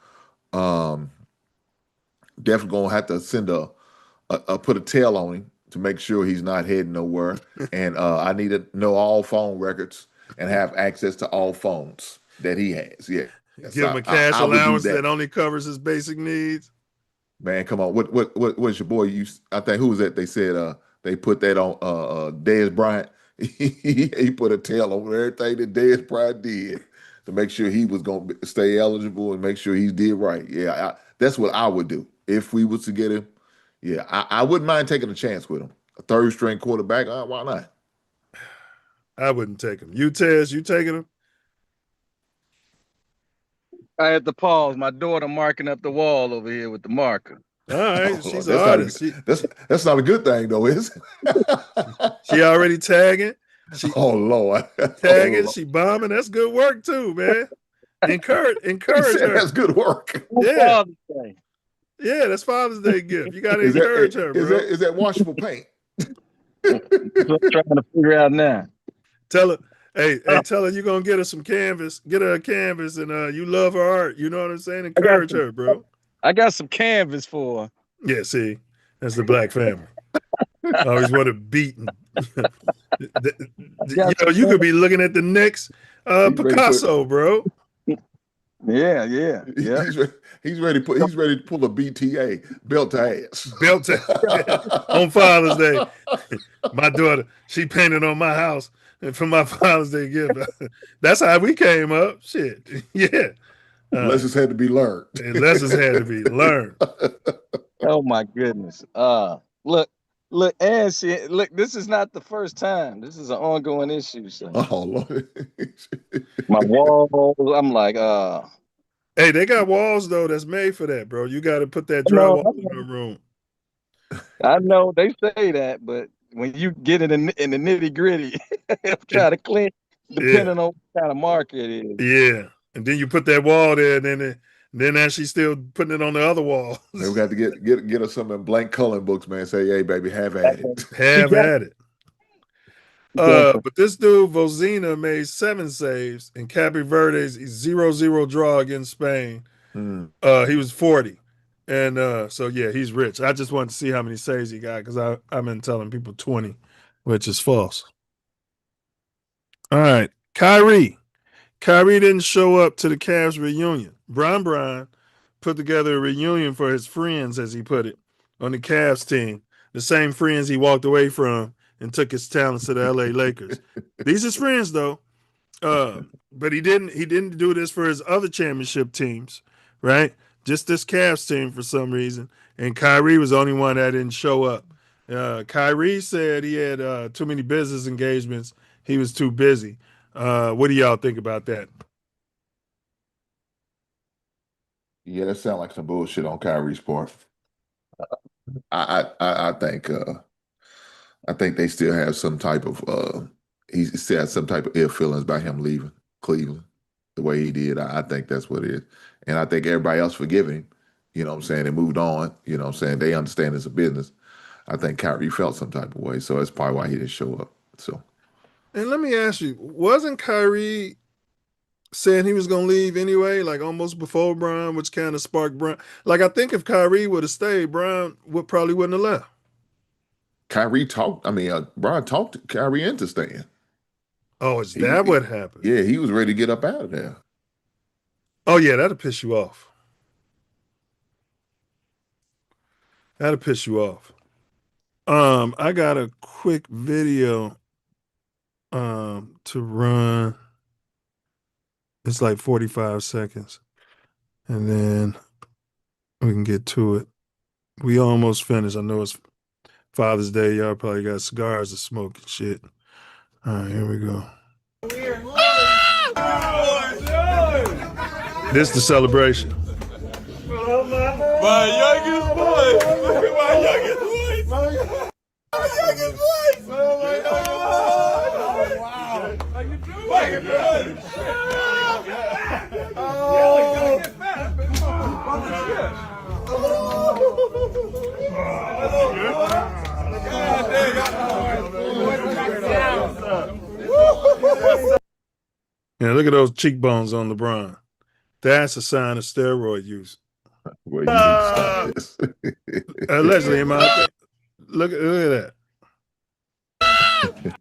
Definitely gonna have to send put a tail on him to make sure he's not heading nowhere. And I need to know all phone records and have access to all phones that he has. Yeah. Give him a cash allowance that only covers his basic needs. Man, come on. What's your boy? I think who was that? They said they put that on Dez Bryant. He put a tail on everything that Dez Bryant did to make sure he was going to stay eligible and make sure he did right. Yeah, that's what I would do if we was to get him. Yeah, I wouldn't mind taking a chance with him. A third string quarterback, why not? I wouldn't take him. You, Tez, you taking him? I had to pause. My daughter marking up the wall over here with the marker. All right, she's an artist. That's not a good thing, though, is it? She already tagging. Oh Lord, tagging. She bombing. That's good work too, man. Encourage her. That's good work. Yeah, yeah. That's Father's Day gift. You got to encourage her, bro. Is that washable paint? That's what I'm trying to figure out now. Tell her. Hey, tell her you're gonna get her some canvas. Get her a canvas, and you love her art. You know what I'm saying? Encourage her, bro. I got some canvas for her. Yeah, see, that's the black family. I always want to beat. You could be looking at the Knicks Picasso, bro. Yeah. He's ready to pull a BTA, belt to ass. Belt to on Father's Day. My daughter, she painted on my house. And for my Father's Day gift, that's how we came up. Shit, yeah. Lessons had to be learned. Lessons had to be learned. Oh my goodness. Look, and look. This is not the first time. This is an ongoing issue. So. Oh Lord. My walls. I'm like, Hey, they got walls though that's made for that, bro. You got to put that drywall in the room. I know they say that, but when you get it in the nitty gritty, try to clean, depending on what kind of marker it is. Yeah, and then you put that wall there, and then as she's still putting it on the other wall. We got to get us some blank coloring books, man. Say, hey, baby, have at it. Have at it. But this dude Vozina made 7 saves in Cape Verde's 0-0 draw against Spain. He was 40. And so, yeah, he's rich. I just wanted to see how many saves he got because I've been telling people 20, which is false. All right. Kyrie didn't show up to the Cavs reunion. Brian put together a reunion for his friends, as he put it, on the Cavs team, the same friends he walked away from and took his talents to the LA Lakers. These are friends, though. But he didn't do this for his other championship teams, right? Just this Cavs team for some reason. And Kyrie was the only one that didn't show up. Kyrie said he had too many business engagements. He was too busy. What do y'all think about that? Yeah, that sounds like some bullshit on Kyrie's part. I think they still have some type of he still has some type of ill feelings about him leaving Cleveland the way he did. I think that's what it is. And I think everybody else forgiving him, you know what I'm saying, they moved on, you know what I'm saying, they understand it's a business. I think Kyrie felt some type of way, so that's probably why he didn't show up. So, and let me ask you, wasn't Kyrie saying he was going to leave anyway, like almost before Brian, which kind of sparked Brian? Like, I think if Kyrie would have stayed, Brian probably wouldn't have left. Brian talked Kyrie into staying. Oh, is that what happened? Yeah, he was ready to get up out of there. Oh, yeah, that'll piss you off. That'll piss you off. I got a quick video to run. It's like 45 seconds. and then we can get to it. We almost finished. I know it's Father's Day. Y'all probably got cigars to smoke and shit. All right, here we go. This the celebration. My youngest boy. Look at my youngest boy. My youngest boy. Oh, wow. How you doing? How you doing? Yeah, look at those cheekbones on LeBron. That's a sign of steroid use. Well, you need to stop this. Allegedly, in my opinion. Look at that.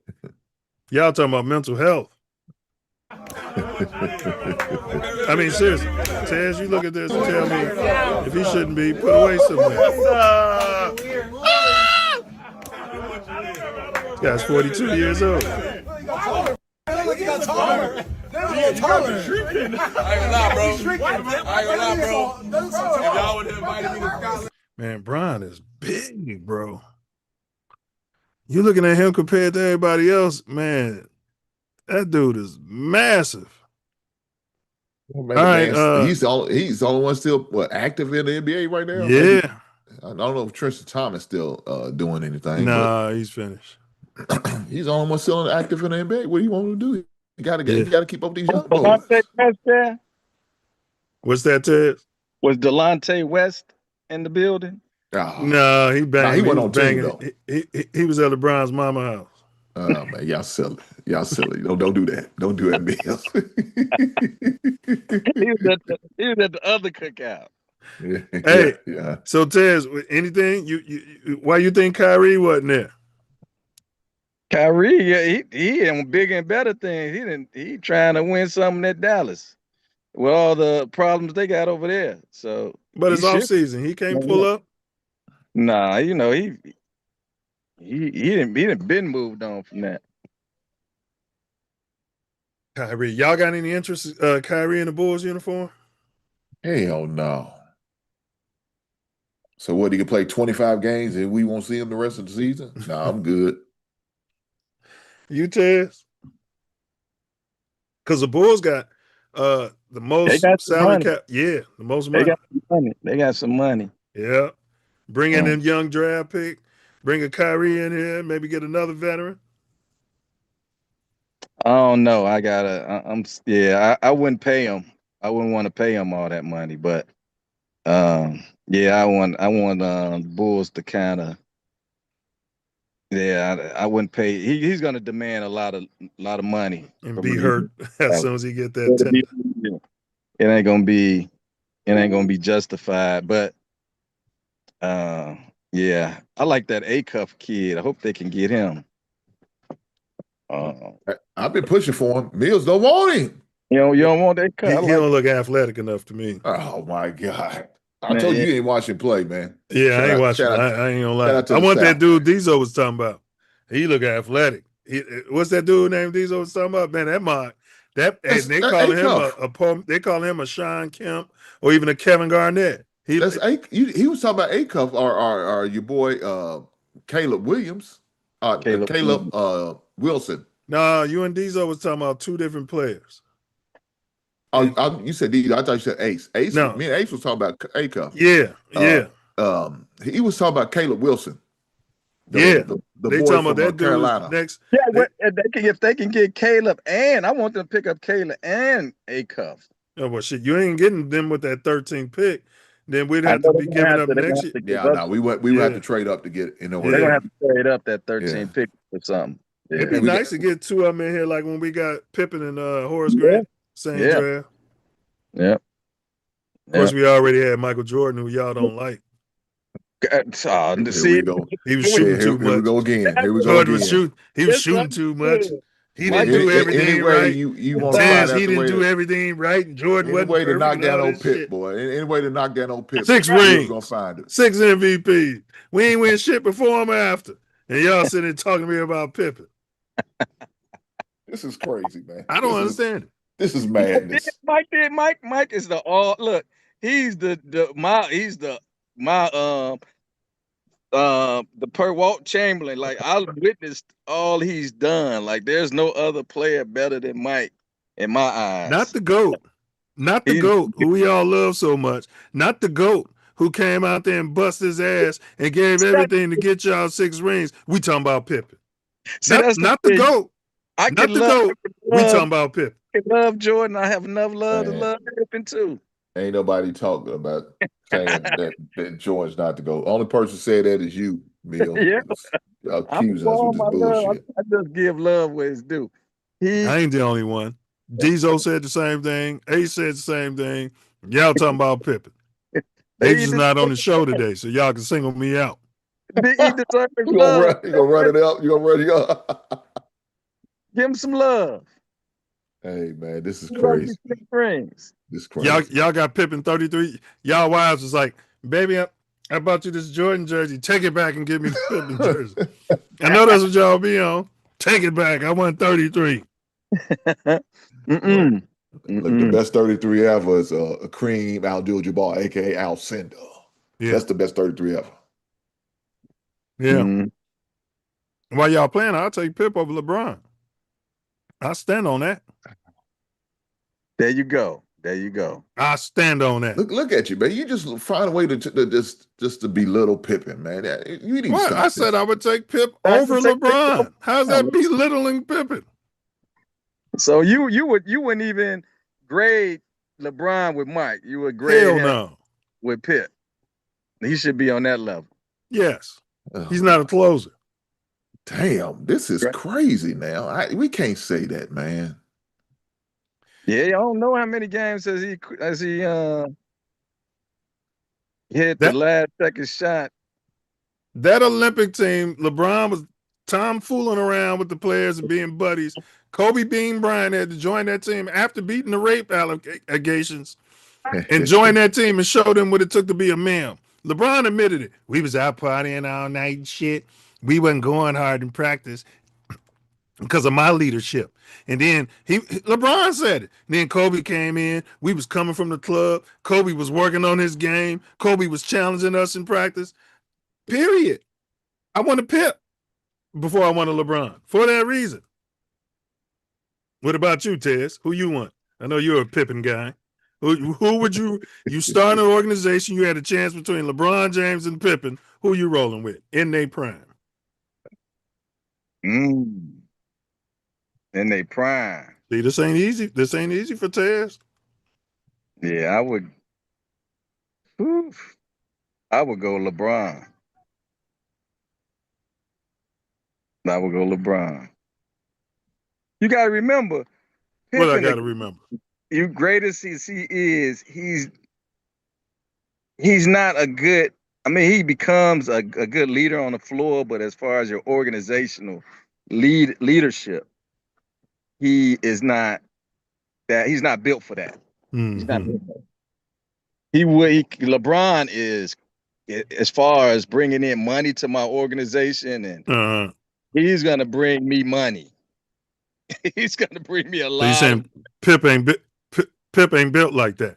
Y'all talking about mental health. I mean, seriously. Taz, you look at this and tell me if he shouldn't be put away somewhere. This guy's 42 years old. Man, Brian is big, bro. You looking at him compared to everybody else, man, that dude is massive. Well, man, all right, he's the only one still active in the NBA right now. Yeah. Maybe, I don't know if Tristan Thomas still doing anything. Nah, he's finished. He's the only one still active in the NBA. What do you want him to do? You gotta keep up with these young boys. Delonte West there? What's that, Ted? Was Delonte West in the building? No, he banged. he wasn't on team, though. He was at LeBron's mama house. Oh man, y'all silly. Y'all silly. Don't do that. Don't do that, Milz. he was at the other cookout. Hey, yeah. So Tez, anything you why you think Kyrie wasn't there? Kyrie, yeah, he in bigger and better things. He trying to win something at Dallas with all the problems they got over there. So, but it's off season. He can't pull up. Nah, you know he didn't been moved on from that. Kyrie, y'all got any interest? Kyrie in the Bulls uniform? Hell no. So what? He can play 25 games and we won't see him the rest of the season? No, I'm good. You, Tez? Because the Bulls got the most salary cap. Yeah, the most money. They got some money. They got some money. Yeah. Bring in a young draft pick. Bring a Kyrie in here. Maybe get another veteran. I don't know. I wouldn't pay him. I wouldn't want to pay him all that money, but I want Bulls to kind of. Yeah, I wouldn't pay. He's going to demand a lot of money and be hurt as soon as he get that tender. It ain't gonna be justified. But yeah, I like that A-Cuff kid. I hope they can get him. I've been pushing for him. Mills don't want him. You don't want that cut. He don't look athletic enough to me. Oh my God. I told you ain't watching play, man. Yeah, I ain't watching. I ain't gonna lie. I want that dude Diesel was talking about. He look athletic. What's that dude named Diesel was talking about? Man, they call him a Sean Kemp or even a Kevin Garnett. He was talking about A-Cuff or your boy Caleb Williams. Caleb Wilson. No, you and Diesel was talking about two different players. Oh, you said Diesel. I thought you said Ace. No. Me and Ace was talking about A-Cuff. Yeah. He was talking about Caleb Wilson. The boy talking about from that Carolina. Next. Yeah, if they can get Caleb, and I want them to pick up Caleb and A-Cuff. Oh well, shit, you ain't getting them with that 13th pick. Then we'd have to be giving up next year. Yeah, no, we would have to trade up to get it. They're gonna have to trade up that 13th pick or something. Yeah. It'd be nice to get two of them in here, like when we got Pippen and Horace Grant, same draft. Yeah. Of course, we already had Michael Jordan, who y'all don't like. He was shooting too much. Here we go again. Jordan was shooting. He was shooting too much. He didn't do everything right. He didn't do everything right. And Jordan wasn't way to perfect knock down and all old this Pitt, shit. boy. Any way to knock down old Pitt. 6 rings. Gonna find it. 6 MVPs. We ain't win shit before him or after. And y'all sitting there talking to me about Pippen. This is crazy, man. I don't understand it. This is madness. Mike is the all look. the per Walt Chamberlain. Like I witnessed all he's done. Like there's no other player better than Mike in my eyes. Not the GOAT. Not the GOAT, who we all love so much. Not the GOAT who came out there and bust his ass and gave everything to get y'all 6 rings. We talking about Pippen. Not the GOAT. I Not the GOAT. We talking about Pippen. I love Jordan. I have enough love to love Pippen too. Ain't nobody talking about saying that Jordan's not the GOAT. Only person said that is you, Milz. Yeah. Accusing us with this bullshit. I just give love where it's due. I ain't the only one. Diesel said the same thing. Ace said the same thing. Y'all talking about Pippen. They just not on the show today, so y'all can single me out. He deserves You love. gonna run it up? You gonna run it up? Give him some love. Hey man, this is crazy. Rings. This is crazy. Y'all got Pippen 33. Y'all wives was like, baby, I bought you this Jordan jersey. Take it back and give me the Pippen jersey. I know that's what y'all be on. Take it back. I want 33. Look, the best 33 ever is Kareem Abdul-Jabbar, aka Alcindor. Yeah. That's the best 33 ever. Yeah. While y'all playing, I'll take Pip over LeBron. I stand on that. There you go. There you go. I stand on that. Look at you, man. You just find a way to just to belittle Pippen, man. You need to What? stop I said I would take Pip over LeBron. How's that belittling Pippen? So you wouldn't even grade LeBron with Mike. You would grade him with Pitt. He should be on that level. Yes. He's not a closer. Damn, this is crazy now. We can't say that, man. Yeah, I don't know how many games has he hit the last second shot. That Olympic team, LeBron was tomfooling around with the players and being buddies. Kobe Bean Bryant had to join that team after beating the rape allegations and join that team and show them what it took to be a man. LeBron admitted it. We was out partying all night and shit. We wasn't going hard in practice because of my leadership. And then LeBron said it. And then Kobe came in. We was coming from the club. Kobe was working on his game. Kobe was challenging us in practice. Period. I want a Pip before I want a LeBron for that reason. What about you, Tez? Who you want? I know you're a Pippen guy. Who would you start an organization, you had a chance between LeBron James and Pippen, who you rolling with in their prime? In their prime. See, this ain't easy. This ain't easy for Tez. Yeah, I would go LeBron. I would go LeBron. You got to remember. What I got to remember? You great as he is, he's not a good. I mean, he becomes a good leader on the floor, but as far as your organizational leadership, he is not that. He's not built for that. He's not built for that. LeBron is, as far as bringing in money to my organization, and he's gonna bring me money. He's gonna bring me a lot. So you saying Pip ain't built like that?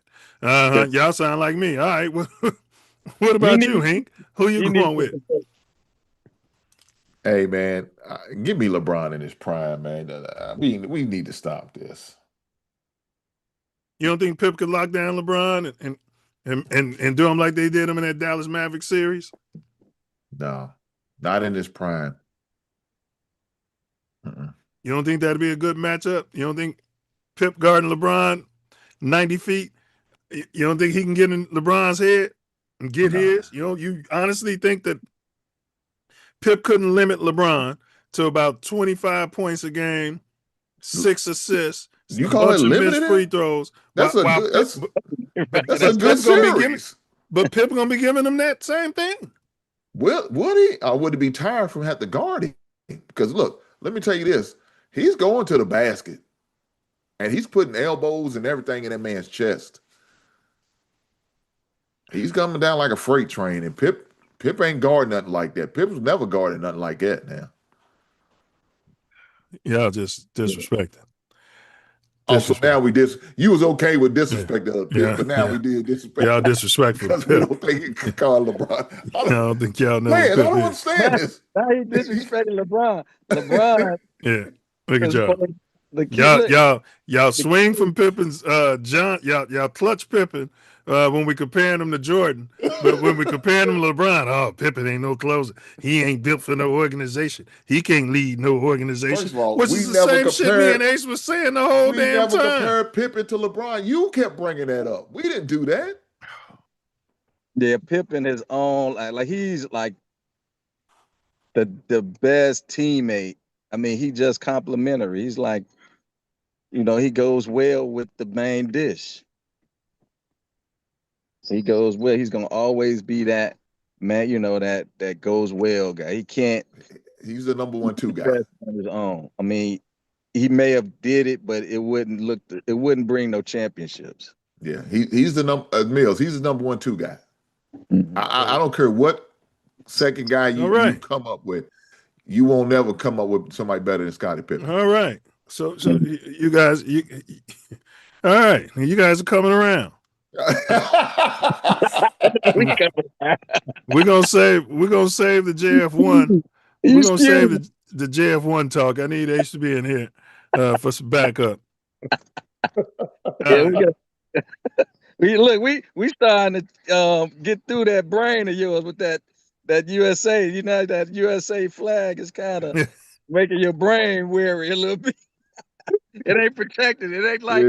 Y'all sound like me. All right. What about you, Hank? Who you going with? Hey man, give me LeBron in his prime, man. We need to stop this. You don't think Pip could lock down LeBron and do him like they did him in that Dallas Mavericks series? No, not in his prime. You don't think that'd be a good matchup? You don't think Pip guarding LeBron 90 feet? You don't think he can get in LeBron's head and get his? You honestly think that Pip couldn't limit LeBron to about 25 points a game, 6 assists, you call it limited? Free throws. That's a good series. But Pip gonna be giving him that same thing. Would he? Or would he be tired from having to guard him? Because look, let me tell you this. He's going to the basket, and he's putting elbows and everything in that man's chest. He's coming down like a freight train, and Pip ain't guarding nothing like that. Pip was never guarding nothing like that now. Y'all just disrespect it. Oh, so now we you was okay with disrespect of Pip, Yeah, but now yeah. we did disrespect. Y'all disrespectful to because we Pip. don't think he can call LeBron. I don't think y'all know Man, who I Pip don't is. understand this. Now he disrespecting LeBron. LeBron Yeah, look at is y'all. the kid. Y'all swing from Pippen's y'all clutch Pippen when we comparing him to Jordan, but when we comparing him to LeBron, oh, Pippen ain't no closer. He ain't built for no organization. He can't lead no organization. First of all, Which we is the never same shit me and compared. Ace was saying the whole We damn never time. compared Pippen to LeBron. You kept bringing that up. We didn't do that. Yeah, Pippen is on like he's like the best teammate. I mean, he just complimentary. He's like, he goes well with the main dish. He goes well. He's gonna always be that man, that goes well guy. He can't. He's the number 1-2 guy best on his own. I mean, he may have did it, but it wouldn't bring no championships. Yeah, he's the number Mills. He's the number 1-2 guy. I don't care what second guy you come up with. You won't never come up with somebody better than Scottie Pippen. All right. So you guys, all right. You guys are coming around. We're gonna save the JF1. We're gonna save the JF1 talk. I need H to be in here for some backup. We starting to get through that brain of yours with that USA. That USA flag is kind of making your brain weary a little bit. It ain't protected. It ain't like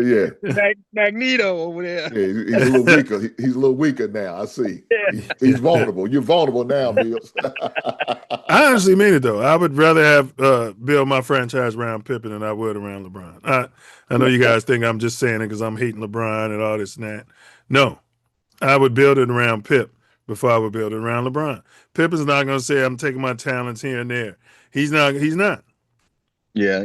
Magneto over there. Yeah, he's a little weaker. He's a little weaker now. I see. He's vulnerable. You're vulnerable now, Mills. I honestly mean it though. I would rather have build my franchise around Pippen than I would around LeBron. I know you guys think I'm just saying it because I'm hating LeBron and all this and that. No, I would build it around Pip before I would build it around LeBron. Pip is not going to say I'm taking my talents here and there. He's not. Yeah.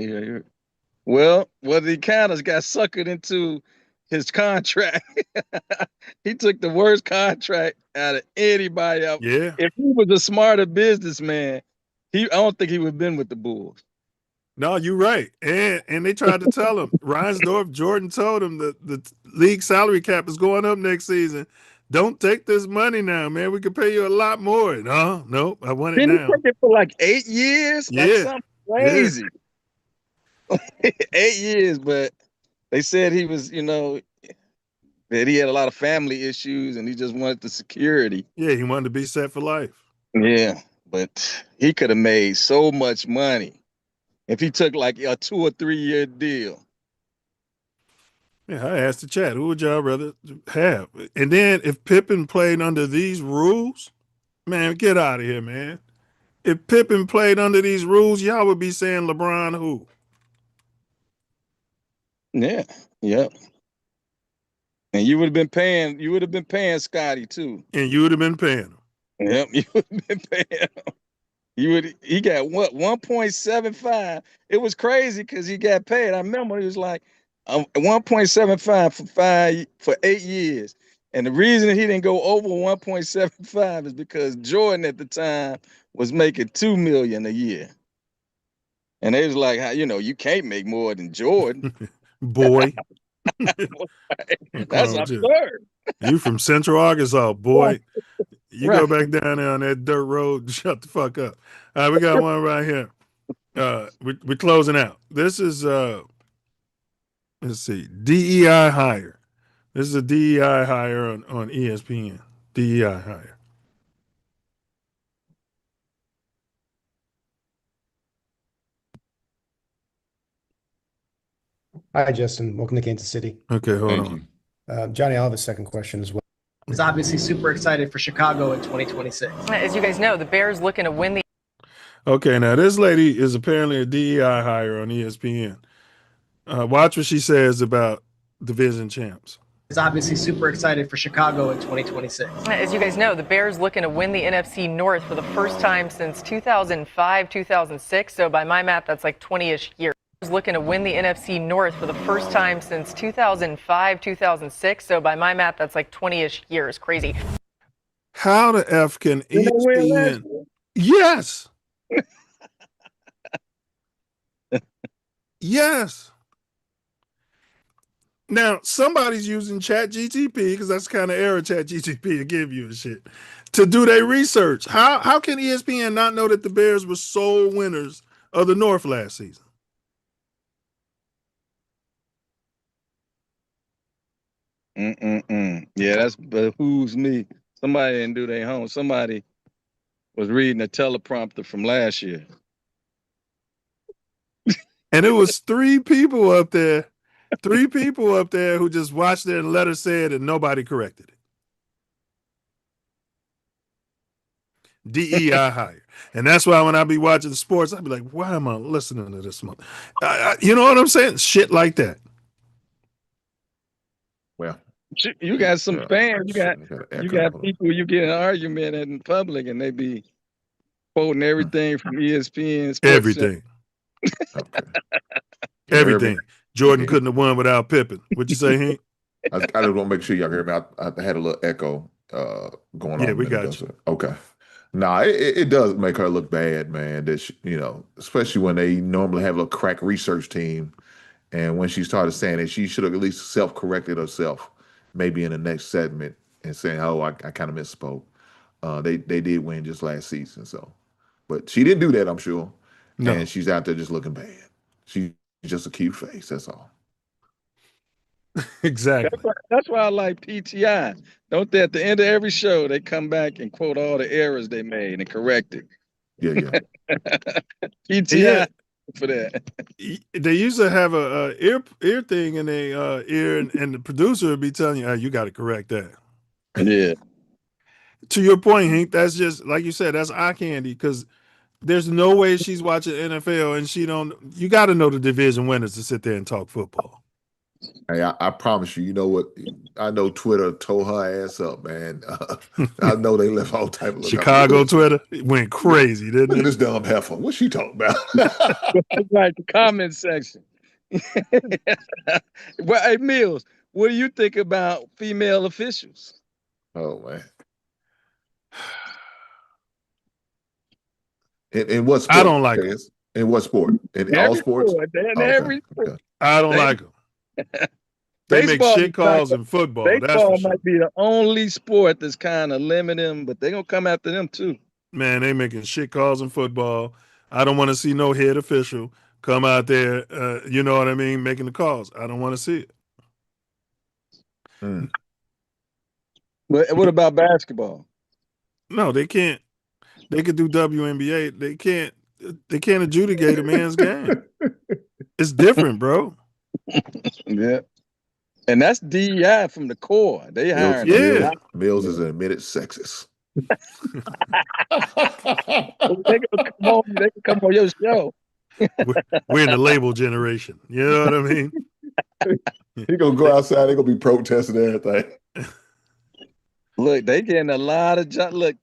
Well, he kind of got suckered into his contract. He took the worst contract out of anybody else. Yeah. If he was a smarter businessman, I don't think he would have been with the Bulls. No, you're right. And they tried to tell him. Reinsdorf, Jordan told him that the league salary cap is going up next season. Don't take this money now, man. We could pay you a lot more. No, I want it Didn't now. he take it for like 8 years? Yeah. Like something crazy. 8 years, but they said he was, that he had a lot of family issues and he just wanted the security. Yeah, he wanted to be set for life. Yeah, but he could have made so much money if he took like a 2 or 3 year deal. Yeah, I asked the chat, who would y'all rather have? And then if Pippen played under these rules, man, get out of here, man. If Pippen played under these rules, y'all would be saying LeBron who? Yeah. And you would have been paying Scotty too. And you would have been paying him. Yep, you would have been paying him. He got what, 1.75. It was crazy because he got paid. I remember he was like 1.75 for 8 years. And the reason he didn't go over 1.75 is because Jordan at the time was making $2 million a year. And they was like, you can't make more than Jordan. Boy. That's absurd. You from Central Arkansas, boy. You go back down there on that dirt road and shut the fuck up. All right, we got one right here. We're closing out. This is let's see, DEI hire. This is a DEI hire on ESPN. DEI hire. Hi, Justin. Welcome to Kansas City. Okay, hold on. Johnny, I'll have a second question as well. Is obviously super excited for Chicago in 2026. As you guys know, the Bears looking to win the. Okay, now this lady is apparently a DEI hire on ESPN. Watch what she says about division champs. Is obviously super excited for Chicago in 2026. As you guys know, the Bears looking to win the NFC North for the first time since 2005, 2006. So by my math, that's like 20-ish years. Looking to win the NFC North for the first time since 2005, 2006. So by my math, that's like 20-ish years. Crazy. How the F can ESPN? Yes. Yes. Now, somebody's using Chat GTP, because that's the kind of error Chat GTP will give you and shit, to do their research. How can ESPN not know that the Bears were sole winners of the North last season? Yeah, that's behooves me. Somebody didn't do their home. Somebody was reading a teleprompter from last year. And it was three people up there who just watched their letter said and nobody corrected it. DEI hire. And that's why when I be watching sports, I'd be like, why am I listening to this month? You know what I'm saying? Shit like that. Well, you got some fans. You got people you get in an argument in public and they be quoting everything from ESPN Sports. Everything. Everything. Jordan couldn't have won without Pippen. What'd you say, Hank? I just want to make sure y'all hear me. I had a little echo going on. Yeah, we got you. Okay. Nah, it does make her look bad, man. That especially when they normally have a crack research team, and when she started saying it, she should have at least self-corrected herself, maybe in the next segment, and saying, "Oh, I kind of misspoke." They did win just last season, so, but she didn't do that, I'm sure. No. And she's out there just looking bad. She's just a cute face. That's all. Exactly. That's why I like PTI. Don't they, at the end of every show, they come back and quote all the errors they made and correct it. Yeah. PTI for that. They used to have a ear thing in their ear, and the producer would be telling you, you got to correct that. Yeah. To your point, Hank, that's just, like you said, that's eye candy, because there's no way she's watching NFL and she don't. You got to know the division winners to sit there and talk football. Hey, I promise you, you know what? I know Twitter tore her ass up, man. I know they left all type of Chicago Twitter went crazy, didn't Look it? at this dumb heifer. What's she talking about? Like the comment section. Well, hey, Milz, what do you think about female officials? Oh, man. In what sport? I don't like them. In what sport? In all sports? Every sport. Okay. I don't like them. They make shit calls in football. Baseball might be the only sport that's kind of limiting, but they're going to come after them too. Man, they making shit calls in football. I don't want to see no head official come out there, you know what I mean, making the calls. I don't want to see it. But what about basketball? No, they can't. They could do WNBA. They can't adjudicate a man's game. It's different, bro. Yeah. And that's DEI from the core. They hiring. Milz is an admitted sexist. They can come on your show. We're in the label generation. You know what I mean? He gonna go outside. They gonna be protesting everything. Look, they getting a lot of jobs. Look,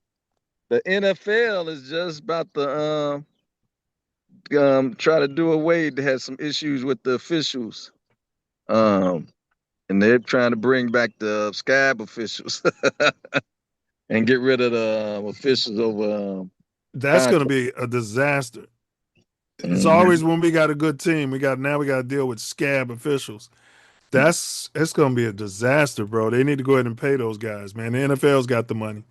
the NFL is just about to try to do away. They had some issues with the officials, and they're trying to bring back the scab officials and get rid of the officials over. That's going to be a disaster. It's always when we got a good team. We got to deal with scab officials. It's going to be a disaster, bro. They need to go ahead and pay those guys, man. The NFL's got the money.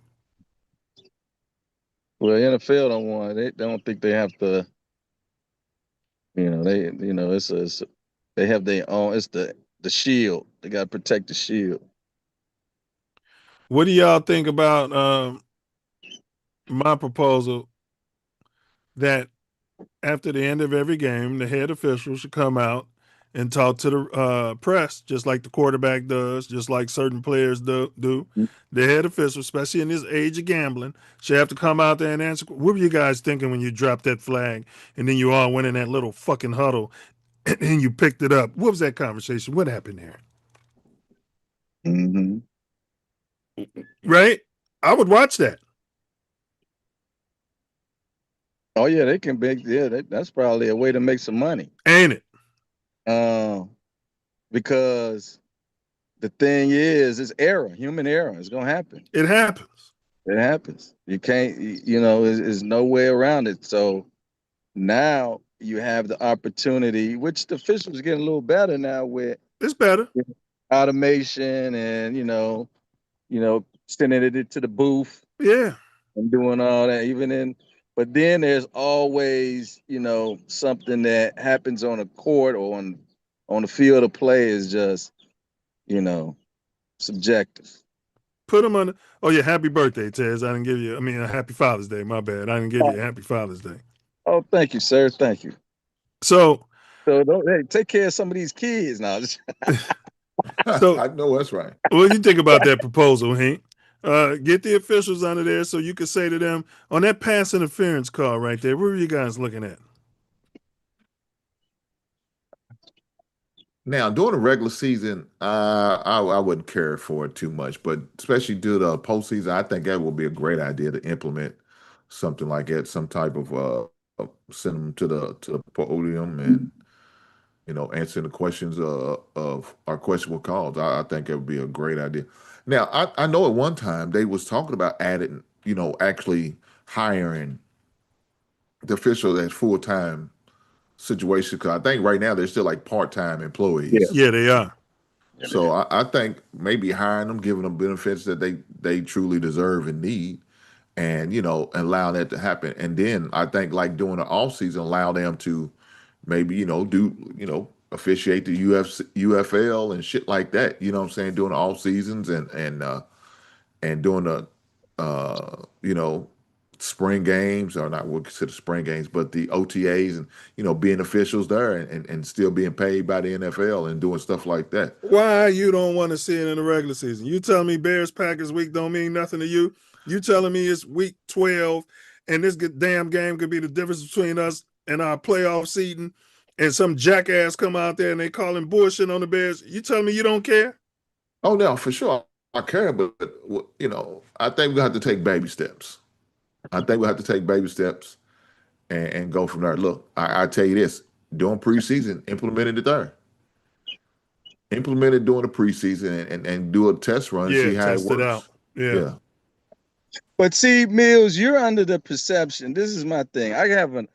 Well, the NFL don't want it. They don't think they have to. They have their own. It's the shield. They got to protect the shield. What do y'all think about my proposal that after the end of every game, the head official should come out and talk to the press, just like the quarterback does, just like certain players do. The head official, especially in this age of gambling, should have to come out there and answer. What were you guys thinking when you dropped that flag and then you all went in that little fucking huddle and then you picked it up? What was that conversation? What happened there? Mm-hmm. Right? I would watch that. Oh yeah, they can make. Yeah, that's probably a way to make some money, ain't it? Because the thing is, it's error, human error. It's gonna happen. It happens. It happens. You can't. There's no way around it. So now you have the opportunity, which the officials getting a little better now. Where it's better. automation and sending it to the booth Yeah. and doing all that. But then there's always something that happens on a court or on the field of play is just subjective. Put them on. Oh yeah, happy birthday, Tez. I didn't give you. I mean, a happy Father's Day. My bad. I didn't give you a happy Father's Day. Oh, thank you, sir. Thank you. So hey, take care of some of these kids now. So I know that's right. What do you think about that proposal, Hank? Get the officials under there so you can say to them on that pass interference call right there. What are you guys looking at? Now, during the regular season, I wouldn't care for it too much, but especially due to postseason, I think that would be a great idea to implement something like that, some type of send them to the podium and answering the questions of our questionable calls. I think it would be a great idea. Now, I know at one time they was talking about adding, actually hiring the official as full-time situation, because I think right now they're still like part-time employees. Yeah, they are. So I think maybe hiring them, giving them benefits that they truly deserve and need, and allow that to happen. And then I think like during the off season, allow them to maybe do officiate the UFL and shit like that. You know what I'm saying? During the off seasons and doing the spring games, or not what consider spring games, but the OTAs, and being officials there and still being paid by the NFL and doing stuff like that. Why you don't want to see it in the regular season? You telling me Bears Packers week don't mean nothing to you? You telling me it's week 12 and this damn game could be the difference between us and our playoff seeding, and some jackass come out there and they calling bullshit on the Bears? You telling me you don't care? Oh no, for sure I care, but I think we have to take baby steps. And go from there. Look, I tell you this: during preseason, implement it there. Implement it during the preseason and do a test run and see how it test works. it out. Yeah. But see, Mills, you're under the perception. This is my thing. I have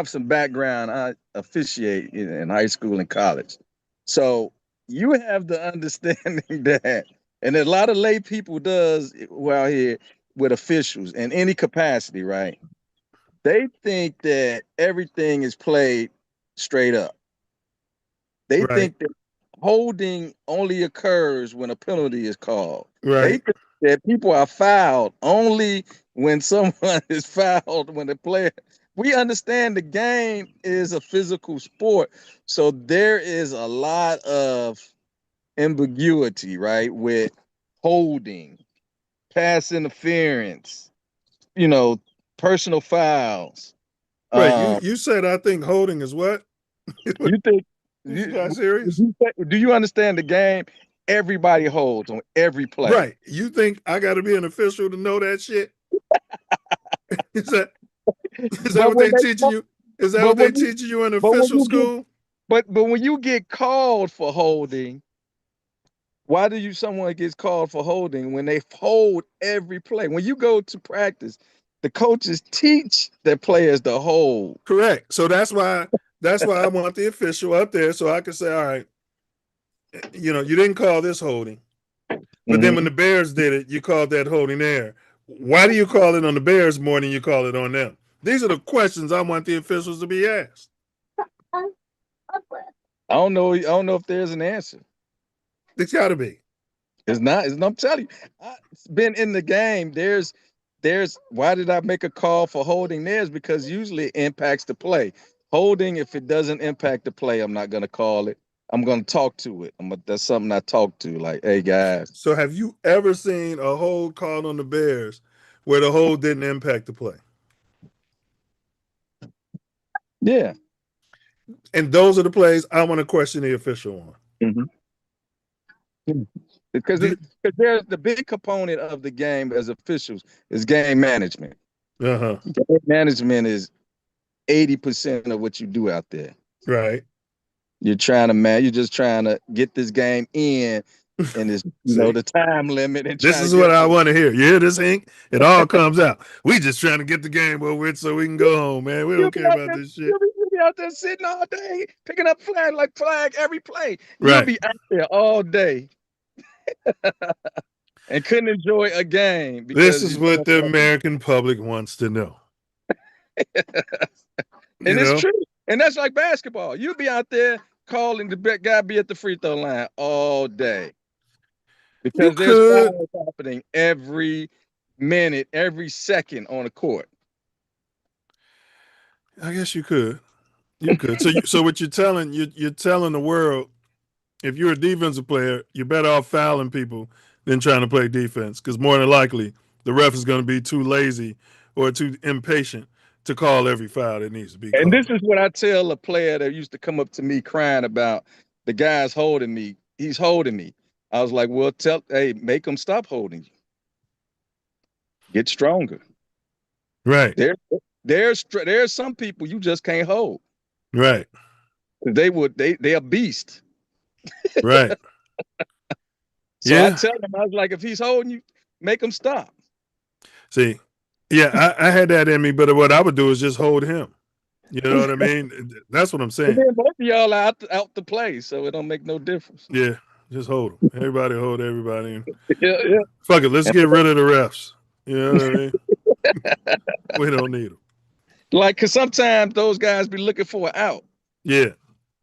some background. I officiate in high school and college, so you have the understanding that, and a lot of lay people does out here with officials in any capacity, right? They think that everything is played straight up. They think that holding only occurs when a penalty is called. Right. They think that people are fouled only when someone is fouled, when the player. We understand the game is a physical sport, so there is a lot of ambiguity, right, with holding, pass interference, personal fouls. Right. You said I think holding is what? You think you got serious? Do you understand the game? Everybody holds on every play. Right. You think I got to be an official to know that shit? Is that what they teaching you? Is that what they teaching you in official school? But when you get called for holding, why do someone gets called for holding when they hold every play? When you go to practice, the coaches teach their players to hold. Correct. So that's why I want the official up there so I can say, all right, you didn't call this holding. But then when the Bears did it, you called that holding there. Why do you call it on the Bears more than you call it on them? These are the questions I want the officials to be asked. I don't know if there's an answer. It's got to be. It's not. I'm telling you, I've been in the game. There's. Why did I make a call for holding? There's because usually it impacts the play. Holding, if it doesn't impact the play, I'm not going to call it. I'm going to talk to it. That's something I talk to. Like, hey guys. So have you ever seen a hold called on the Bears where the hold didn't impact the play? Yeah. And those are the plays I want to question the official on. Because there's the big component of the game as officials is game management. Uh-huh. Game management is 80% of what you do out there. Right. You're just trying to get this game in, and it's the time limit. And this is what I want to hear. You hear this, Hank? It all comes out. We just trying to get the game over with so we can go home, man. We don't care about this shit. You'll be out there sitting all day, picking up flag every play. Right. You'll be out there all day. and couldn't enjoy a game This because is what the American public wants to know. And it's true. And that's like basketball. You'll be out there calling the guy be at the free throw line all day. Because there's fouls happening every minute, every second on the court. I guess you could. You could. So what you're telling the world, if you're a defensive player, you're better off fouling people than trying to play defense, because more than likely the ref is going to be too lazy or too impatient to call every foul that needs to be called. And this is what I tell a player that used to come up to me crying about the guy's holding me. He's holding me. I was like, well, make him stop holding you. Get stronger. Right. There's some people you just can't hold. Right. They're a beast. Right. So I tell them, I was like, if he's holding you, make him stop. See, yeah, I had that in me, but what I would do is just hold him. You know what I mean? That's what I'm saying. And then both of y'all are out to play, so it don't make no difference. Yeah, just hold them. Everybody hold everybody. Yeah. Fuck it, let's get rid of the refs. You know what I mean? We don't need them. Like, because sometimes those guys be looking for an out. Yeah.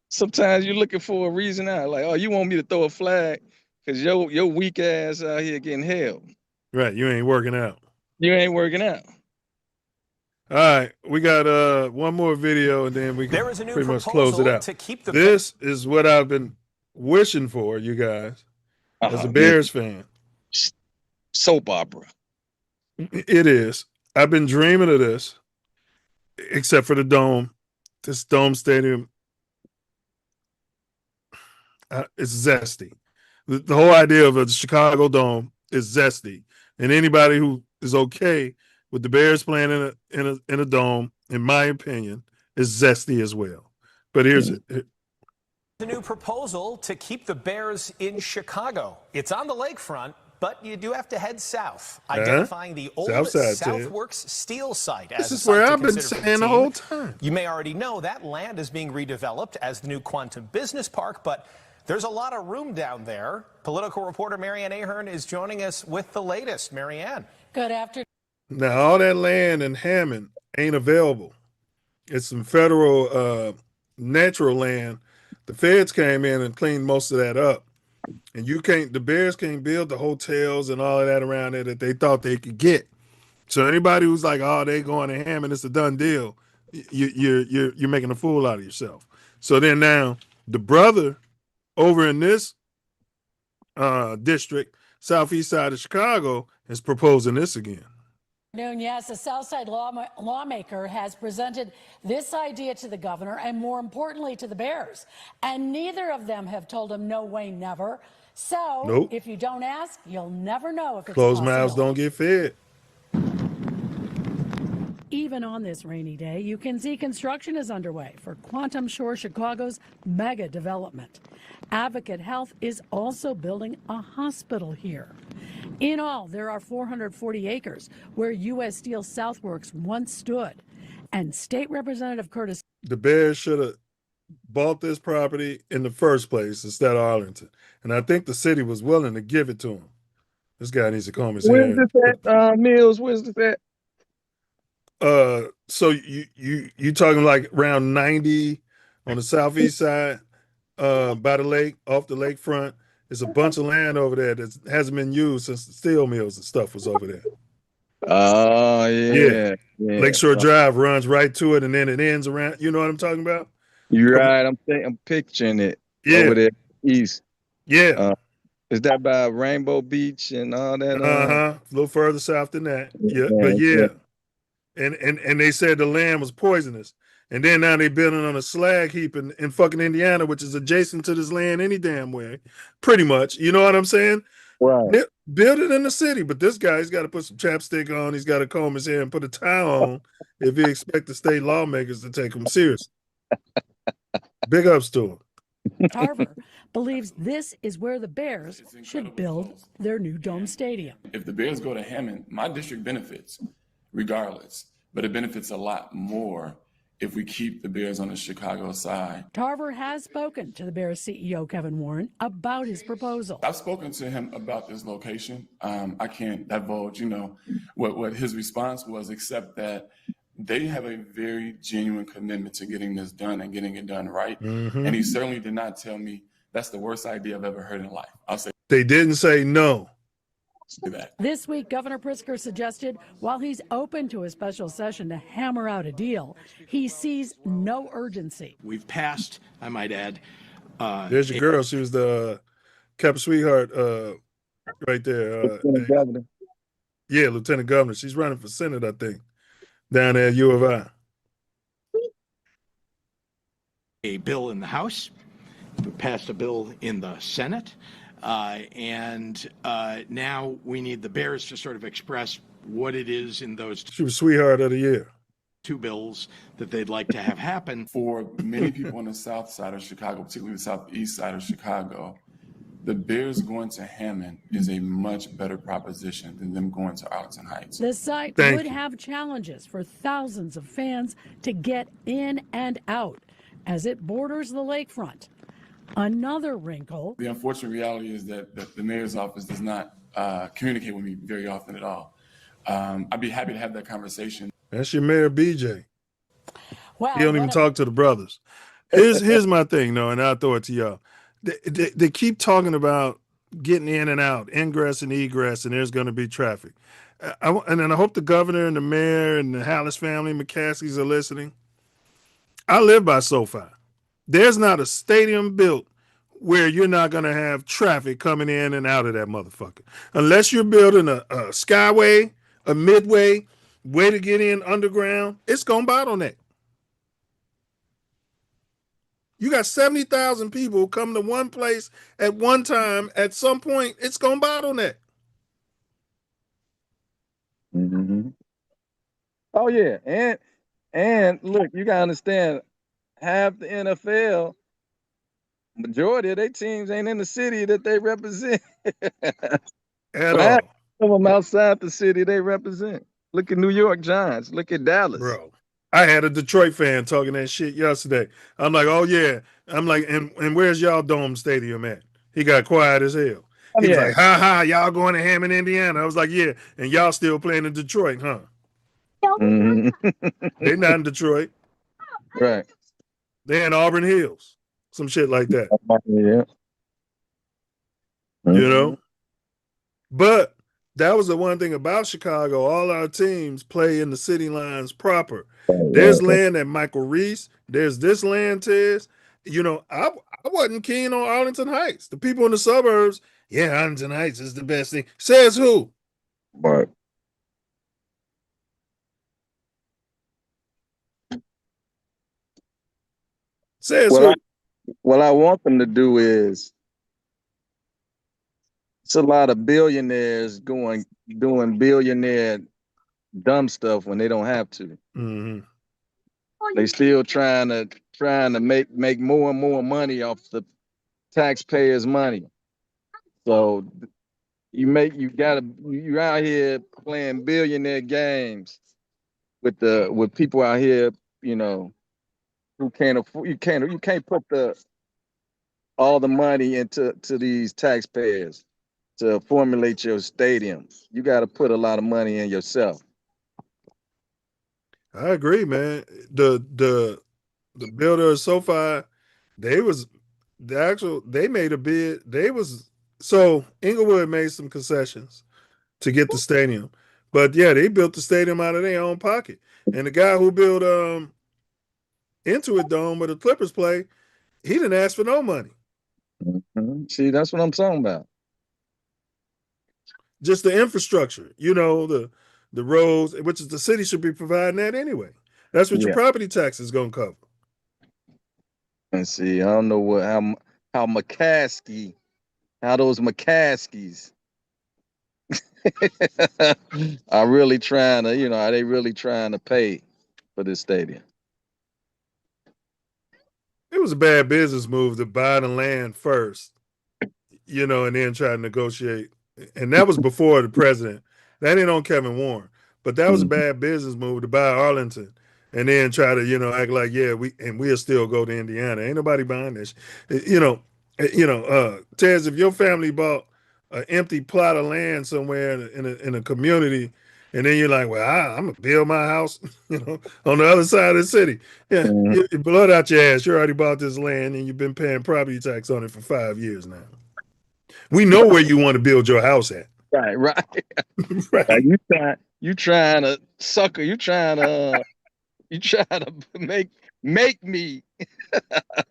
Sometimes you're looking for a reason out. Like, oh, you want me to throw a flag because your weak ass out here getting held. Right, you ain't working out. You ain't working out. All right, we got one more video, and then we can pretty much close it out. This is what I've been wishing for, you guys, as a Bears fan. Soap opera. It is. I've been dreaming of this, except for the dome. This dome stadium, it's zesty. The whole idea of a Chicago dome is zesty, and anybody who is okay with the Bears playing in a dome, in my opinion, is zesty as well. But here's it. The new proposal to keep the Bears in Chicago. It's on the lakefront, but you do have to head south, identifying the old Southworks Steel site as this is where I've been saying the whole time. You may already know that land is being redeveloped as the new Quantum Business Park, but there's a lot of room down there. Political reporter Marianne Ahern is joining us with the latest. Marianne. Good afternoon. Now, all that land in Hammond ain't available. It's some federal natural land. The feds came in and cleaned most of that up. And the Bears can't build the hotels and all of that around there that they thought they could get. So anybody who's like, oh, they going to Hammond, it's a done deal, you're making a fool out of yourself. So then now the brother over in this district, southeast side of Chicago, is proposing this again. Yes, a Southside lawmaker has presented this idea to the governor and, more importantly, to the Bears. And neither of them have told him no way, never. So if you don't ask, you'll never know if it's closed possible. mouths don't get fed. Even on this rainy day, you can see construction is underway for Quantum Shore Chicago's mega development. Advocate Health is also building a hospital here. In all, there are 440 acres where U.S. Steel Southworks once stood. And State Representative Curtis. The Bears should have bought this property in the first place instead of Arlington. And I think the city was willing to give it to him. This guy needs to comb his hair. Where's this at, Milz? Where's this at? So you talking like around 90 on the southeast side, by the lake, off the lakefront. There's a bunch of land over there that hasn't been used since the steel mills and stuff was over there. Oh, yeah. Lakeshore Drive runs right to it, and then it ends around. You know what I'm talking about? You're right. I'm picturing it over there east. Yeah. Is that by Rainbow Beach and all that? A little further south than that. Yeah. And they said the land was poisonous. And then now they building on a slag heap in fucking Indiana, which is adjacent to this land any damn way. Pretty much. You know what I'm saying? Right. Build it in the city. But this guy's got to put some chapstick on. He's got to comb his hair and put a tie on if he expects the state lawmakers to take him serious. Big ups to him. Tarver believes this is where the Bears should build their new dome stadium. If the Bears go to Hammond, my district benefits regardless, but it benefits a lot more if we keep the Bears on the Chicago side. Tarver has spoken to the Bears CEO, Kevin Warren, about his proposal. I've spoken to him about this location. I can't divulge, what his response was, except that they have a very genuine commitment to getting this done and getting it done right. Mm-hmm. And he certainly did not tell me that's the worst idea I've ever heard in life. I'll say they didn't say no. That. This week, Governor Pritzker suggested while he's open to a special session to hammer out a deal, he sees no urgency. We've passed, I might add. There's your girl. She was the Cap sweetheart right there. Lieutenant Governor. Yeah, Lieutenant Governor. She's running for Senate, I think, down there at U of I. A bill in the House. We passed a bill in the Senate. And now we need the Bears to sort of express what it is in those She was sweetheart of the year. 2 bills that they'd like to have happen. For many people on the south side of Chicago, particularly the southeast side of Chicago, the Bears going to Hammond is a much better proposition than them going to Arlington Heights. The site would have challenges for thousands of fans to get in and out as it borders the lakefront. Another wrinkle. The unfortunate reality is that the mayor's office does not communicate with me very often at all. I'd be happy to have that conversation. That's your mayor, BJ. Well, he don't even talk to the brothers. Here's my thing, though, and I'll throw it to y'all. They keep talking about getting in and out, ingress and egress, and there's going to be traffic. And then I hope the governor and the mayor and the Hallis family, McCaskies, are listening. I live by SoFi. There's not a stadium built where you're not going to have traffic coming in and out of that motherfucker. Unless you're building a skyway, a midway, way to get in underground, it's going to bottleneck. You got 70,000 people come to one place at one time. At some point, it's going to bottleneck. Mm-hmm. Oh, yeah. And look, you got to understand, half the NFL, majority of their teams ain't in the city that they represent. At all. Some of them outside the city they represent. Look at New York Giants. Look at Dallas. Bro, I had a Detroit fan talking that shit yesterday. I'm like, oh, yeah. I'm like, and where's y'all Dome Stadium at? He got quiet as hell. He was like, ha, ha, y'all going to Hammond, Indiana. I was like, yeah, and y'all still playing in Detroit, huh? They're not in Detroit. Right. They're in Auburn Hills. Some shit like that. Yeah. You know? But that was the one thing about Chicago. All our teams play in the city lines proper. There's land at Michael Reese. There's this land, Tez. I wasn't keen on Arlington Heights. The people in the suburbs, yeah, Arlington Heights is the best thing. Says who? Right. Says who? What I want them to do is, it's a lot of billionaires doing billionaire dumb stuff when they don't have to. Mm-hmm. They still trying to make more and more money off the taxpayers' money. So you're out here playing billionaire games with people out here, who can't afford. You can't put all the money into these taxpayers to formulate your stadiums. You got to put a lot of money in yourself. I agree, man. The builder of SoFi, they made a bid. So Inglewood made some concessions to get the stadium. But yeah, they built the stadium out of their own pocket. And the guy who built Intuit Dome where the Clippers play, he didn't ask for no money. Mm-hmm. See, that's what I'm talking about. Just the infrastructure, the roads, which is the city should be providing that anyway. That's what your property tax is going to cover. And see, I don't know how those McCaskies are really trying to, are they really trying to pay for this stadium? It was a bad business move to buy the land first, and then try to negotiate. And that was before the president. That ain't on Kevin Warren. But that was a bad business move to buy Arlington and then try to, act like, yeah, we'll still go to Indiana. Ain't nobody buying this. Tez, if your family bought an empty plot of land somewhere in a community, and then you're like, well, I'm gonna build my house, on the other side of the city. Yeah, you blood out your ass. You already bought this land, and you've been paying property tax on it for 5 years now. We know where you want to build your house at. Right. Right. Like you trying to sucker. You trying to make me.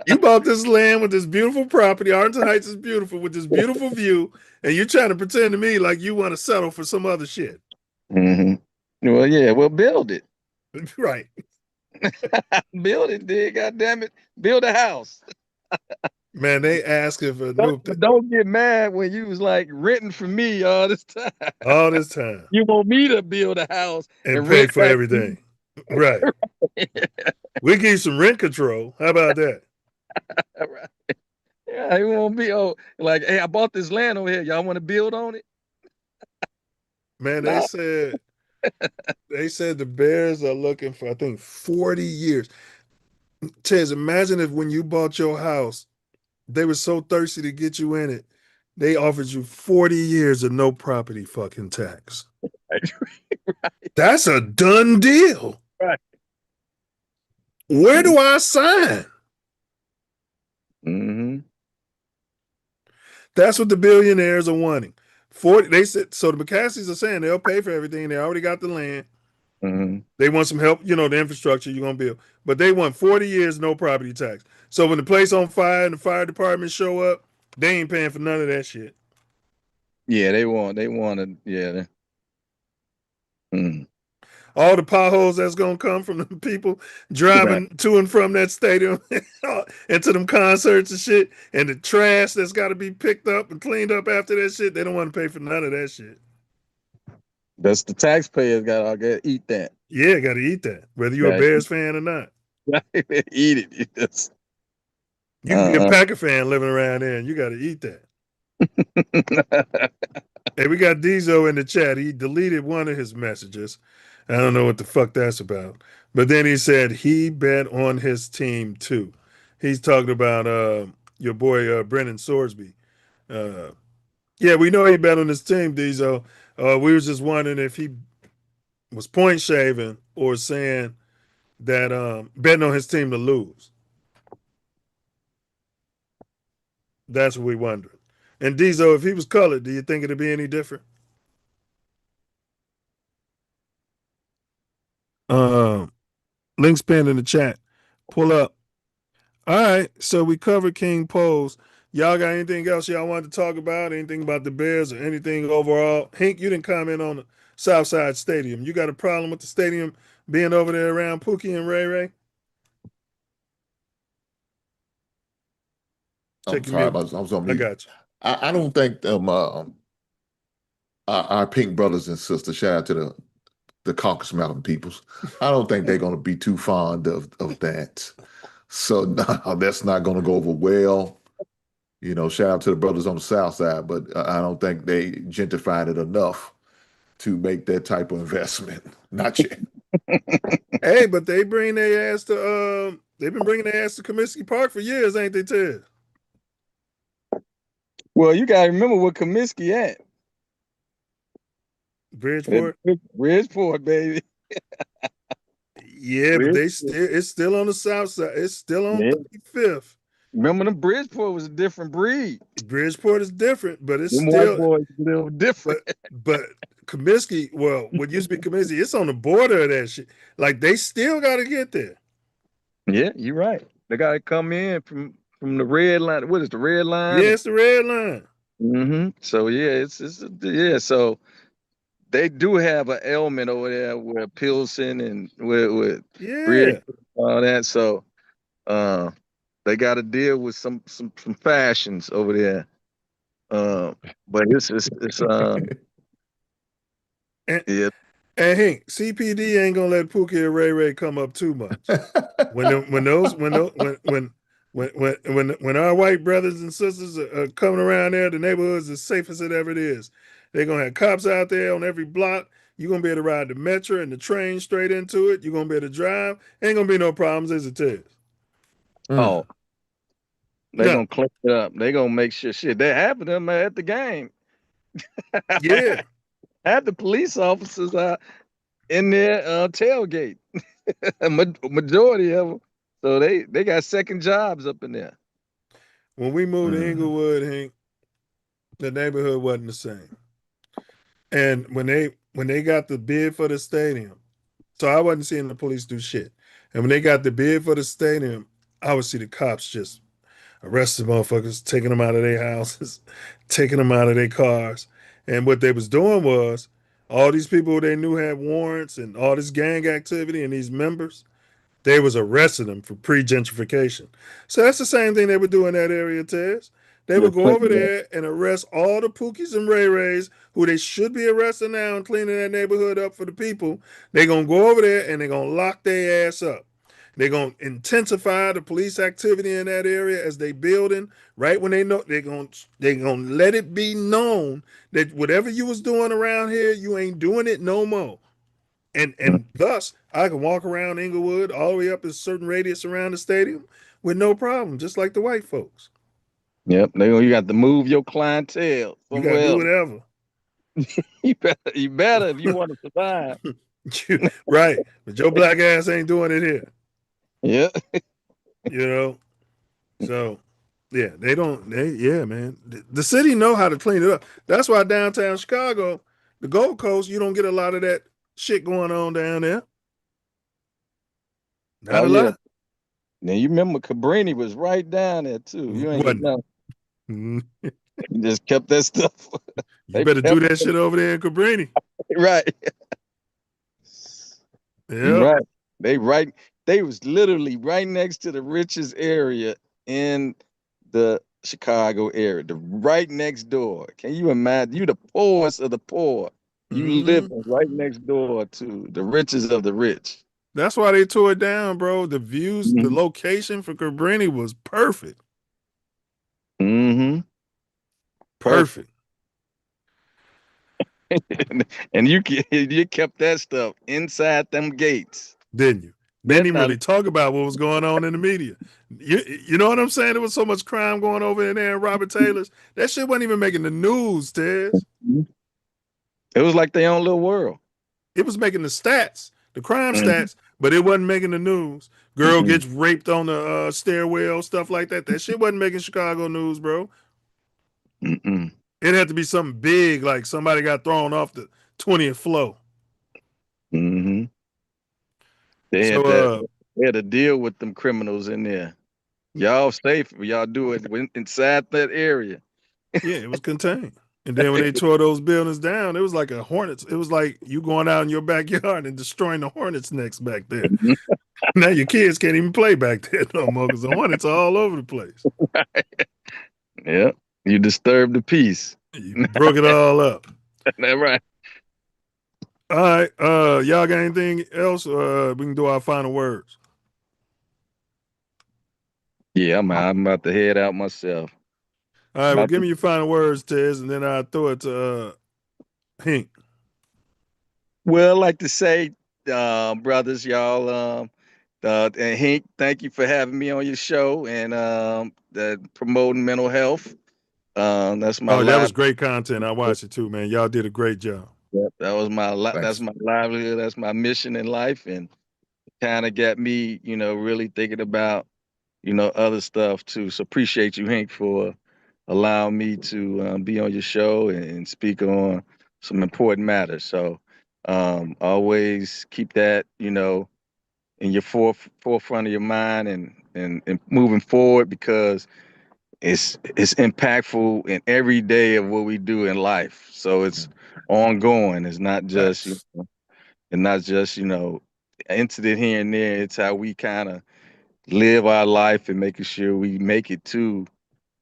You bought this land with this beautiful property. Arlington Heights is beautiful with this beautiful view, and you're trying to pretend to me like you want to settle for some other shit. Mm-hmm. Well, yeah. Well, build it. Right. Build it, dude. God damn it. Build a house. Man, they asking for don't get mad when you was like renting from me all this time. All this time. You want me to build a house and pay for everything. Right. We give you some rent control. How about that? Right. Yeah, it won't be like, hey, I bought this land over here. Y'all want to build on it? Man, they said the Bears are looking for, I think, 40 years. Tez, imagine if when you bought your house, they were so thirsty to get you in it, they offered you 40 years of no property fucking tax. Right. That's a done deal. Right. Where do I sign? Mm-hmm. That's what the billionaires are wanting. 40. They said so. The McCaskies are saying they'll pay for everything. They already got the land. Mm-hmm. They want some help, the infrastructure you're gonna build. But they want 40 years no property tax. So when the place on fire and the fire department show up, they ain't paying for none of that shit. Yeah, they wanted, yeah. All the potholes that's gonna come from the people driving to and from that stadium and to them concerts and shit, and the trash that's got to be picked up and cleaned up after that shit. They don't want to pay for none of that shit. That's the taxpayers gotta eat that. Yeah, got to eat that, whether you're a Bears fan or not. Eat it. You can be a Packer fan living around there, and you got to eat that. Hey, we got Dizo in the chat. He deleted one of his messages. I don't know what the fuck that's about. But then he said he bet on his team too. He's talking about your boy Brennan Sorsby. Yeah, we know he bet on his team, Dizo. We was just wondering if he was point shaving or saying that betting on his team to lose. That's what we wondering. And Dizo, if he was colored, do you think it'd be any different? Links pinned in the chat. Pull up. All right, so we covered King Pose. Y'all got anything else y'all wanted to talk about? Anything about the Bears or anything overall? Hank, you didn't comment on the Southside Stadium. You got a problem with the stadium being over there around Pookie and Ray Ray? I'm sorry, I was on mute. I got you. I don't think our pink brothers and sisters, shout out to the Caucasus Mountain peoples, I don't think they're going to be too fond of that. So no, that's not going to go over well. Shout out to the brothers on the South Side, but I don't think they gentrified it enough to make that type of investment. Not yet. Hey, but they bring their ass to they've been bringing their ass to Comiskey Park for years, ain't they, Ted? Well, you gotta remember where Comiskey at. Bridgeport, baby. Yeah, but it's still on the South Side. It's still on 35th. Remember, the Bridgeport was a different breed. Bridgeport is different, but it's Them still white boys a little different. But Comiskey, well, what used to be Comiskey, it's on the border of that shit. Like they still got to get there. Yeah, you're right. They got to come in from the red line. What is the red line? Yeah, it's the red line. Mm-hmm. So yeah, it's So they do have an element over there with Pilsen and with Bridge, all that. So they got to deal with some fashions over there. But it's yeah. And Hank, CPD ain't gonna let Pookie and Ray Ray come up too much. When our white brothers and sisters are coming around there, the neighborhood's as safe as it ever is. They're gonna have cops out there on every block. You're gonna be able to ride the metro and the train straight into it. You're gonna be able to drive. Ain't gonna be no problems, is it, Tez? Oh, they're No. gonna clean it up. They're gonna make sure shit. They have them at the game. Yeah. Have the police officers in their tailgate. Majority of them. So they got second jobs up in there. When we moved to Inglewood, Hank, the neighborhood wasn't the same. And when they got the bid for the stadium, so I wasn't seeing the police do shit. And when they got the bid for the stadium, I would see the cops just arresting motherfuckers, taking them out of their houses, taking them out of their cars. And what they was doing was all these people they knew had warrants and all this gang activity and these members, they was arresting them for pre-gentrification. So that's the same thing they would do in that area, Tez. They would go over there and arrest all the Pookies and Ray Rays who they should be arresting now and cleaning that neighborhood up for the people. They're going to go over there and they're going to lock their ass up. They're going to intensify the police activity in that area as they building. Right when they know, they're going to let it be known that whatever you was doing around here, you ain't doing it no more. And thus, I can walk around Inglewood all the way up a certain radius around the stadium with no problem, just like the white folks. Yep, you got to move your clientele. You got to do whatever. you better if you want to survive. Right, but your black ass ain't doing it here. Yeah. So yeah, man. The city know how to clean it up. That's why downtown Chicago, the Gold Coast, you don't get a lot of that shit going on down there. Not a lot. Now you remember Cabrini was right down there too. You ain't getting nothing. You just kept that stuff. You better do that shit over there in Cabrini. Right. Yeah. Right. They was literally right next to the richest area in the Chicago area. Right next door. Can you imagine? You the poorest of the poor. You live right next door to the richest of the rich. That's why they tore it down, bro. The views, the location for Cabrini was perfect. Perfect. And you kept that stuff inside them gates. Didn't you? They didn't even really talk about what was going on in the media. You know what I'm saying? There was so much crime going over in there in Robert Taylor's. That shit wasn't even making the news, Tez. It was like their own little world. It was making the stats, the crime stats, but it wasn't making the news. Girl gets raped on the stairwell, stuff like that. That shit wasn't making Chicago news, bro. It had to be something big, like somebody got thrown off the 20th floor. They had to deal with them criminals in there. Y'all safe, y'all do it inside that area. Yeah, it was contained. And then when they tore those buildings down, it was like a hornet's. It was like you going out in your backyard and destroying the hornet's nest back there. Now your kids can't even play back there no more because the hornets are all over the place. Yeah, you disturbed the peace. You broke it all up. That's right. All right, y'all got anything else? We can do our final words. Yeah, I'm about to head out myself. All right, well, give me your final words, Tez, and then I'll throw it to Hank. Well, I'd like to say, brothers, y'all, and Hank, thank you for having me on your show and promoting mental health. That's my. That was great content. I watched it too, man. Y'all did a great job. Yep, that was that's my livelihood. That's my mission in life, and kind of got me, really thinking about, other stuff too. So appreciate you, Hank, for allowing me to be on your show and speak on some important matters. So always keep that, in your forefront of your mind and moving forward, because it's impactful in every day of what we do in life. So it's ongoing. It's not just, incident here and there. It's how we kind of live our life and making sure we make it to,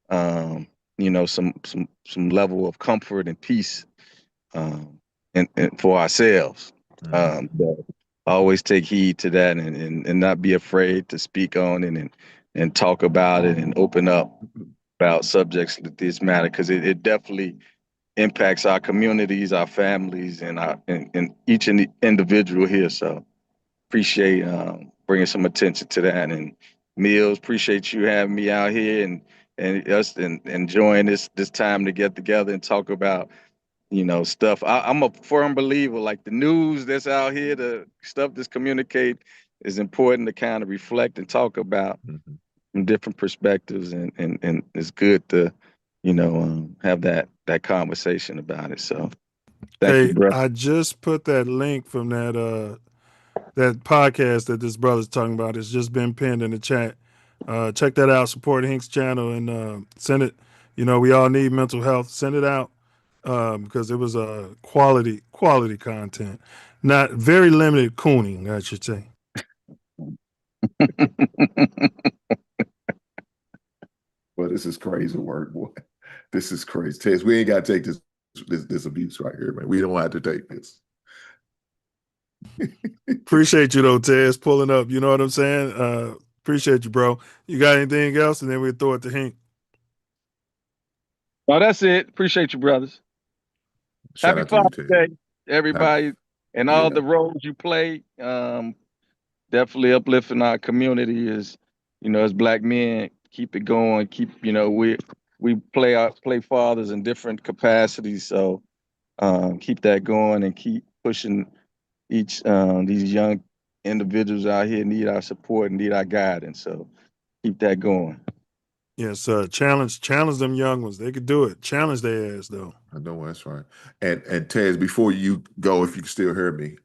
some level of comfort and peace, and for ourselves. Always take heed to that and not be afraid to speak on it and talk about it and open up about subjects that this matter, because it definitely impacts our communities, our families, and each individual here. So appreciate bringing some attention to that. And Milz, appreciate you having me out here and us enjoying this time to get together and talk about stuff. I'm a firm believer, like the news that's out here, the stuff that's communicated is important to kind of reflect and talk about from different perspectives, and it's good to have that conversation about it. So thank you, bro. I just put that link from that podcast that this brother's talking about. It's just been pinned in the chat. Check that out. Support Hink's channel and send it. We all need mental health. Send it out because it was quality content, not very limited cooning, I should say. Well, this is crazy work, boy. This is crazy. Tez, we ain't got to take this abuse right here, man. We don't have to take this. Appreciate you though, Tez, pulling up. You know what I'm saying? Appreciate you, bro. You got anything else? And then we'll throw it to Hink. Oh, that's it. Appreciate you, brothers. Shout Happy Father's Day, everybody, and all the roles you play. Definitely uplifting our community as Black men. Keep it going. Keep we play fathers in different capacities. So keep that going and keep pushing these young individuals out here need our support and need our guidance. So keep that going. Yes, challenge them young ones. They could do it. Challenge their ass though. I know that's right. And Tez, before you go, if you can still hear me,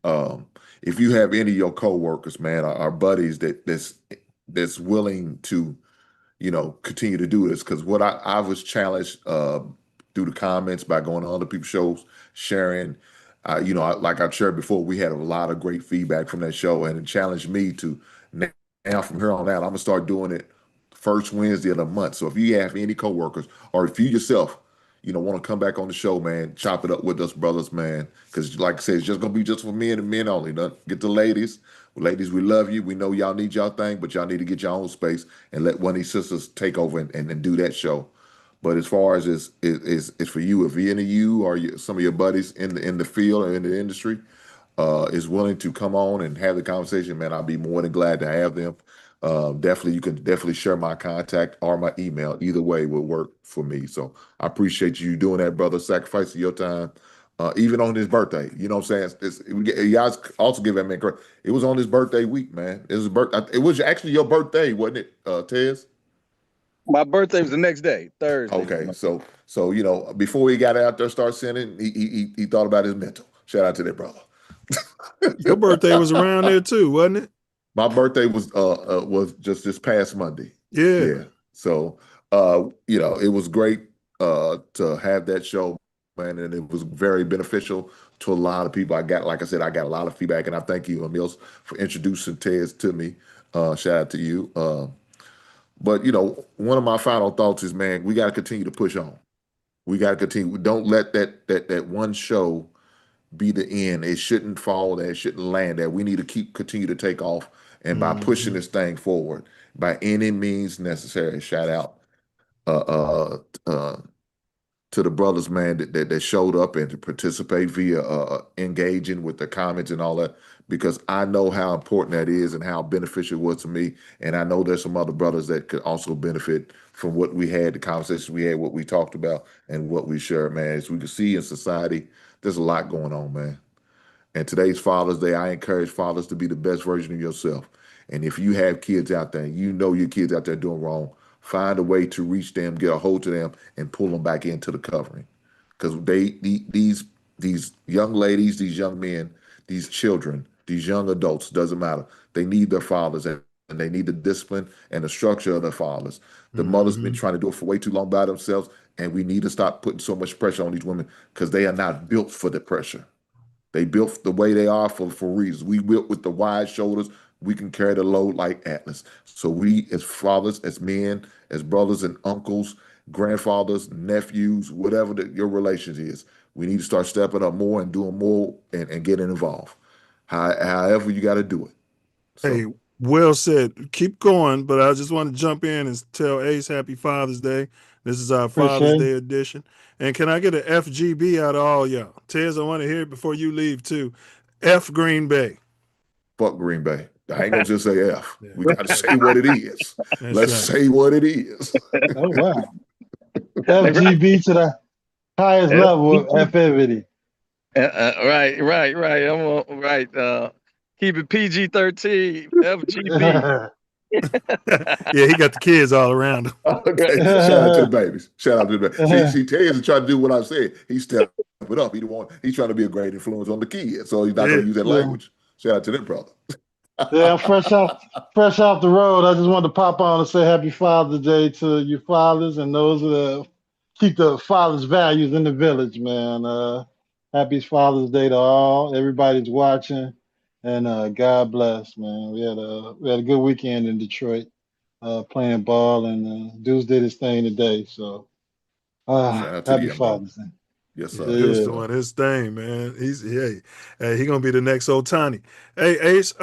if you have any of your coworkers, man, our buddies that's willing to, continue to do this, because what I was challenged through the comments by going on other people's shows, sharing. Like I've shared before, we had a lot of great feedback from that show, and it challenged me to now from here on out, I'm gonna start doing it first Wednesday of the month. So if you have any coworkers, or if you yourself, want to come back on the show, man, chop it up with us, brothers, man. Because like I said, it's just gonna be just for men and men only. Don't get the ladies. Ladies, we love you. We know y'all need y'all thing, but y'all need to get your own space and let one of these sisters take over and do that show. But as far as it's for you, if any of you or some of your buddies in the field or in the industry is willing to come on and have the conversation, man, I'll be more than glad to have them. Definitely, you can definitely share my contact or my email. Either way will work for me. So I appreciate you doing that, brother, sacrificing your time, even on his birthday. You know what I'm saying? Y'all also give that man credit. It was on his birthday week, man. It was actually your birthday, wasn't it, Tez? My birthday was the next day, Thursday. Okay, so before he got out there, start sending, he thought about his mental. Shout out to that brother. Your birthday was around there too, wasn't it? My birthday was just this past Monday. Yeah. So it was great to have that show, man, and it was very beneficial to a lot of people. Like I said, I got a lot of feedback, and I thank you, Milz, for introducing Tez to me. Shout out to you. But one of my final thoughts is, man, we got to continue to push on. We got to continue. Don't let that one show be the end. It shouldn't fall there. It shouldn't land there. We need to continue to take off, and by pushing this thing forward by any means necessary. Shout out to the brothers, man, that showed up and to participate via engaging with the comments and all that, because I know how important that is and how beneficial it was to me. And I know there's some other brothers that could also benefit from what we had, the conversations we had, what we talked about, and what we shared, man. As we can see in society, there's a lot going on, man. And today's Father's Day, I encourage fathers to be the best version of yourself. And if you have kids out there, and you know your kids out there doing wrong, find a way to reach them, get a hold to them, and pull them back into the covering. Because these young ladies, these young men, these children, these young adults, doesn't matter. They need their fathers, and they need the discipline and the structure of their fathers. The mothers been trying to do it for way too long by themselves, and we need to stop putting so much pressure on these women because they are not built for the pressure. They built the way they are for reasons. We built with the wide shoulders. We can carry the load like Atlas. So we, as fathers, as men, as brothers and uncles, grandfathers, nephews, whatever your relations is, we need to start stepping up more and doing more and getting involved. However you got to do it. So. Hey, Well said. Keep going, but I just want to jump in and tell Ace Happy Father's Day. This is our Father's Day edition. And can I get an FGB out of all y'all? Tez, I want to hear it before you leave too. F Green Bay. Fuck Green Bay. I ain't gonna just say F. We got to say what it is. Let's say what it is. Oh wow. FGB to the highest level of FFity. Right. I'm on, right. Keep it PG-13. FGB. Yeah, he got the kids all around him. Okay, shout out to the babies. Shout out to the babies. See, Tez is trying to do what I said. He stepped it up. He's trying to be a great influence on the kids, so he's not going to use that language. Shout out to them, brother. Yeah, I'm fresh off the road. I just wanted to pop on and say Happy Father's Day to you fathers and those that keep the father's values in the village, man. Happy Father's Day to all. Everybody's watching, and God bless, man. We had a good weekend in Detroit, playing ball, and Deuce did his thing today. So, happy Father's Day. Yes, sir. He's doing his thing, man. He's gonna be the next Ohtani. Hey, Ace,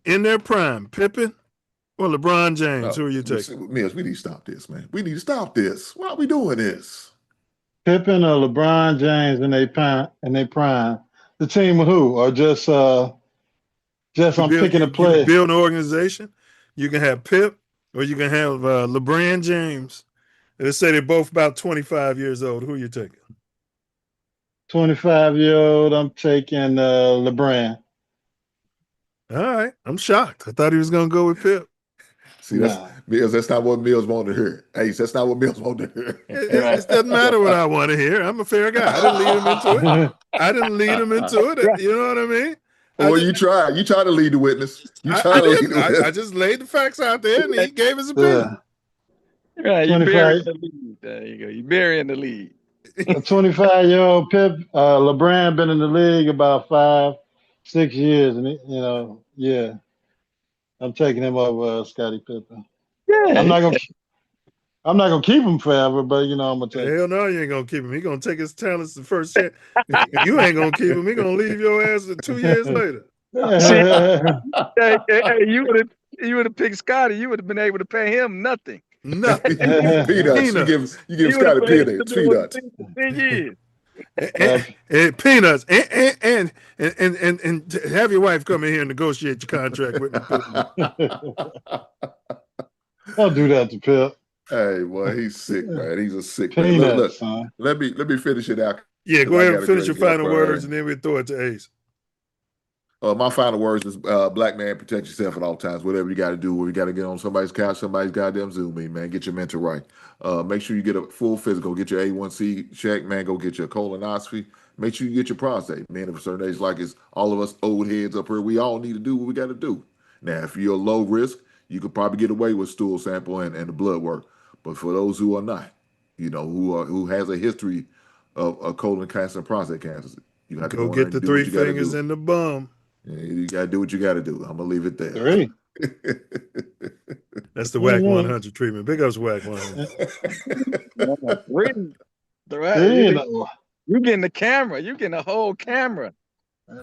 in their prime, Pippen or LeBron James? Who are you taking? Milz, we need to stop this, man. We need to stop this. Why are we doing this? Pippen or LeBron James in their prime. The team with who? Or just I'm picking a player. You can build an organization. You can have Pip, or you can have LeBron James. They say they're both about 25 years old. Who are you taking? 25-year-old, I'm taking LeBron. All right. I'm shocked. I thought he was going to go with Pip. See, that's not what Milz wanted to hear. Hey, that's not what Milz wanted to hear. It doesn't matter what I want to hear. I'm a fair guy. I didn't lead him into it. You know what I mean? Well, you tried. You tried to lead the witness. I just laid the facts out there, and he gave his opinion. Right, you burying the lead. There you go. You burying the lead. A 25-year-old Pip, LeBron been in the league about 5-6 years, and I'm taking him over Scottie Pippen. Yeah, I'm not gonna keep him forever, but I'm gonna take. Hell no, you ain't gonna keep him. He gonna take his talents the first chance. You ain't gonna keep him. He gonna leave your ass 2 years later. Hey, you would have picked Scottie. You would have been able to pay him nothing. Nothing. Peanuts. You give Scottie peanuts. Peanuts. And peanuts. And have your wife come in here and negotiate your contract with me. Don't do that to Pip. Hey, boy, he's sick, man. He's a sick peanuts, man. Let me finish it out. Yeah, go ahead and finish your final words, and then we'll throw it to Ace. My final words is, black man, protect yourself at all times. Whatever you got to do, where you got to get on somebody's couch, somebody's goddamn Zoom meeting, man. Get your mental right. Make sure you get a full physical. Get your A1C check, man. Go get your colonoscopy. Make sure you get your prostate, man. Of a certain age, like it's all of us old heads up here, we all need to do what we got to do. Now, if you're low risk, you could probably get away with stool sample and the blood work. But for those who are not, who has a history of colon cancer and prostate cancer, you have to go get the 3 fingers in the bum. Yeah, you got to do what you got to do. I'm going to leave it there. 3. That's the WAC 100 treatment. Big ups WAC 100. Right. You getting the camera. You getting the whole camera.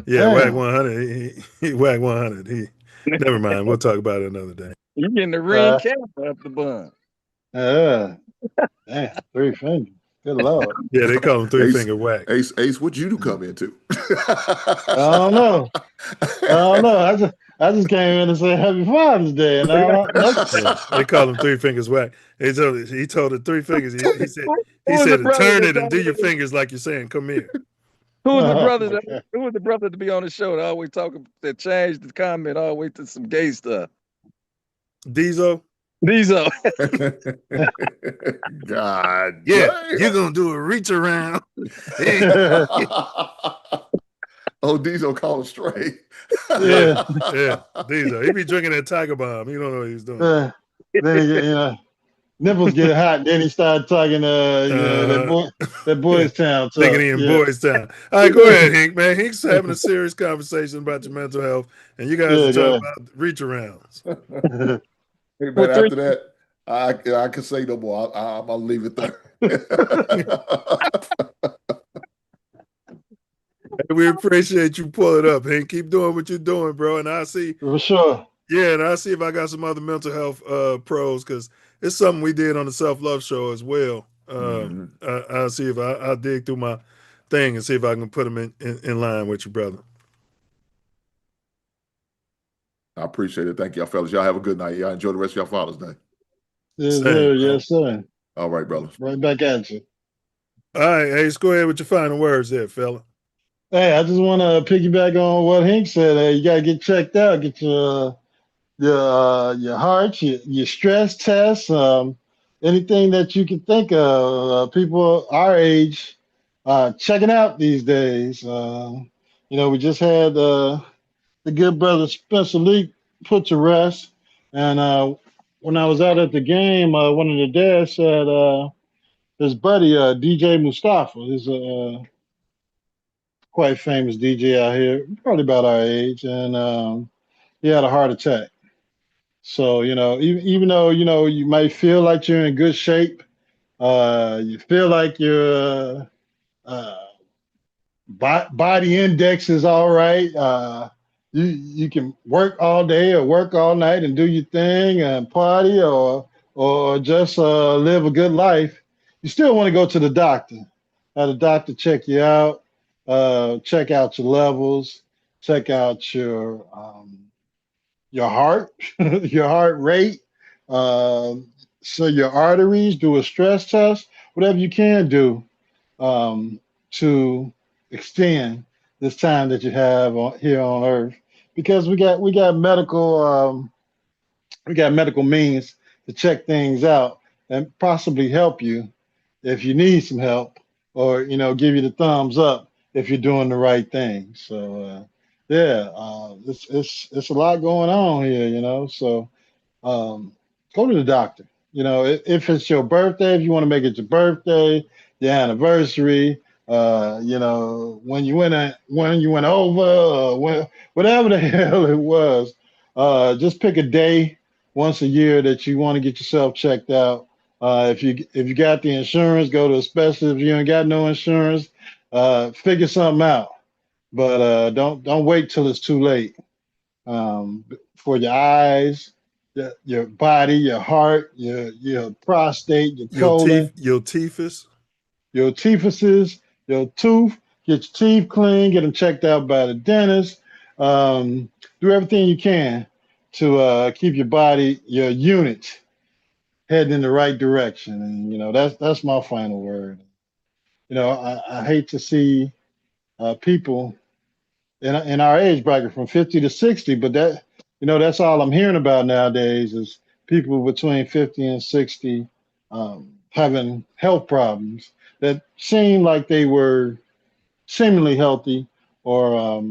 Yeah, WAC 100. He WAC 100. Never mind. We'll talk about it another day. You getting the ring camera up the bun. Damn, 3 fingers. Good Lord. Yeah, they call him 3-finger whack. Ace, what'd you come into? I don't know. I just came in and said Happy Father's Day, and they call him 3 fingers whack. He told her 3 fingers. He said turn it and do your fingers like you're saying, come here. Who was the brother? Who was the brother to be on the show that always that changed the comment always to some gay stuff? Diesel. God. Yeah, you're gonna do a reach around. Oh, Diesel called straight. Yeah, Diesel. He be drinking that Tiger Bomb. You don't know what he's doing. Then nipples get hot. Then he started talking that Boys Town. Thinking he in Boys Town. All right, go ahead, Hink, man. Hink's having a serious conversation about your mental health, and you guys are talking about reach arounds. Hey, but after that, I can say no more. I'm gonna leave it there. We appreciate you pulling up, Hank. Keep doing what you're doing, bro. And I'll see. For sure. Yeah, and I'll see if I got some other mental health pros, because it's something we did on the self-love show as well. I'll see if I'll dig through my thing and see if I can put them in line with you, brother. I appreciate it. Thank y'all, fellas. Y'all have a good night. Y'all enjoy the rest of y'all Father's Day. Yes, Same, sir. bro. Yes, sir. All right, brother. Right back at you. All right, Ace, go ahead with your final words there, fella. Hey, I just want to piggyback on what Hank said. Hey, you got to get checked out. Get your heart, your stress tests, anything that you can think of. People our age checking out these days. We just had the good brother Spencer Lee put to rest, and when I was out at the game, one of the dads said his buddy DJ Mustafa is a quite famous DJ out here, probably about our age, and he had a heart attack. So, even though, you might feel like you're in good shape, you feel like your body index is all right. You can work all day or work all night and do your thing and party or just live a good life. You still want to go to the doctor. Have the doctor check you out, check out your levels, check out your heart, your heart rate, so your arteries, do a stress test, whatever you can do to extend this time that you have here on Earth, because we got medical means to check things out and possibly help you if you need some help, or give you the thumbs up if you're doing the right thing. So it's a lot going on here, so go to the doctor. If it's your birthday, if you want to make it your birthday, your anniversary, when you went over, whatever the hell it was, just pick a day once a year that you want to get yourself checked out. If you got the insurance, go to a specialist. If you ain't got no insurance, figure something out. But don't wait till it's too late. For your eyes, your body, your heart, your prostate, your colon, your teethus, your tooth. Get your teeth clean. Get them checked out by the dentist. Do everything you can to keep your body, your unit, heading in the right direction. And that's my final word. I hate to see people in our age bracket from 50 to 60, but that's all I'm hearing about nowadays is people between 50 and 60 having health problems that seem like they were seemingly healthy, or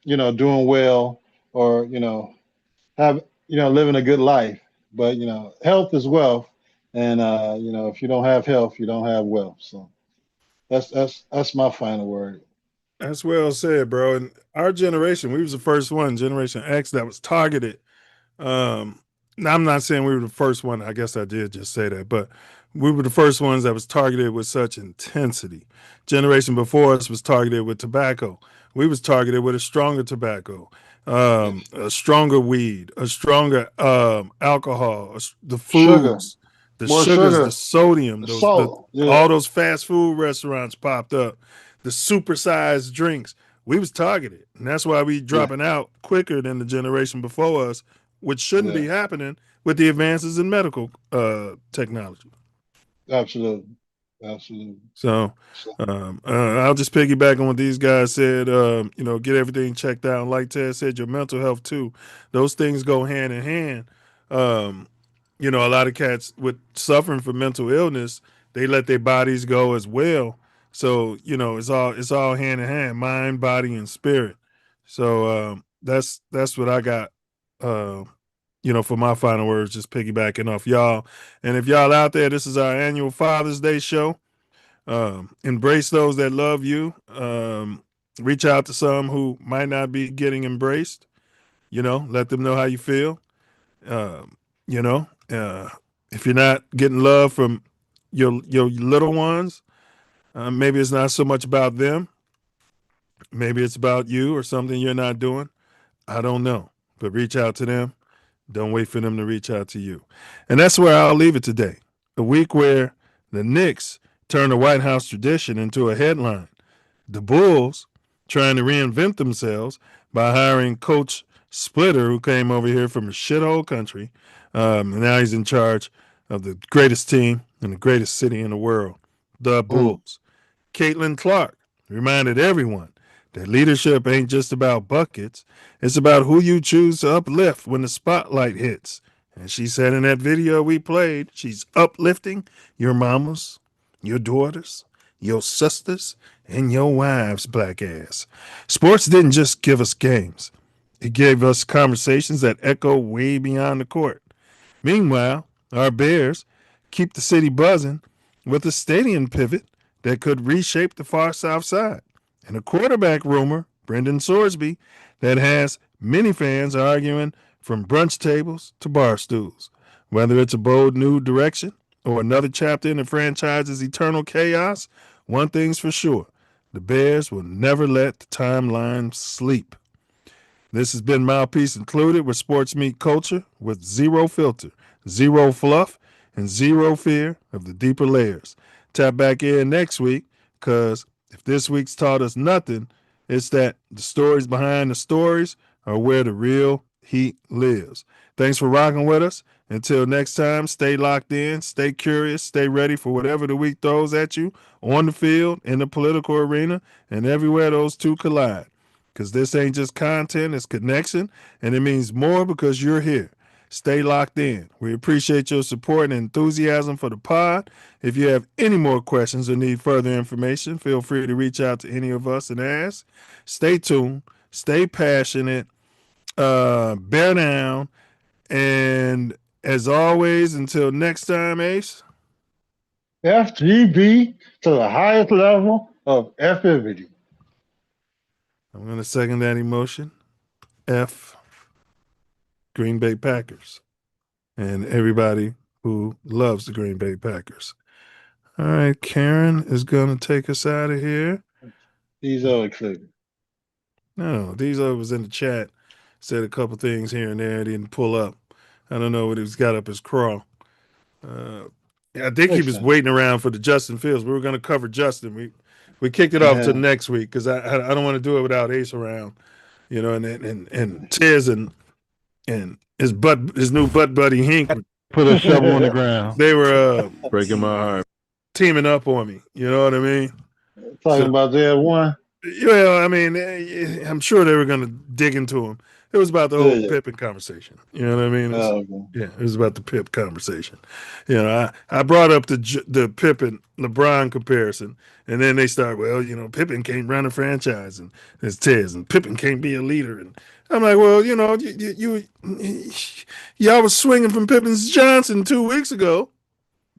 doing well, or living a good life. But health is wealth, and if you don't have health, you don't have wealth. So that's my final word. That's well said, bro. And our generation, we was the first one, Generation X, that was targeted. Now, I'm not saying we were the first one. I guess I did just say that, but we were the first ones that was targeted with such intensity. Generation before us was targeted with tobacco. We was targeted with a stronger tobacco, a stronger weed, a stronger alcohol, the foods, the More sugars, sugar, the sodium, the salt, all those fast food restaurants popped up, the supersized drinks. We was targeted, and that's why we dropping out quicker than the generation before us, which shouldn't be happening with the advances in medical technology. Absolutely. So I'll just piggyback on what these guys said. Get everything checked out. And like Ted said, your mental health too. Those things go hand in hand. A lot of cats with suffering from mental illness, they let their bodies go as well. So it's all hand in hand, mind, body, and spirit. So that's what I got. For my final words, just piggybacking off y'all. And if y'all out there, this is our annual Father's Day show. Embrace those that love you. Reach out to some who might not be getting embraced. Let them know how you feel. If you're not getting love from your little ones, maybe it's not so much about them. Maybe it's about you or something you're not doing. I don't know, but reach out to them Don't wait for them to reach out to you. And that's where I'll leave it today. A week where the Knicks turned a White House tradition into a headline. The Bulls trying to reinvent themselves by hiring Coach Splitter, who came over here from a shithole country. And now he's in charge of the greatest team in the greatest city in the world, the Bulls. Caitlin Clark reminded everyone that leadership ain't just about buckets. It's about who you choose to uplift when the spotlight hits. And she said in that video we played, she's uplifting your mamas, your daughters, your sisters, and your wives, black ass. Sports didn't just give us games. It gave us conversations that echo way beyond the court. Meanwhile, our Bears keep the city buzzing with a stadium pivot that could reshape the far south side. And a quarterback rumor, Brendan Sorsby, that has many fans arguing from brunch tables to bar stools. Whether it's a bold new direction or another chapter in the franchise's eternal chaos, one thing's for sure. The Bears will never let the timeline sleep. This has been Mouthpiece Included, where sports meet culture with zero filter, zero fluff, and zero fear of the deeper layers. Tap back in next week, because if this week's taught us nothing, it's that the stories behind the stories are where the real heat lives. Thanks for rocking with us. Until next time, stay locked in, stay curious, stay ready for whatever the week throws at you on the field, in the political arena, and everywhere those two collide. Because this ain't just content, it's connection, and it means more because you're here. Stay locked in. We appreciate your support and enthusiasm for the pod. If you have any more questions or need further information, feel free to reach out to any of us and ask. Stay tuned, stay passionate, bear down, and as always, until next time, Ace. FGB to the highest level of FMD. I'm going to second that emotion. F Green Bay Packers and everybody who loves the Green Bay Packers. All right, Karen is going to take us out of here. He's all excited. No, Deezo was in the chat, said a couple things here and there, didn't pull up. I don't know what he's got up his craw. I think he was waiting around for the Justin Fields. We were going to cover Justin. We kicked it off to next week because I don't want to do it without Ace around, you know, and Tiz and his new butt buddy Hink Put a shovel on the ground. They were breaking my heart, teaming up on me. You know what I mean? Talking about their one. Well, I mean, I'm sure they were going to dig into him. It was about the whole Pippen conversation. You know what I mean? Yeah, it was about the Pip conversation. You know, I brought up the Pippen LeBron comparison, and then they start, well, you know, Pippen can't run a franchise, and it's Tiz, and Pippen can't be a leader. And I'm like, well, you know, y'all was swinging from Pippen's Johnson 2 weeks ago.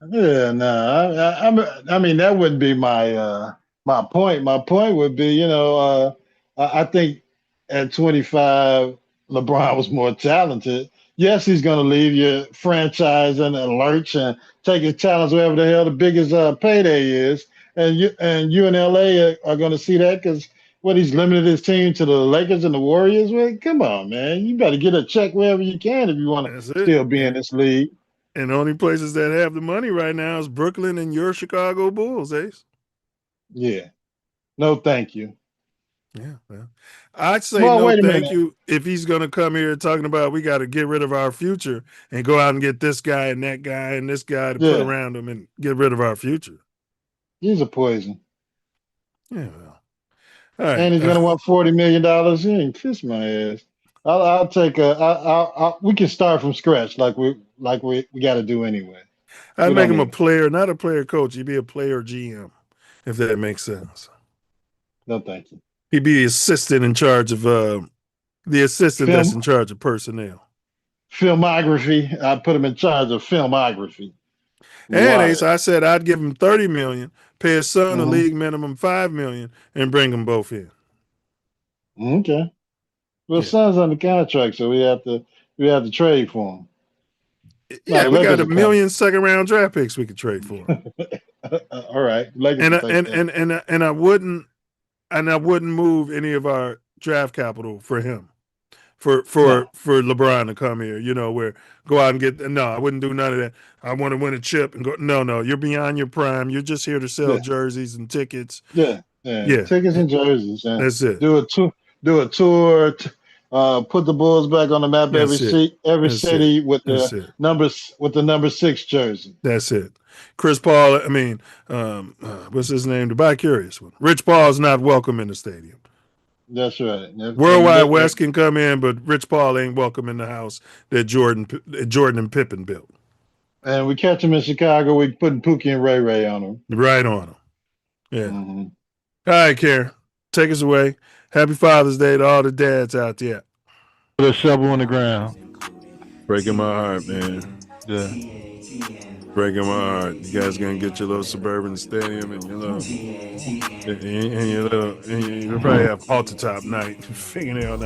Yeah, no, I mean, that wouldn't be my my point. My point would be, you know, I think at 25, LeBron was more talented. Yes, he's going to leave your franchise in a lurch and take his talents wherever the hell the biggest payday is. And you and LA are going to see that because he's limited his team to the Lakers and the Warriors. Well, come on, man. You better get a check wherever you can if you want to still be in this league. And the only places that have the money right now is Brooklyn and your Chicago Bulls, Ace. Yeah. No, thank you. Yeah, well, I'd say no thank you if he's going to come here talking about we got to get rid of our future and go out and get this guy and that guy and this guy to put around him and get rid of our future. He's a poison. Yeah, well. All right. And he's going to want $40 million. He ain't kiss my ass. I'll take we can start from scratch like we got to do anyway. I'd make him a player, not a player coach. He'd be a player GM, if that makes sense. No, thank you. He'd be assistant in charge of the assistant that's in charge of personnel. Filmography. I put him in charge of filmography. And Ace, I said I'd give him $30 million, pay his son a league minimum $5 million, and bring them both in. Okay. Well, son's under contract, so we have to trade for him. Yeah, we got 1 million second-round draft picks we could trade for him. All right. And I wouldn't move any of our draft capital for him. for LeBron to come here. You know, where go out and get. No, I wouldn't do none of that. I want to win a chip and go. No, you're beyond your prime. You're just here to sell jerseys and tickets. Yeah. Tickets and jerseys. That's it. Do a tour. Put the Bulls back on the map. That's every That's city it. with That's the it. number 6 jersey. That's it. Chris Paul. I mean, what's his name? The bi-curious one. Rich Paul's not welcome in the stadium. That's right. Worldwide West can come in, but Rich Paul ain't welcome in the house that Jordan and Pippen built. And we catch him in Chicago. We putting Pookie and Ray Ray on him. Right on him. Yeah. Mm-hmm. All right, Karen, take us away. Happy Father's Day to all the dads out there. Put a shovel on the ground. Breaking my heart, man. Yeah. Breaking my heart. You guys gonna get your little suburban stadium and your little, you probably have halter top night, fingernail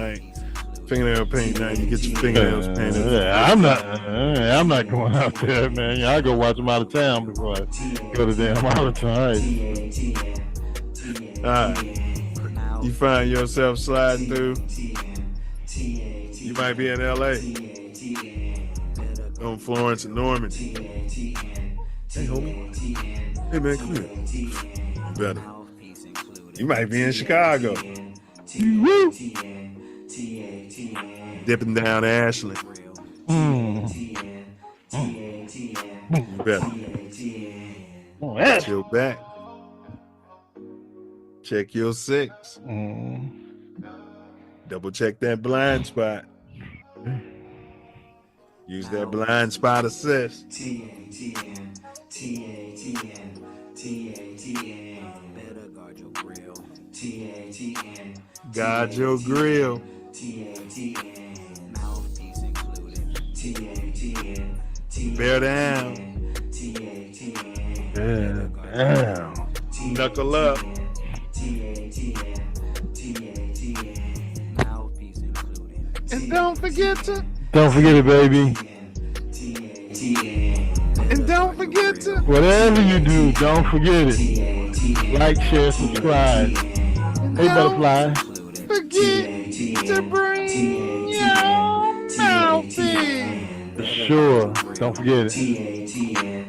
paint night. You get your fingernails painted. Yeah, I'm not going out there, man. Yeah, I go watch them out of town before I go to damn out of town. All right. You find yourself sliding through. You might be in LA. On Florence and Norman. Hey, homie. Hey, man, come here. Better. You might be in Chicago. Woo! Dipping down Ashland. Better. Chill back. Check your 6. Double check that blind spot. Use that blind spot assist. TATN. Better guard your grill. TATN. Guard your grill. TATN. Mouthpiece included. TATN. Bear down. TATN. Bear down. Knuckle up. TATN. Mouthpiece included. And don't forget it, baby. And don't forget to. Whatever you do, don't forget it. Like, share, subscribe. Hey, Butterfly. Forget to bring your mouthpiece. Sure. Don't forget it.